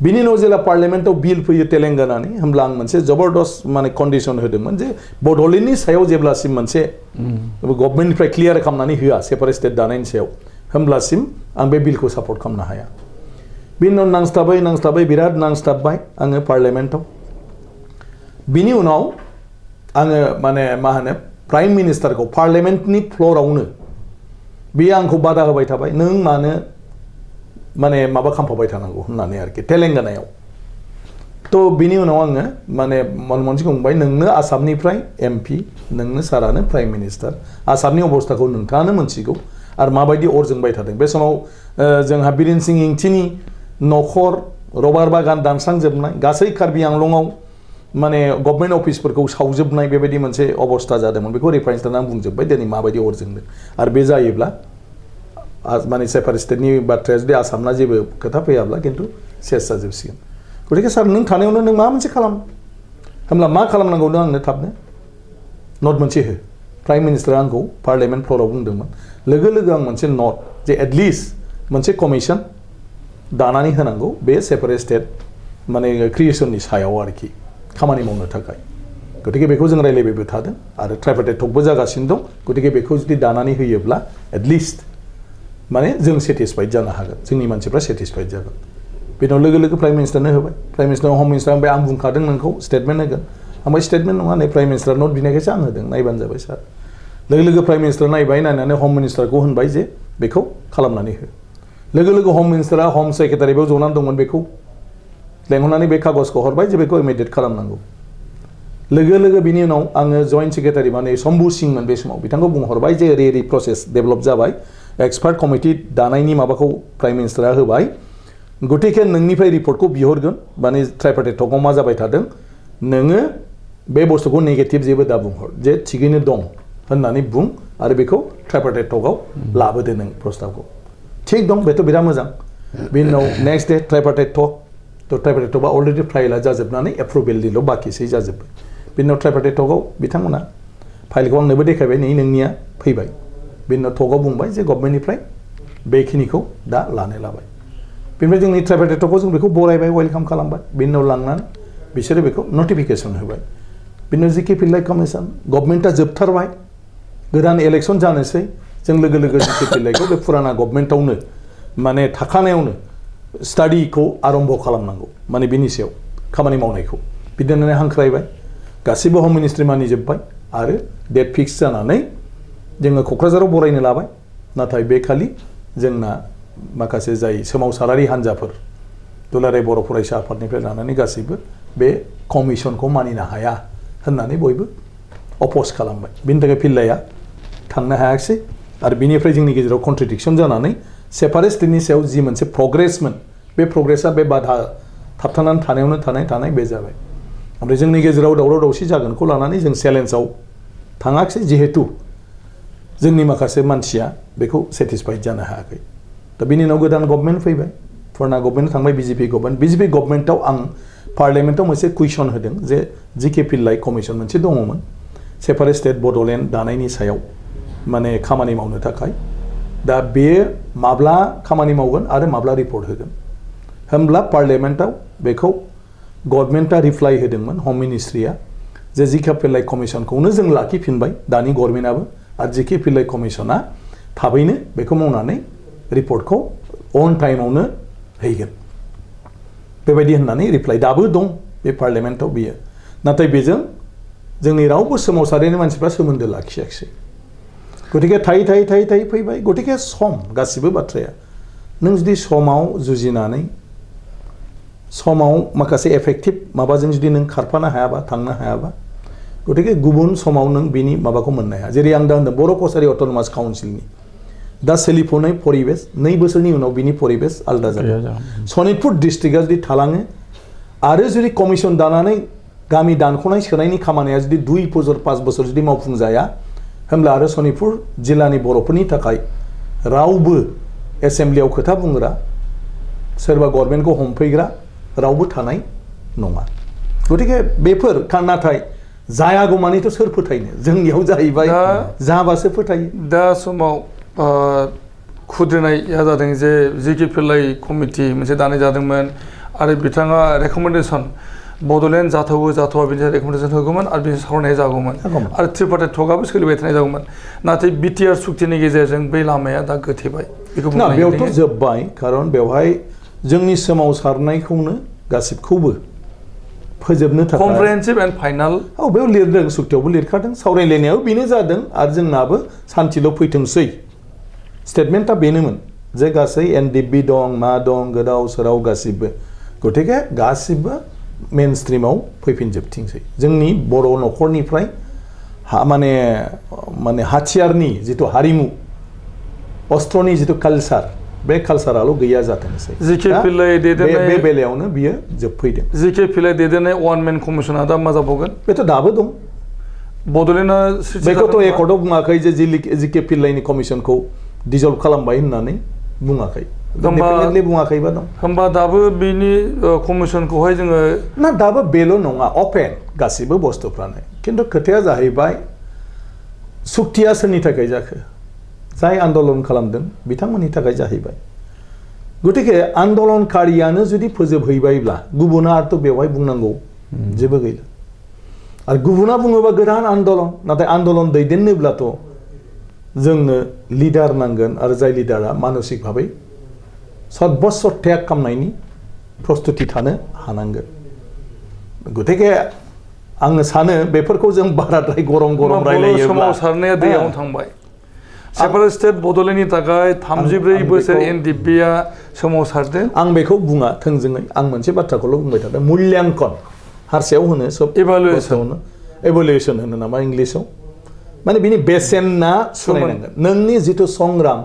बिनि उनाव जेला पार्लियामेन्टआव बिल फैयो तेलेंगानानि होमब्ला आं मोनसे जबरदस्त माने कन्डिसन होदोंमोन जे बड'लेण्डनि सायाव जेब्लासिम मोनसे गभर्नमेन्टनिफ्राय क्लियार खालामनानै होआ सेपारेट स्टेट दानायनि सायाव होमब्लासिम आं बे बिलखौ सापर्ट खालामनो हाया बिनि उनाव नांस्थाबै बिराद नांस्थाबबाय आङो पार्लियामेन्टआव बिनि उनाव आङो माने मा होनो प्राइम मिनिस्टारखौ पार्लियामेन्टनि फ्ल'रावनो बियो आंखौ बादा होबाय थाबाय नों मानो माने माबा खालामफाबाय थानांगौ होननानै आरोखि तेलेंगानायाव थ' बिनि उनाव आङो माने मोनसेखौ बुंबाय नोंनो आसामनिफ्राय एमपि नोंनो सारानो प्राइम मिनिस्टार आसामनि अबस्थाखौ नोंथाङानो मोनथिगौ आरो माबायदि अर जोंबाय थादों बे समाव जोंहा बिरेन सिं इंथिनि न'खर रबार बागान दानस्रांजोबनाय गासै कार्बि आंलंआव माने गभर्नमेन्ट अफिसफोरखौ सावजोबनाय बेबायदि मोनसे अबस्था जादोंमोन बेखौ रेफारेन्स लानानै बुंजोब्बाय दिनै माबायदि अर जोंदों आरो बे जायोब्ला माने सेपारेट स्टेटनि बाथ्राया जुदि आसामना जेबो खोथा फैयाब्ला खिन्थु सेस जाजोबसिगोन गतिके सार नों थानायावनो नों माबा मोनसे खालाम होमब्ला मा खालामनांगौ नों आंनो थाबनो नट मोनसे हो प्राइम मिनिस्टारा आंखौ पार्लियामेन्ट फ्ल'राव बुंदोंमोन लोगो लोगो आं मोनसे नट जे एटलिस्ट मोनसे कमिसन दानानै होनांगौ बे सेपारेट स्टेट माने क्रिएसननि सायाव आरोखि खामानि मावनो थाखाय गतिके बेखौ जों रायलायबायबो थादों आरो ट्राइपार्टाइट टकबो जागासिनो दं गतिके बेखौ जुदि दानानै होयोब्ला एटलिस्ट माने जों सेटिसफाइड जानो हागोन जोंनि मानसिफ्रा सेटिसफाइड जागोन बेनि उनाव लोगो लोगो प्राइम मिनिस्टारनो होबाय प्राइम मिनिस्टार हम मिनिस्टार ओमफ्राय आं बुंखादों नोंखौ स्टेटमेन्ट होगोन ओमफ्राय स्टेटमेन्ट नङा नै प्राइम मिनिस्टार नट बिनायखायसो आं होदों नायबानो जाबाय सार लोगो लोगो प्राइम मिनिस्टार नायबाय नायनानै हम मिनिस्टारखौ होनबाय जे बेखौ खालामनानै हो लोगो लोगो हम मिनिस्टारा हम सेक्रेटारि बेयाव जनानै दंमोन बेखौ लेंहरनानै बे कागजखौ हरबाय जे बेखौ इमिडियेट खालामनांगौ लोगो लोगो बिनि उनाव आङो जइन्ट सेक्रेटारि माने शम्भु सिंमोन बे समाव बिथांखौ बुंहरबाय जे ओरै प्रसेस डेभेलप जाबाय एक्सपार्ट कमिटि दानायनि माबाखौ प्राइम मिनिस्टारा होबाय गतिके नोंनिफ्राय रिपर्टखौ बिहरगोन माने ट्राइपार्टाइट टकआव मा जाबाय थादों नोङो बे बुस्थुखौ नेगेटिभ जेबो दा बुंहर जे थिगैनो दं होननानै बुं आरो बेखौ ट्राइपार्टाइट टकआव लाबोदो नों प्रस्ताबखौ थिग दं बेथ' बिराद मोजां बिनि उनाव नेक्स्ट डे ट्राइपार्टाइट टक थ' ट्राइपार्टाइट टकआ अलरेडि फाइलआ जाजोबनानै एप्रुभेलनिल' बाखिसै जाजोब्बाय बिनि उनाव ट्राइपार्टाइट टकआव बिथांमोना फाइलखौ आंनोबो देखायबाय नै नोंनिया फैबाय बिनि उनाव टकआव बुंबाय जे गभर्नमेन्टनिफ्राय बेखिनिखौ दा लानो लाबाय बेनिफ्राय जोंनि ट्राइपेटेटखौ जों बेखौ बरायबाय वेलकाम खालामबाय बिनि उनाव लांनानै बिसोरो बेखौ नटिफिकेसन होबाय बिनि उनाव जिके पिल्लाइ कमिसन गभर्नमेन्टआ जोबथारबाय गोदान इलेक्सन जानोसै जों लोगो लोगो जिके पिल्लाइखौ बे फुराना गभर्नमेन्टआवनो माने थाखानायावनो स्टाडिखौ आरम्भ खालामनांगौ माने बिनि सायाव खामानि मावनायखौ बिदिनो हांख्रायबाय गासिबो हम मिनिस्ट्रि मानिजोब्बाय आरो डेट फिक्स जानानै जोङो क'क्राझाराव बरायनो लाबाय नाथाय बे खालि जोंना माखासे जाय सोमावसारारि हान्जाफोर दुलाराय बर' फरायसा आफादनिफ्राय लानानै गासैबो बे कमिसनखौ मानिनो हाया होननानै बयबो अप'ज खालामबाय बिनि थाखाय पिल्लाया थांनो हायाखिसै आरो बिनिफ्राय जोंनि गेजेराव कन्ट्रडिक्सन जानानै सेपारेट स्टेटनि सायाव जि मोनसे प्रग्रेसमोन बे प्रग्रेसा बे बाधा थाबथानानै थानायावनो थानाय बे जाबाय ओमफ्राय जोंनि गेजेराव दावराव दावसि जागोनखौ लानानै जों चेलेन्जआव थाङाखिसै जिहेतु जोंनि माखासे मानसिया बेखौ सेटिसफाइड जानो हायाखै दा बिनि उनाव गोदान गभर्नमेन्ट फैबाय फुराना गभर्नमेन्ट थांबाय बिजेपि गभर्नमेन्टआव आं पार्लियामेन्टआव मोनसे कुइसन होदों जे जिके पिल्लाइ कमिसन मोनसे दङमोन सेपारेट स्टेट बड'लेण्ड दानायनि सायाव माने खामानि मावनो थाखाय दा बेयो माब्ला खामानि मावगोन आरो माब्ला रिपर्ट होगोन होमब्ला पार्लियामेन्टआव बेखौ गभर्नमेन्टआ रिप्लाइ होदोंमोन हम मिनिस्ट्रिया जे जिके पिल्लाइ कमिसनखौनो जों लाखिफिनबाय दानि गभर्नमेन्टआबो आरो जिके पिल्लाइ कमिसना थाबैनो बेखौ मावनानै रिपर्टखौ अन टाइमावनो हैगोन बेबायदि होननानै रिप्लाइ दाबो दं बे पार्लियामेन्टआव बियो नाथाय बेजों जोंनि रावबो सोमावसारनायनि मानसिफ्रा सोमोन्दो लाखियाखिसै गतिके थायै फैबाय गतिके सम गासिबो बाथ्राया नों जुदि समाव जुजिनानै समाव माखासे एफेक्टिभ माबाजों जुदि नों खारफानो हायाबा थांनो हायाबा गतिके गुबुन समाव नों बिनि माबाखौ मोननो हाया जेरै आं दा होनदों बर' कसारि अट'नमास काउन्सिलनि दा सोलिफुनाय परिबेस 2 बोसोरनि उनाव बिनि परिबेस आलदा जागोन सनितपुर डिस्ट्रिक्टआ जुदि थालाङो आरो जुदि कमिसन दानानै गामि दानख'नाय सोनायनि खामानिया जुदि 2 बोसोर 5 बोसोर जुदि मावफुंजाया होमब्ला आरो सनितपुर जिल्लानि बर'फोरनि थाखाय रावबो एसेम्ब्लियाव खोथा बुंग्रा सोरबा गभर्नमेन्टखौ हमफैग्रा रावबो थानाय नङा गतिके बेफोर नाथाय जायागौमानिथ' सोर फोथायनो जोंनियाव जाहैबाय जाबासो फोथायो दा समाव खुद्रिनाया जादों जे जिके पिल्लाइ कमिटि मोनसे दानाय जादोंमोन आरो बिथाङा रेकमेन्डेसन बड'लेण्ड जाथावा बिनि रेकमेन्डेसन होगौमोन आरो बिनि सावरायनाय जागौमोन आरो त्रिपार्टाइट टकआबो सोलिबाय थानाय जागौमोन नाथाय बिटिआर सुक्तिनि गेजेरजों बै लामाया दा गोथेबाय बेखौ बेयावथ' जोब्बाय खारन बेवहाय जोंनि सोमावसारनायखौनो गासिबखौबो फोजोबनो थाखाय कमप्रिहेन्सिभ एन्ड फाइनाल बेयाव लिरदों सुक्तियावबो लिरखादों सावरायलायनायाव बेनो जादों आरो जोंनाबो सान्थिल' फैथोंसै स्टेटमेन्टआ बेनोमोन जे गासै एनडिपि दं मा दं गोदाव सोराव गासिबो गतिके गासिबो मेन स्ट्रिमाव फैफिनजोबथिंसै जोंनि बर' न'खरनिफ्राय माने हाथियारनि जिथु हारिमु अस्त्रनि जिथु कालचार बे कालचाराल' गैया जाथोंसै जिके पिल्लाइ दैदेननाय बे बेलायावनो बियो जोबफैदों जिके पिल्लाइ दैदेननाय वान मेन कमिसना दा मा जाबावगोन बेथ' दाबो दं बड'लेण्डआ बेखौथ' एकर्डआव बुङाखै जे जिके पिल्लाइनि कमिसनखौ डिजल्भ खालामबाय होननानै बुङाखै डेफिनेटलि बुङाखैबा दं होमबा दाबो बिनि कमिसनखौहाय जोङो ना दाबो बेल' नङा अपेन गासिबो बुस्थुफ्रानो खिन्थु खोथाया जाहैबाय सुक्तिया सोरनि थाखाय जाखो जाय आन्दलन खालामदों बिथांमोननि थाखाय जाहैबाय गतिके आन्दलनकारियानो जुदि फोजोबहैबायब्ला गुबुना आरोथ' बेवहाय बुंनांगौ जेबो गैला आरो गुबुना बुङोबा गोदान आन्दलन नाथाय आन्दलन दैदेननोब्लाथ' जोंनो लिडार नांगोन आरो जाय लिडारा मानसिक भाबै सदबस्स' त्याग खालामनायनि प्रस्तुति थानो हानांगोन गतिके आङो सानो बेफोरखौ जों बाराद्राय गरम रायलायोब्ला सोमावसारनाया दैयावनो थांबाय सेपारेट स्टेट बड'लेण्डनि थाखाय 34 बोसोर एनडिपिआ सोमावसारदों आं बेखौ बुङा थोंजोङै आं मोनसे बाथ्राखौल' बुंबाय थादों मुल्याङ्कन हारसायाव होनो सब एभालुएसन होनो नामा इंलिसाव माने बिनि बेसेना सुनायनांगोन नोंनि जिथु संग्राम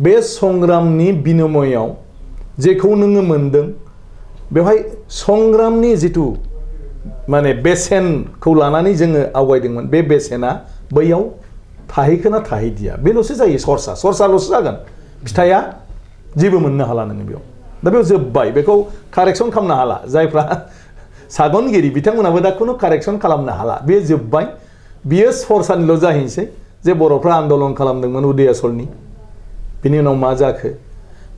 बे संग्रामनि बिनिमयआव जेखौ नोङो मोनदों बेवहाय संग्रामनि जिथु माने बेसेनखौ लानानै जोङो आवगायदोंमोन बे बेसेना बैयाव थाहैखोना थाहैदिया बेल'सो जायो सरसाल'सो जागोन फिथाइया जेबो मोननो हाला नोङो बेयाव दा बेयाव जोब्बाय बेखौ कारेक्सन खालामनो हाला जायफ्रा सागनगिरि बिथांमोनाबो दा खुनु कारेक्सन खालामनो हाला बे जोब्बाय बियो सरसानिल' जाहैनोसै जे बर'फ्रा आन्दलन खालामदोंमोन उदयाचलनि बिनि उनाव मा जाखो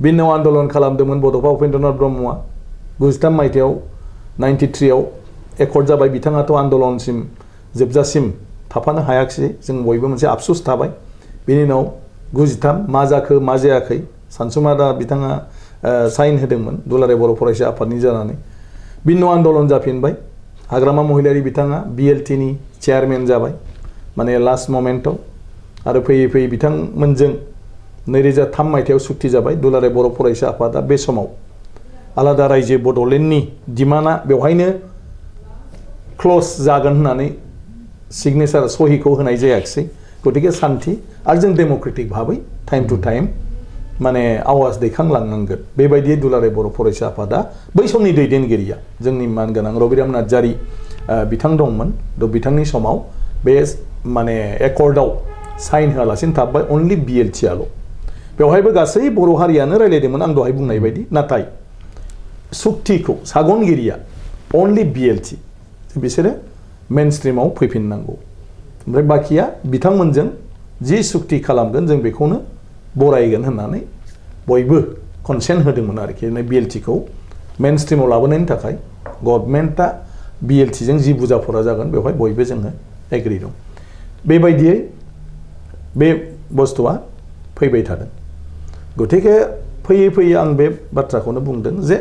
बिनि उनाव आन्दलन खालामदोंमोन बड'फा उपेन्द्रनाथ ब्रह्मआ 93 मायथाइयाव 93आव एकर्ड जाबाय बिथाङाथ' आन्दलनसिम जोबजासिम थाफानो हायाखिसै जों बयबो मोनसे आफसुस थाबाय बिनि उनाव 93 मा जाखो मा जायाखै सानसुमा बिथाङा साइन होदोंमोन दुलाराय बर' फरायसा आफादनि जानानै बिनि उनाव आन्दलन जाफिनबाय हाग्रामा महिलारि बिथाङा BLTनि चेयारमेन जाबाय माने लास्ट मोमेन्टआव आरो फैयै फैयै बिथांमोनजों 2003 मायथाइयाव सुक्ति जाबाय दुलाराय बर' फरायसा आफादा बे समाव आलादा रायजो बड'लेण्डनि डिमान्डआ बेवहायनो क्ल'ज जागोन होननानै सिगनेचार सहिखौ होनाय जायाखिसै गतिके सान्थि आरो जों डेम'क्रेटिक भाबै टाइम टु टाइम माने आवाज दैखांलांनांगोन बेबायदि दुलाराय बर' फरायसा आफादा बै समनि दैदेनगिरिया जोंनि मानगोनां रबिराम नार्जारी बिथां दंमोन थ' बिथांनि समाव बे माने एकर्डआव साइन होआलासिनो थाबाय अनलि BLTआल' बेवहायबो गासै बर' हारियानो रायलायदोंमोन आं दहाय बुंनाय बायदि नाथाय सुक्तिखौ सागनगिरिया अनलि BLT बिसोरो मेन स्ट्रिमाव फैफिननांगौ ओमफ्राय बाखिया बिथांमोनजों जि सुक्ति खालामगोन जों बेखौनो बरायगोन होननानै बयबो कनसेन्ट होदोंमोन आरोखि BLTखौ मेन स्ट्रिमाव लाबोनायनि थाखाय गभर्नमेन्टआ BLTजों जि बुजाफोरा जागोन बेवहाय बयबो जोङो एग्रि दं बेबायदियै बे बुस्थुआ फैबाय थादों गतिके फैयै फैयै आं बे बाथ्राखौनो बुंदों जे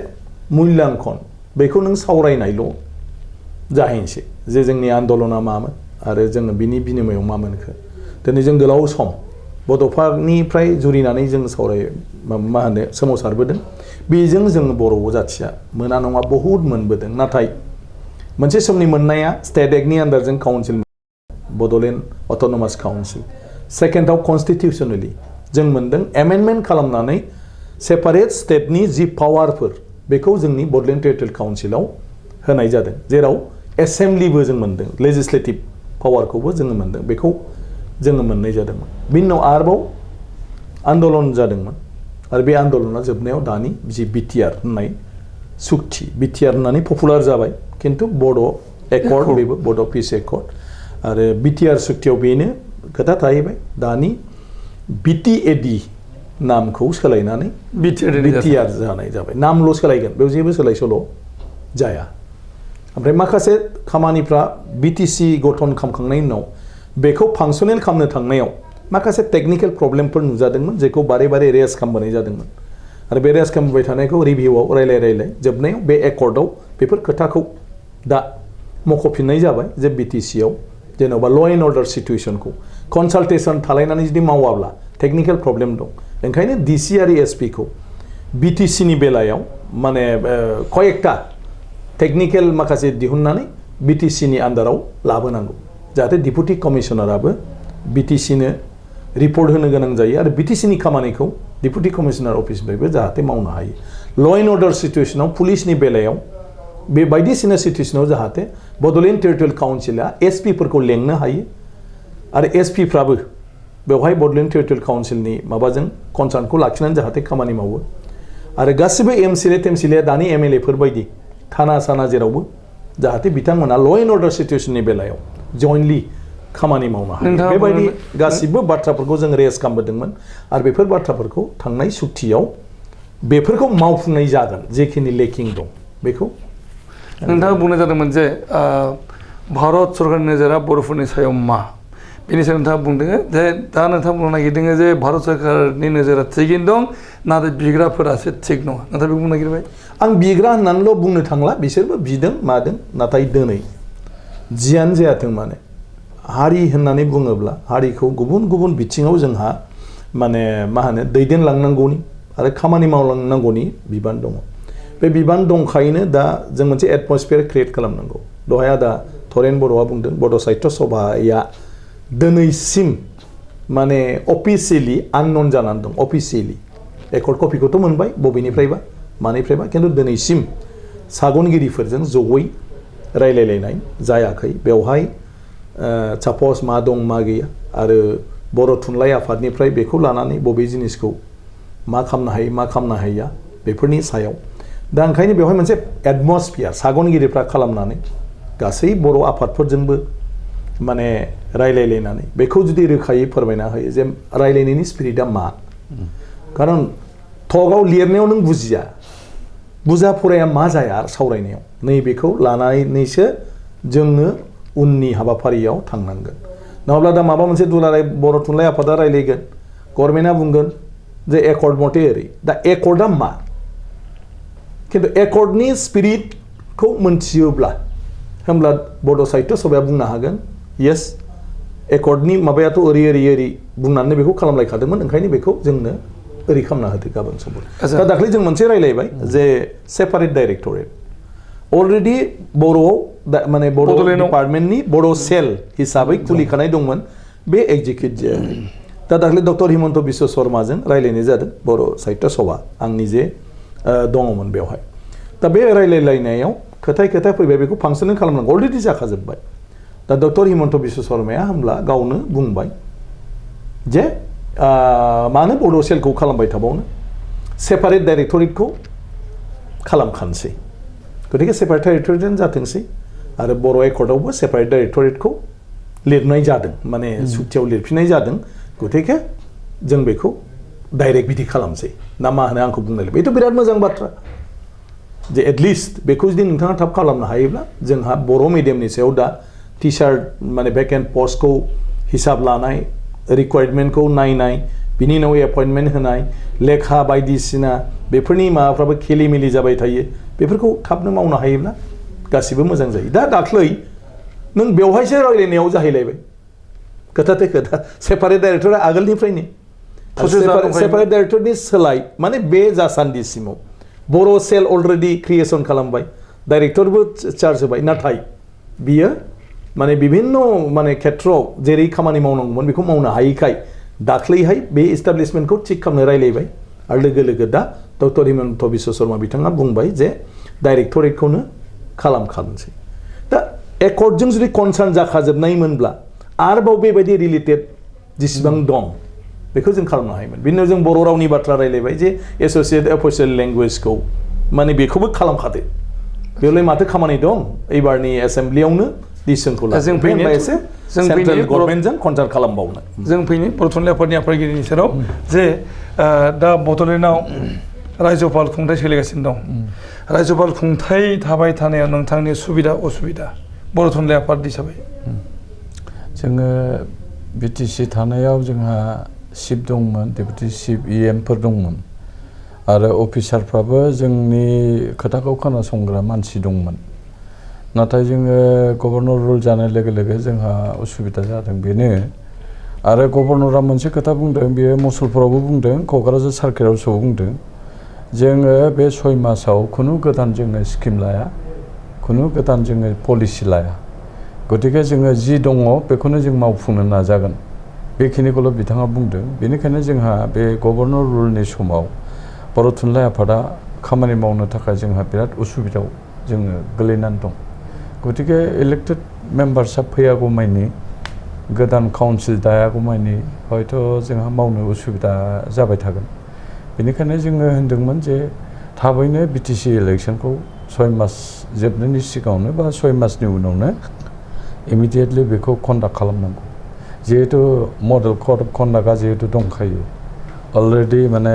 मूल्याङ्कन बेखौ नों सावरायनायल' जाहैनोसै जे जोंनि आन्दलना मामोन आरो जोङो बिनि बिनिमयाव मा मोनखो दिनै जों गोलाव सम बड'फानिफ्राय जुरिनानै जों मा होनो सोमावसारबोदों बेजों जों बर' जाथिया मोना नङा बहुद मोनबोदों नाथाय मोनसे समनि मोननाया स्टेट एक्टनि आन्डारजों काउन्सिल बड'लेण्ड अट'नमास काउन्सिल सेकेन्डआव कनस्टिटिउसनेलि जों मोनदों एमेन्डमेन्ट खालामनानै सेपारेट स्टेटनि जि पावारफोर बेखौ जोंनि बड'लेण्ड टेरिटरियेल काउन्सिलाव होनाय जादों जेराव एसेम्ब्लिबो जों मोनदों लेजिस्लेटिभ पावारखौबो जोङो मोनदों बेखौ जोङो मोननाय जादोंमोन बिनि उनाव आरोबाव आन्दलन जादोंमोन आरो बे आन्दलना जोबनायाव दानि जि BTR होननाय सुक्ति BTR होननानै पपुलार जाबाय खिन्थु बड' एकर्ड बेबो बड' पिस एकर्ड आरो BTR सुक्तियाव बेनो खोथा थाहैबाय दानि BTAD नामखौ सोलायनानै BTR जानाय जाबाय नामल' सोलायगोन बेयाव जेबो सोलाय सोल' जाया ओमफ्राय माखासे खामानिफ्रा BTC गठन खालामखांनायनि उनाव बेखौ फांसनेल खालामनो थांनायाव माखासे टेकनिकेल प्रब्लेमफोर नुजादोंमोन जेखौ बारे बारे रेज खालामबोनाय जादोंमोन आरो बे रेज खालामबाय थानायखौ रिभिउआव रायलाय जोबनायाव बे एकर्डआव बेफोर खोथाखौ दा मख'फिननाय जाबाय जे BTCआव जेन'बा ल' एन्ड अर्डार सिटुएसनखौ कनसालटेसन थालायनानै जुदि मावाब्ला टेकनिकेल प्रब्लेम दं ओंखायनो DC आरो SPखौ BTCनि बेलायाव माने कयेकटा टेकनिकेल माखासे दिहुननानै BTCनि आन्डाराव लाबोनांगौ जाहाथे डिपुटि कमिशनाराबो BTCनो रिपर्ट होनो गोनां जायो आरो BTCनि खामानिखौ डिपुटि कमिशनार अफिसनिफ्रायबो जाहाथे मावनो हायो ल' एन्ड अर्डार सिटुएसनाव पुलिसनि बेलायाव बे बायदिसिना सिटुएसनाव जाहाथे बड'लेण्ड टेरिटरियेल काउन्सिला SPफोरखौ लेंनो हायो आरो SPफ्राबो बेवहाय बड'लेण्ड टेरिटरियेल काउन्सिलनि माबाजों कनसार्नखौ लाखिनानै जाहाथे खामानि मावो आरो गासिबो एमसिले दानि MLAफोर बायदि थाना साना जेरावबो जाहाथे बिथांमोना ल' एन्ड अर्डार सिटुएसननि बेलायाव जयेन्टलि खामानि मावनो हायो बेबायदि गासिबो बाथ्राफोरखौ जों रेज खालामबोदोंमोन आरो बेफोर बाथ्राफोरखौ थांनाय सुक्तियाव बेफोरखौ मावफुंनाय जागोन जेखिनि लेकिं दं बेखौ नोंथाङा बुंनाय जादोंमोन जे भारत सरकारनि नोजोरा बर'फोरनि सायाव मा बेनि सायाव नोंथाङा बुंदों जे दा नोंथाङा बुंनो नागिरदों जे भारत सरकारनि नोजोरा थिगैनो दं नाथाय बिग्राफोरासो थिग नङा नोंथाङा बेखौ बुंनो नागिरबाय आं बिग्रा होननानैल' बुंनो थांला बिसोरबो बिदों मादों नाथाय दिनै जियानो जायाथों माने हारि होननानै बुङोब्ला हारिखौ गुबुन गुबुन बिथिङाव जोंहा माने मा होनो दैदेनलांनांगौनि आरो खामानि मावलांनांगौनि बिबान दङ बे बिबान दंखायनो दा जों मोनसे एटमसफियार क्रिएट खालामनांगौ दहाय आदा थरेन बर'आ बुंदों बड' साहित्य सभाया दिनैसिम माने अफिसियेलि आननन जानानै दं अफिसियेलि एकर्ड कपिखौथ' मोनबाय बबेनिफ्रायबा मानिफ्रायबा खिन्थु दिनैसिम सागनगिरिफोरजों जयै रायलायलायनाय जायाखै बेवहाय सापस मा दं मा गैया आरो बर' थुनलाइ आफादनिफ्राय बेखौ लानानै बबे जिनिसखौ मा खालामनो हायो मा खालामनो हाया बेफोरनि सायाव दा ओंखायनो बेवहाय मोनसे एटमसफियार सागनगिरिफ्रा खालामनानै गासै बर' आफादफोरजोंबो माने रायलायलायनानै बेखौ जुदि रोखायै फोरमायना होयो जे रायलायनायनि स्पिरिटआ मा खारन थकआव लिरनायाव नों बुजिया बुजा फराया मा जाया सावरायनायाव नैबेखौ लानानैसो जोङो उननि हाबाफारियाव थांनांगोन नङाब्ला दा माबा मोनसे दुलाराय बर' थुनलाइ आफादा रायलायगोन गभर्नमेन्टआ बुंगोन जे एकर्ड मथे ओरै दा एकर्डआ मा खिन्थु एकर्डनि स्पिरिटखौ मोनथियोब्ला होमब्ला बड' साहित्य सभाया बुंनो हागोन येस एकर्डनि माबायाथ' ओरै बुंनानै बेखौ खालामलायखादोंमोन ओंखायनो बेखौ जोंनो ओरै खालामना होदो गाबोन समफोर दा दाख्लै जों मोनसे रायलायबाय जे सेपारेट डाइरेक्टरेट अलरेडि बर'आव माने बर' डिपार्टमेन्टनि बर' सेल हिसाबै खुलिखानाय दंमोन बे एक्जिकिउट जायाखै दा दाख्लै डक्टर हिमन्त बिश्व शर्माजों रायलायनाय जादों बर' साहित्य सभा आंनि जे दङमोन बेवहाय दा बे रायलायलायनायाव खोथाय फैबाय बेखौ फांसनिं खालामनांगौ अलरेडि जाखाजोब्बाय दा डक्टर हिमन्त बिश्व शर्माया होमब्ला गावनो बुंबाय जे मानो बड' सेलखौ खालामबाय थाबावनो सेपारेट डाइरेक्टरेटखौ खालामखानोसै गतिके सेपारेट डाइरेक्टरेटआनो जाथोंसै आरो बर' एकर्डआवबो सेपारेट डाइरेक्टरेटखौ लिरनाय जादों माने सुक्तियाव लिरफिननाय जादों गतिके जों बेखौ डाइरेक्ट बिदि खालामसै ना मा होनो आंखौ बुंनाय बेथ' बिराद मोजां बाथ्रा जे एटलिस्ट बेखौ जुदि नोंथाङा थाब खालामनो हायोब्ला जोंहा बर' मिडियामनि सायाव दा टिचार माने भेकेन्ट पस्टखौ हिसाब लानाय रिक्वायरमेन्टखौ नायनाय बिनि उनाव एपइन्टमेन्ट होनाय लेखा बायदिसिना बेफोरनि माबाफ्राबो खेलि मेलि जाबाय थायो बेफोरखौ थाबनो मावनो हायोब्ला गासिबो मोजां जायो दा दाख्लै नों बेवहायसो रायलायनायाव जाहैलायबाय खोथा सेपारेट डाइरेक्टरा आगोलनिफ्रायनो सेपारेट डाइरेक्टरनि सोलाय माने बे जासान्दिसिमाव बर' सेल अलरेडि क्रिएसन खालामबाय डाइरेक्टरबो चार्ज होबाय नाथाय बियो माने बिभिन्न माने खेथ्रआव जेरै खामानि मावनांगौमोन बेखौ मावनो हायैखाय दाख्लैहाय बे इस्टाब्लिशमेन्टखौ थिक खालामनो रायलायबाय आरो लोगो दा डक्टर हिमन्त बिश्व शर्मा बिथाङा बुंबाय जे डाइरेक्टरेटखौनो खालामखानोसै दा एकर्डजों जुदि कनसार्न जाखाजोबनायमोनब्ला आरोबाव बेबायदि रिलेटेड जेसेबां दं बेखौ जों खालामनो हायोमोन बिनि उनाव जों बर' रावनि बाथ्रा रायलायबाय जे एस'सिएट अफिसियेल लेंगुवेजखौ माने बेखौबो खालामखादो बेवलाय माथो खामानि दं एबारनि एसेम्ब्लियावनो डिसिसनखौ जों एसे सेन्ट्रेल गभर्नमेन्टजों कनसार्न खालामबावनो जों फैनि बर' थुनलाइ आफादनि आफादगिरिनि सेराव जे दा बड'लेण्डआव रायजोपाल खुंथाइ सोलिगासिनो दं रायजोपाल खुंथाइ थाबाय थानायाव नोंथांनि सुबिदा असुबिदा बर' थुनलाइ आफाद हिसाबै जोङो बिटिसि थानायाव जोंहा चिफ दंमोन डेपुटि चिफ इएमफोर दंमोन आरो अफिसारफ्राबो जोंनि खोथाखौ खोनासंग्रा मानसि दंमोन नाथाय जोङो गभर्नर रुल जानाय लोगो लोगो जोंहा उसुबिदा जादों बेनो आरो गभर्नरा मोनसे खोथा बुंदों बेयो मसलफोरावबो बुंदों क'क्राझार सार्किटआवसो बुंदों जोङो बे 6 मासाव खुनु गोदान जोङो स्किम लाया खुनु गोदान जोङो पलिसि लाया गतिके जोङो जि दङ बेखौनो जों मावफुंनो नाजागोन बेखिनिखौल' बिथाङा बुंदों बेनिखायनो जोंहा बे गभर्नर रुलनि समाव बर' थुनलाइ आफादा खामानि मावनो थाखाय जोंहा बिराद उसुबिदायाव जोङो गोलैनानै दं गतिके इलेक्टेड मेम्बार्सआ फैयागौमानि गोदान काउन्सिल दायागौमानि हयथ' जोंहा मावनो उसुबिदा जाबाय थागोन बेनिखायनो जोङो होनदोंमोन जे थाबैनो बिटिसि इलेक्सनखौ 6 मास जोबनायनि सिगाङावनो बा 6 मासनि उनावनो इमिडियेटलि बेखौ कन्डाक्ट खालामनांगौ जिहेतु मडेल कड अफ कन्डाक्टआ जिहेतु दंखायो अलरेडि माने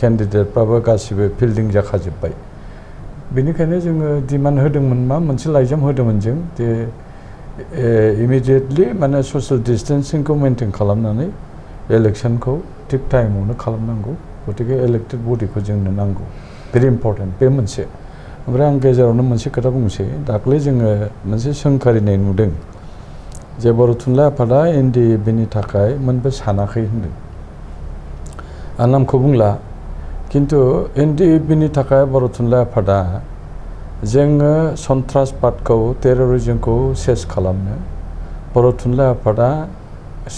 केन्डिडेटफ्राबो गासिबो फिल्डिं जाखाजोब्बाय बेनिखायनो जोङो डिमान्ड होदोंमोन मा मोनसे लाइजाम होदोंमोन जों जे इमिडियेटलि माने ससियेल डिस्टेन्सिंखौ मेनटेन खालामनानै इलेक्सनखौ थिग टाइमावनो खालामनांगौ गतिके इलेक्टेड बडिखौ जोंनो नांगौ भेरि इम्पर्टेन्ट बे मोनसे ओमफ्राय आं गेजेरावनो मोनसे खोथा बुंसै दाख्लै जोङो मोनसे सोंखारिनाय नुदों जे बर' थुनलाइ आफादा एनडिएफबिनि थाखाय मोनबो सानाखै होनदों आं नामखौ बुंला किन्तु एनडिएफबिनि थाखाय बर' थुनलाइ आफादा जोङो सन्त्रासबादखौ टेररिज्मखौ सेस खालामनो बर' थुनलाइ आफादा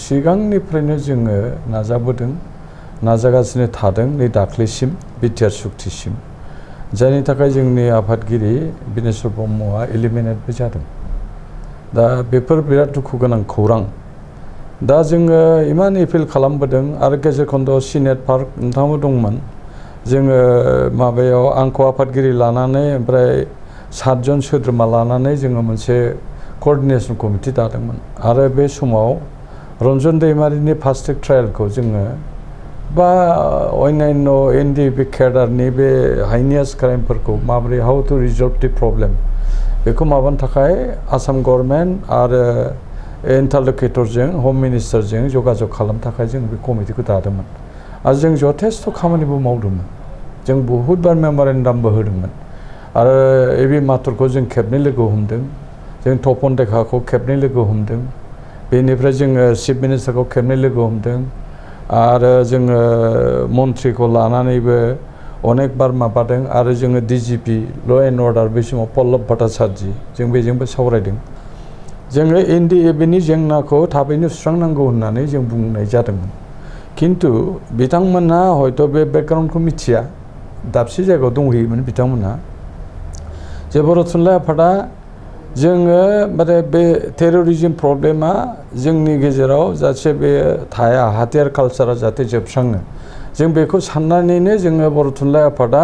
सिगांनिफ्रायनो जोङो नाजागासिनो थादों नै दाख्लैसिम बिटिआर सुक्तिसिम जायनि थाखाय जोंनि आफादगिरि बिनेश्वर ब्रह्मआ एलिमिनेटबो जादों दा बेफोर बिराद दुखु गोनां खौरां दा जोङो इमान एपिल खालामबोदों आरो गेजेर खन्द'आव सिनेट पार्क नोंथांबो दंमोन जोङो माबायाव आंखौ आफादगिरि लानानै ओमफ्राय 7 जन सोद्रोमा लानानै जोङो मोनसे क'र्डिनेसन कमिटि दादोंमोन आरो बे समाव रन्जन दैमारिनि फास्ट ट्रेक ट्रायेलखौ जोङो बा अन्यान्य एनडिएफबि केडारनि बे हाइनियास क्राइमफोरखौ माबोरै how to resolve the problem बेखौ माबानो थाखाय आसाम गभर्नमेन्ट आरो इन्टारल'केटरजों हम मिनिस्टारजों जगाजग खालामनो थाखाय जों बे कमिटिखौ दादोंमोन आरो जों जथेस्थ' खामानिबो मावदोंमोन जों बहुतबार मेम'रेन्डामबो होदोंमोन आरो एबि माथुरखौ जों खेबनै लोगो हमदों जों तपन देखाखौ खेबनै लोगो हमदों बेनिफ्राय जोङो चिफ मिनिस्टारखौ खेबनै लोगो हमदों आरो जोङो मन्थ्रिखौ लानानैबो अनेक बार माबादों आरो जोङो डिजिपि ल' एन्ड अर्डार बै समाव पल्लभ भट्टाचार्य जों बेजोंबो सावरायदों जोङो एनडिएफबिनि जेंनाखौ थाबैनो सुस्रांनांगौ होननानै जों बुंनाय जादोंमोन खिन्थु बिथांमोनहा हयथ' बे बेकग्राउन्डखौ मिथिया दाबसे जायगायाव दंहैयोमोन बिथांमोनहा जे बर' थुनलाइ आफादा जोङो माने बे टेररिज्म प्रब्लेमा जोंनि गेजेराव जाहाथे बे थाया हाथियार कालचारा जाहाथे जोबस्राङो जों बेखौ साननानैनो जोङो बर' थुनलाइ आफादा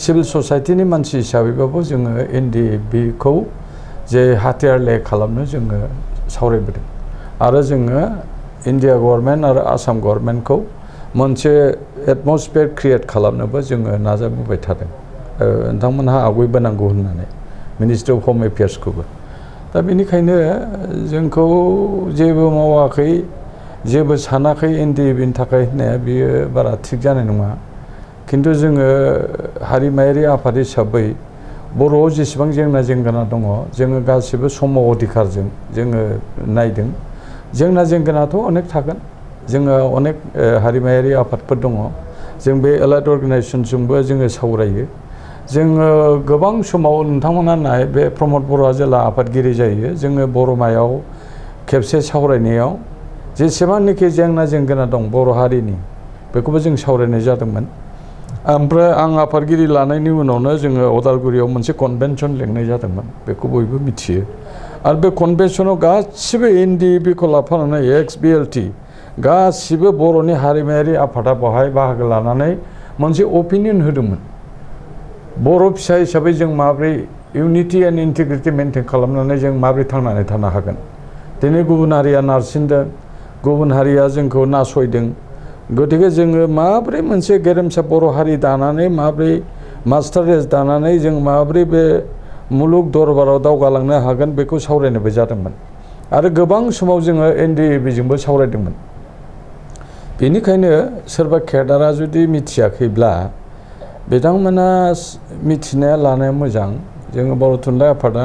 सिभिल ससाइटिनि मानसि हिसाबैबाबो जोङो एनडिएफबिखौ जे हाथियार ले खालामनो जोङो सावरायबोदों आरो जोङो इन्डिया गभर्नमेन्ट आरो आसाम गभर्नमेन्टखौ मोनसे एटमस्फियार क्रिएट खालामनोबो जोङो नाजाबोबाय थादों नोंथांमोनहा आवगायबोनांगौ होननानै मिनिस्ट्रि अफ हम एफेयार्सखौबो दा बेनिखायनो जोंखौ जेबो मावाखै जेबो सानाखै एनडिएफबिनि थाखाय होननाया बियो बारा थिग जानाय नङा खिन्थु जोङो हारिमायारि आफाद हिसाबै बर'आव जेसेबां जेंना जेंगोना दङ जोङो गासिबो सम अधिकारजों जोङो नायदों जेंना जेंगोनाथ' अनेक थागोन जोङो अनेक हारिमायारि आफादफोर दङ जों बे एलाइड अर्गानाइजेसनजोंबो जोङो सावरायो जोङो गोबां समाव नोंथांमोना नाय बे प्रमद बर'आ जेला आफादगिरि जायो जोङो बर'मायाव खेबसे सावरायनायाव जेसेबांनाखि जेंना जेंगोना दं बर' हारिनि बेखौबो जों सावरायनाय जादोंमोन ओमफ्राय आं आफादगिरि लानायनि उनावनो जोङो अदालगुरियाव मोनसे कनभेनसन लिंनाय जादोंमन बेखौ बयबो मिथियो आरो बे कनभेनसनाव गासिबो एनडिएफबिखौ लाफानानै एक्स बिएलटि गासिबो बर'नि हारिमायारि आफादा बेवहाय बाहागो लानानै मोनसे अपिनियन होदोंमोन बर' फिसा हिसाबै जों माब्रै इउनिटि एन्ड इन्टिग्रिटि मेनटेन खालामनानै जों माब्रै थांनानै थानो हागोन दिनै गुबुन हारिया नारसिनदों गुबुन हारिया जोंखौ नासयदों गतिके जोङो माब्रै मोनसे गेरेमसा बर' हारि दानानै माब्रै मास्टार रेस दानानै जों माब्रै बे मुलुग दरबाराव दावगालांनो हागोन बेखौ सावरायनोबो जादोंमोन आरो गोबां समाव जोङो एनडिएफबिजोंबो सावरायदोंमोन बेनिखायनो सोरबा केडारा जुदि मिथियाखैब्ला बिथांमोना मिथिनाया लानाया मोजां जोङो बर' थुनलाइ आफादा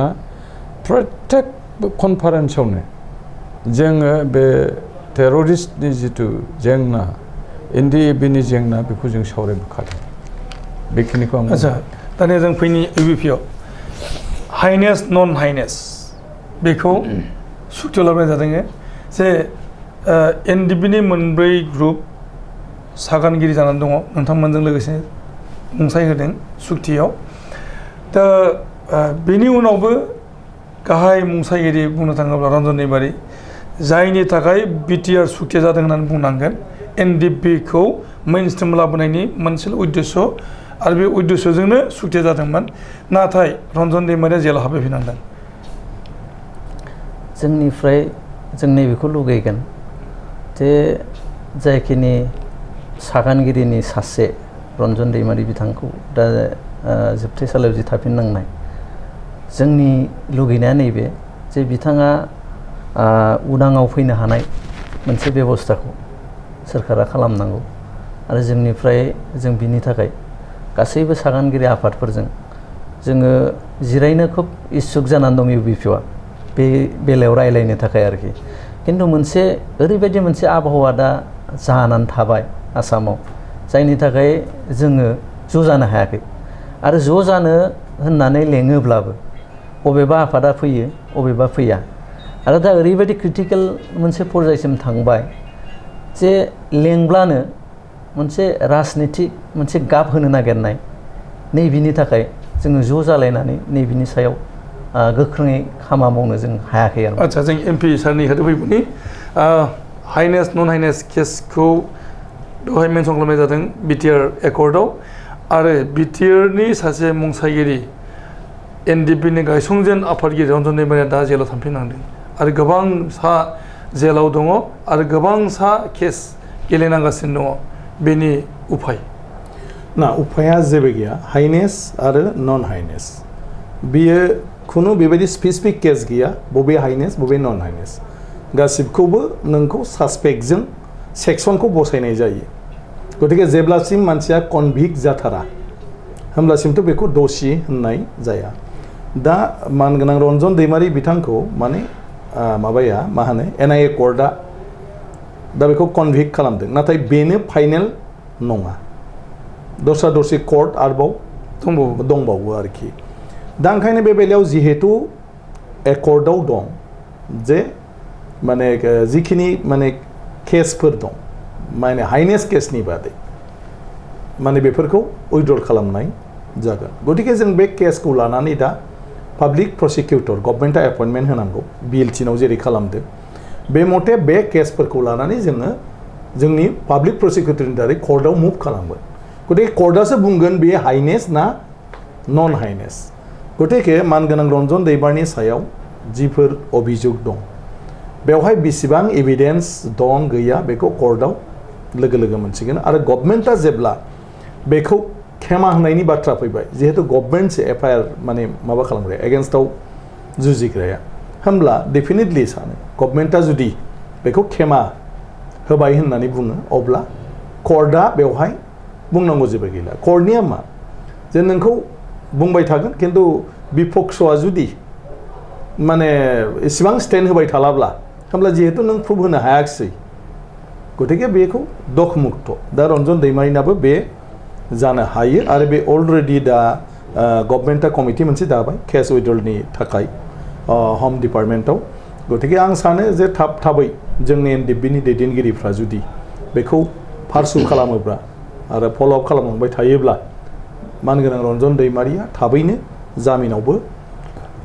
प्रत्येक कनफारेन्सआवनो जोङो बे टेररिस्टनि जिथु जेंना एनडिएफबिनि जेंना बेखौ जों सावरायबोखादों बेखिनिखौ आं आच्छा दानिया जों फैनि इउबिपिआव हाइनेस नन हाइनेस बेखौ सुक्तियाव लाबोनाय जादों जे एनडिएफबिनि मोनब्रै ग्रुप सागानगिरि जानानै दङ नोंथांमोनजों लोगोसे मुंसाइ होदों सुक्तियाव दा बेनि उनावबो गाहाय मुंसाइगिरि बुंनो थाङोब्ला रन्जन दैमारि जायनि थाखाय बिटिआर सुक्तिया जादों होननानै बुंनांगोन एनडिएफबिखौ मेइनस्ट्रिम लाबोनायनि मोनसेल' उद्देश्य आरो बे उद्देश्यजोंनो सुक्तिया जादोंमोन नाथाय रन्जन दैमारिया जेलाव हाबफैफिननांदों जोंनिफ्राय जों नैबेखौ लुगैगोन जे जायखिनि सागानगिरिनि सासे रन्जन दैमारि बिथांखौ दा जोबथेसालियाव जि थाफिननांनाय जोंनि लुगैनाया नैबे जे बिथाङा उदाङाव फैनो हानाय मोनसे बेबस्थाखौ सोरखारा खालामनांगौ आरो जोंनिफ्राय जों बिनि थाखाय गासैबो सागानगिरि आफादफोरजों जोङो जिरायनो खोब इस्सुक जानानै दं इउबिपिआ बे बेलायाव रायलायनो थाखाय आरोखि खिन्थु मोनसे ओरैबायदि मोनसे आबहावा दा जानानै थाबाय आसामाव जायनि थाखाय जोङो ज' जानो हायाखै आरो ज' जानो होननानै लेङोब्लाबो अबेबा आफादा फैयो अबेबा फैया आरो दा ओरैबायदि क्रिटिकेल मोनसे पर्यायसिम थांबाय जे लेंब्लानो मोनसे राजनितिक मोनसे गाब होनो नागिरनाय नैबिनि थाखाय जोङो ज' जालायनानै नैबिनि सायाव गोख्रोङै खामानि मावनो जों हायाखै आरो आच्छा जों एमपि सारनि खोथा फैबोनि हाइनेस नन हाइनेस केसखौ बेवहाय मेनसन खालामनाय जादों बिटिआर एकर्डआव आरो बिटिआरनि सासे मुंसाइगिरि एनडिएफबिनि गायसंजेन आफादगिरि रन्जन दैमारिया दा जेलाव थांफिननांदों आरो गोबां सा जेलाव दङ आरो गोबां सा केस गेलेनांगासिनो दङ बेनि उफाय ना उफाया जेबो गैया हाइनेस आरो नन हाइनेस बियो खुनु बेबायदि स्पेसिफिक केस गैया बबे हाइनेस बबे नन हाइनेस गासिबखौबो नोंखौ सासपेक्टजों सेक्सनखौ बसायनाय जायो गतिके जेब्लासिम मानसिया कनभिक्ट जाथारा होमब्लासिमथ' बेखौ दसि होननाय जाया दा मानगोनां रन्जन दैमारि बिथांखौ माने माबाया मा होनो NIA कर्टआ दा बेखौ कनभिक्ट खालामदों नाथाय बेनो फाइनेल नङा दस्रा दस्रि कर्ट आरोबाव दंबावो आरोखि दा ओंखायनो बे बेलायाव जिहेतु एकर्टआव दं जे माने जिखिनि माने केसफोर दं माने हाइनेस केसनि बादै माने बेफोरखौ उइथड्र खालामनाय जागोन गतिके जों बे केसखौ लानानै दा पाब्लिक प्रसिकिउटर गभर्नमेन्टआ एपइन्टमेन्ट होनांगौ BLT नाव जेरै खालामदों बे मथे बे केसफोरखौ लानानै जोङो जोंनि पाब्लिक प्रसिकिउटरनि दारै कर्टआव मुभ खालामगोन गतिके कर्टआसो बुंगोन बे हाइनेस ना नन हाइनेस गतिके मानगोनां रन्जन दैमारिनि सायाव जिफोर अभियोग दं बेवहाय बेसेबां एभिडेन्स दं गैया बेखौ कर्टआव लोगो लोगो मोनसिगोन आरो गभर्नमेन्टआ जेब्ला बेखौ खेमा होनायनि बाथ्रा फैबाय जिहेतु गभर्नमेन्टसो FIR माने माबा खालामग्राया एगेन्स्टआव जुजिग्राया होमब्ला डेफिनेटलि सानो गभर्नमेन्टआ जुदि बेखौ खेमा होबाय होननानै बुङो अब्ला कर्टआ बेवहाय बुंनांगौ जेबो गैला कर्टनिया मा जे नोंखौ बुंबाय थागोन खिन्थु बिपक्षआ जुदि माने इसेबां स्टेन्ड होबाय थालाब्ला होमब्ला जिहेतु नों प्रुभ होनो हायाखिसै गतिके बेखौ दखमुक्त दा रन्जन दैमारिनाबो बे जानो हायो आरो बे अलरेडि दा गभर्नमेन्टआ कमिटि मोनसे दाबाय केस उइथड्रलनि थाखाय हम डिपार्टमेन्टआव गतिके आं सानो जे थाबै जोंनि NDBनि दैदेनगिरिफ्रा जुदि बेखौ पारसु खालामोब्ला आरो फल'आप खालामलांबाय थायोब्ला मानगोनां रन्जन दैमारिया थाबैनो जामिनावबो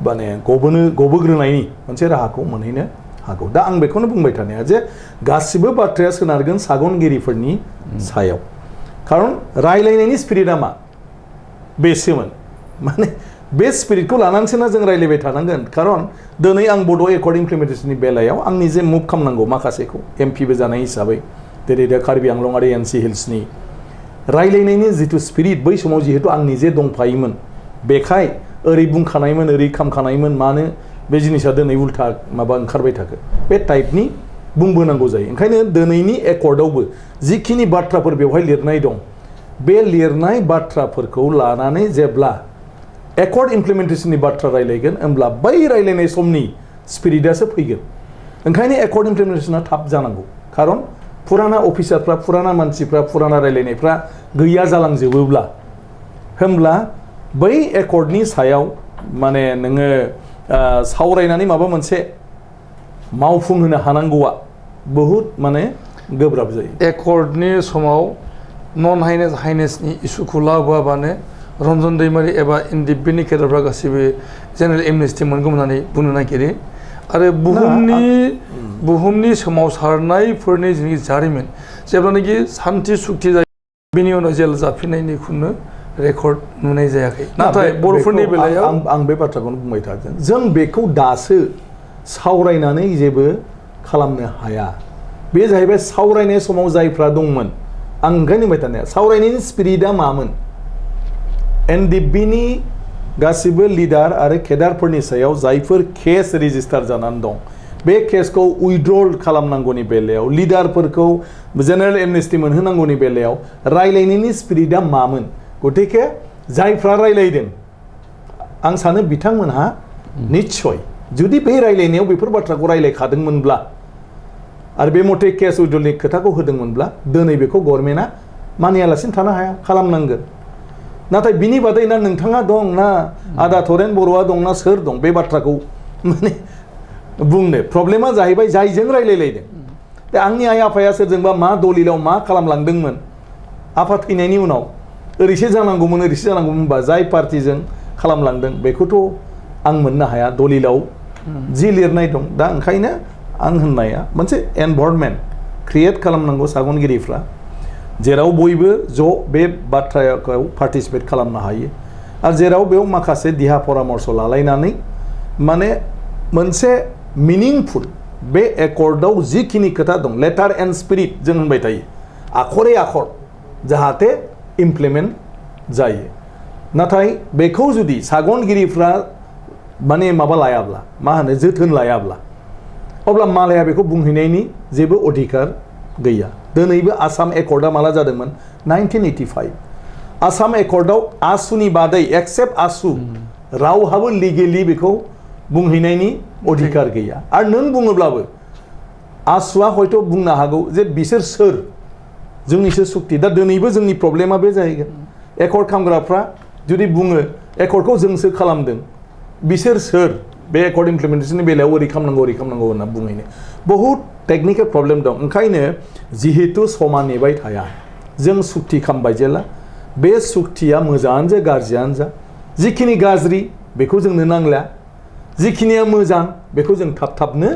माने गबोग्रोनायनि मोनसे राहाखौ मोनहैनो हागौ दा आं बेखौनो बुंबाय थानाया जे गासिबो बाथ्राया सोनारगोन सागनगिरिफोरनि सायाव खारन रायलायनायनि स्पिरिटआ मा बेसोमोन माने बे स्पिरिटखौ लानानैसोना जों रायलायबाय थानांगोन खारन दिनै आं बड' एकर्ड इमप्लिमेन्टेसननि बेलायाव आंनि जे मुभ खालामनांगौ माखासेखौ MPबो जानाय हिसाबै जेरै दा कार्बि आंलं आरो NC हिल्सनि रायलायनायनि जिथु स्पिरिट बै समाव जिहेतु आं निजे दंफायोमोन बेखाय ओरै बुंखानायमोन ओरै खामखानायमोन मानो बे जिनिसा दिनै उल्था माबा ओंखारबाय थाखो बे टाइपनि बुंबोनांगौ जायो ओंखायनो दिनैनि एकर्डआवबो जिखिनि बाथ्राफोर बेवहाय लिरनाय दं बे लिरनाय बाथ्राफोरखौ लानानै जेब्ला एकर्ड इमप्लिमेन्टेसननि बाथ्रा रायलायगोन होमब्ला बै रायलायनाय समनि स्पिरिटआसो फैगोन ओंखायनो एकर्ड इमप्लिमेन्टेसना थाब जानांगौ खारन फुराना अफिसारफ्रा फुराना मानसिफ्रा फुराना रायलायनायफ्रा गैया जालांजोबोब्ला होमब्ला बै एकर्डनि सायाव माने नोङो सावरायनानै माबा मोनसे मावफुंहोनो हानांगौआ बहुद माने गोब्राब जायो एकर्डनि समाव नन हाइनेस हाइनेसनि इस्युखौ लाबोआबानो रन्जन दैमारि एबा NDBनि केडारफ्रा गासिबो जेनेरेल एमनेस्टि मोनगौ होननानै बुंनो नागिरो आरो बुहुमनि सोमावसारनायफोरनि जिनिस जारिमिन जेब्लानाखि सान्थि सुक्ति जायो बेनि उनाव जेल जाफिननायनि खुनु रेकर्ड नुनाय जायाखै नाथाय बर'फोरनि बेलायाव आं बे बाथ्राखौनो बुंबाय थादों जों बेखौ दासो सावरायनानै जेबो खालामनो हाया बे जाहैबाय सावरायनाय समाव जायफ्रा दंमोन आं ओंखायनो बुंबाय थानाया सावरायनायनि स्पिरिटआ मामोन NDBनि गासिबो लिडार आरो केडारफोरनि सायाव जायफोर केस रेजिस्टार जानानै दं बे केसखौ उइथड्रल खालामनांगौनि बेलायाव लिडारफोरखौ जेनेरेल एमनेस्टि मोनहोनांगौनि बेलायाव रायलायनायनि स्पिरिटआ मामोन गतिके जायफ्रा रायलायदों आं सानो बिथांमोनहा निश्चय जुदि बे रायलायनायाव बेफोर बाथ्राखौ रायलायखादोंमोनब्ला आरो बे मथे केस उइथड्रलनि खोथाखौ होदोंमोनब्ला दिनै बेखौ गभर्नमेन्टआ मानियालासिनो थानो हाया खालामनांगोन नाथाय बिनि बादै ना नोंथाङा दं ना आदा थरेन बर'आ दं ना सोर दं बे बाथ्राखौ माने बुंनो प्रब्लेमा जाहैबाय जायजों रायलायलायदों दा आंनि आइ आफाया सोरजोंबा मा दलिलाव मा खालामलांदोंमोन आफा थैनायनि उनाव ओरैसो जानांगौमोन होनबा जाय पार्टिजों खालामलांदों बेखौथ' आं मोननो हाया दलिलाव जि लिरनाय दं दा ओंखायनो आं होननाया मोनसे एनभायरनमेन्ट क्रिएट खालामनांगौ सागनगिरिफ्रा जेराव बयबो ज' बे बाथ्राखौ पार्टिसिपेट खालामनो हायो आरो जेराव बेयाव माखासे देहा परामर्श लालायनानै माने मोनसे मिनिंफुल बे एकर्डआव जिखिनि खोथा दं लेटार एन्ड स्पिरिट जों होनबाय थायो आखरे आखर जाहाथे इमप्लिमेन्ट जायो नाथाय बेखौ जुदि सागनगिरिफ्रा माने माबा लायाब्ला मा होनो जोथोन लायाब्ला अब्ला मालाया बेखौ बुंहैनायनि जेबो अधिकार गैया दिनैबो आसाम एकर्डआ माला जादोंमोन 1985 आसाम एकर्डआव आसुनि बादै एक्सेप्ट आसु रावहाबो लिगेलि बेखौ बुंहैनायनि अधिकार गैया आरो नों बुङोब्लाबो आसुआ हयथ' बुंनो हागौ जे बिसोर सोर जोंनिसो सुक्ति दा दिनैबो जोंनि प्रब्लेमा बे जाहैगोन एकर्ड खालामग्राफ्रा जुदि बुङो एकर्डखौ जोंसो खालामदों बिसोर सोर बे एकर्ड इमप्लिमेन्टेशननि बेलायाव ओरै खालामनांगौ होनना बुंहैनो बहुद टेक्निकेल प्रब्लेम दं ओंखायनो जिहेतु समा नेबाय थाया जों सुक्ति खालामबाय जेला बे सुक्तिया मोजाङानो जा गाज्रियानो जा जिखिनि गाज्रि बेखौ जोंनो नांला जिखिनिया मोजां बेखौ जों थाब-थाबनो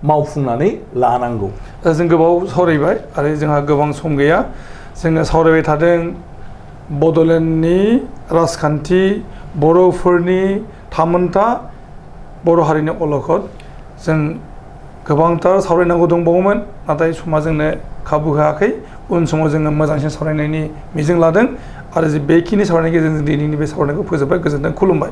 मावफुंनानै लानांगौ जों गोबाव सावरायबाय आरो जोंहा गोबां सम गैया जोङो सावरायबाय थादों बड'लेण्डनि राजखान्थि बर'फोरनि थामोनथा बर' हारिनि अलखद जों गोबांथार सावरायनांगौ दंबावोमोन नाथाय समा जोंनो खाबु होआखै उन समाव जोङो मोजांसिन सावरायनायनि मिजिं लादों आरो बेखिनि सावरायनायनि गेजेरजों दिनैनि बे सावरायनायखौ फोजोबबाय गोजोनथों खुलुमबाय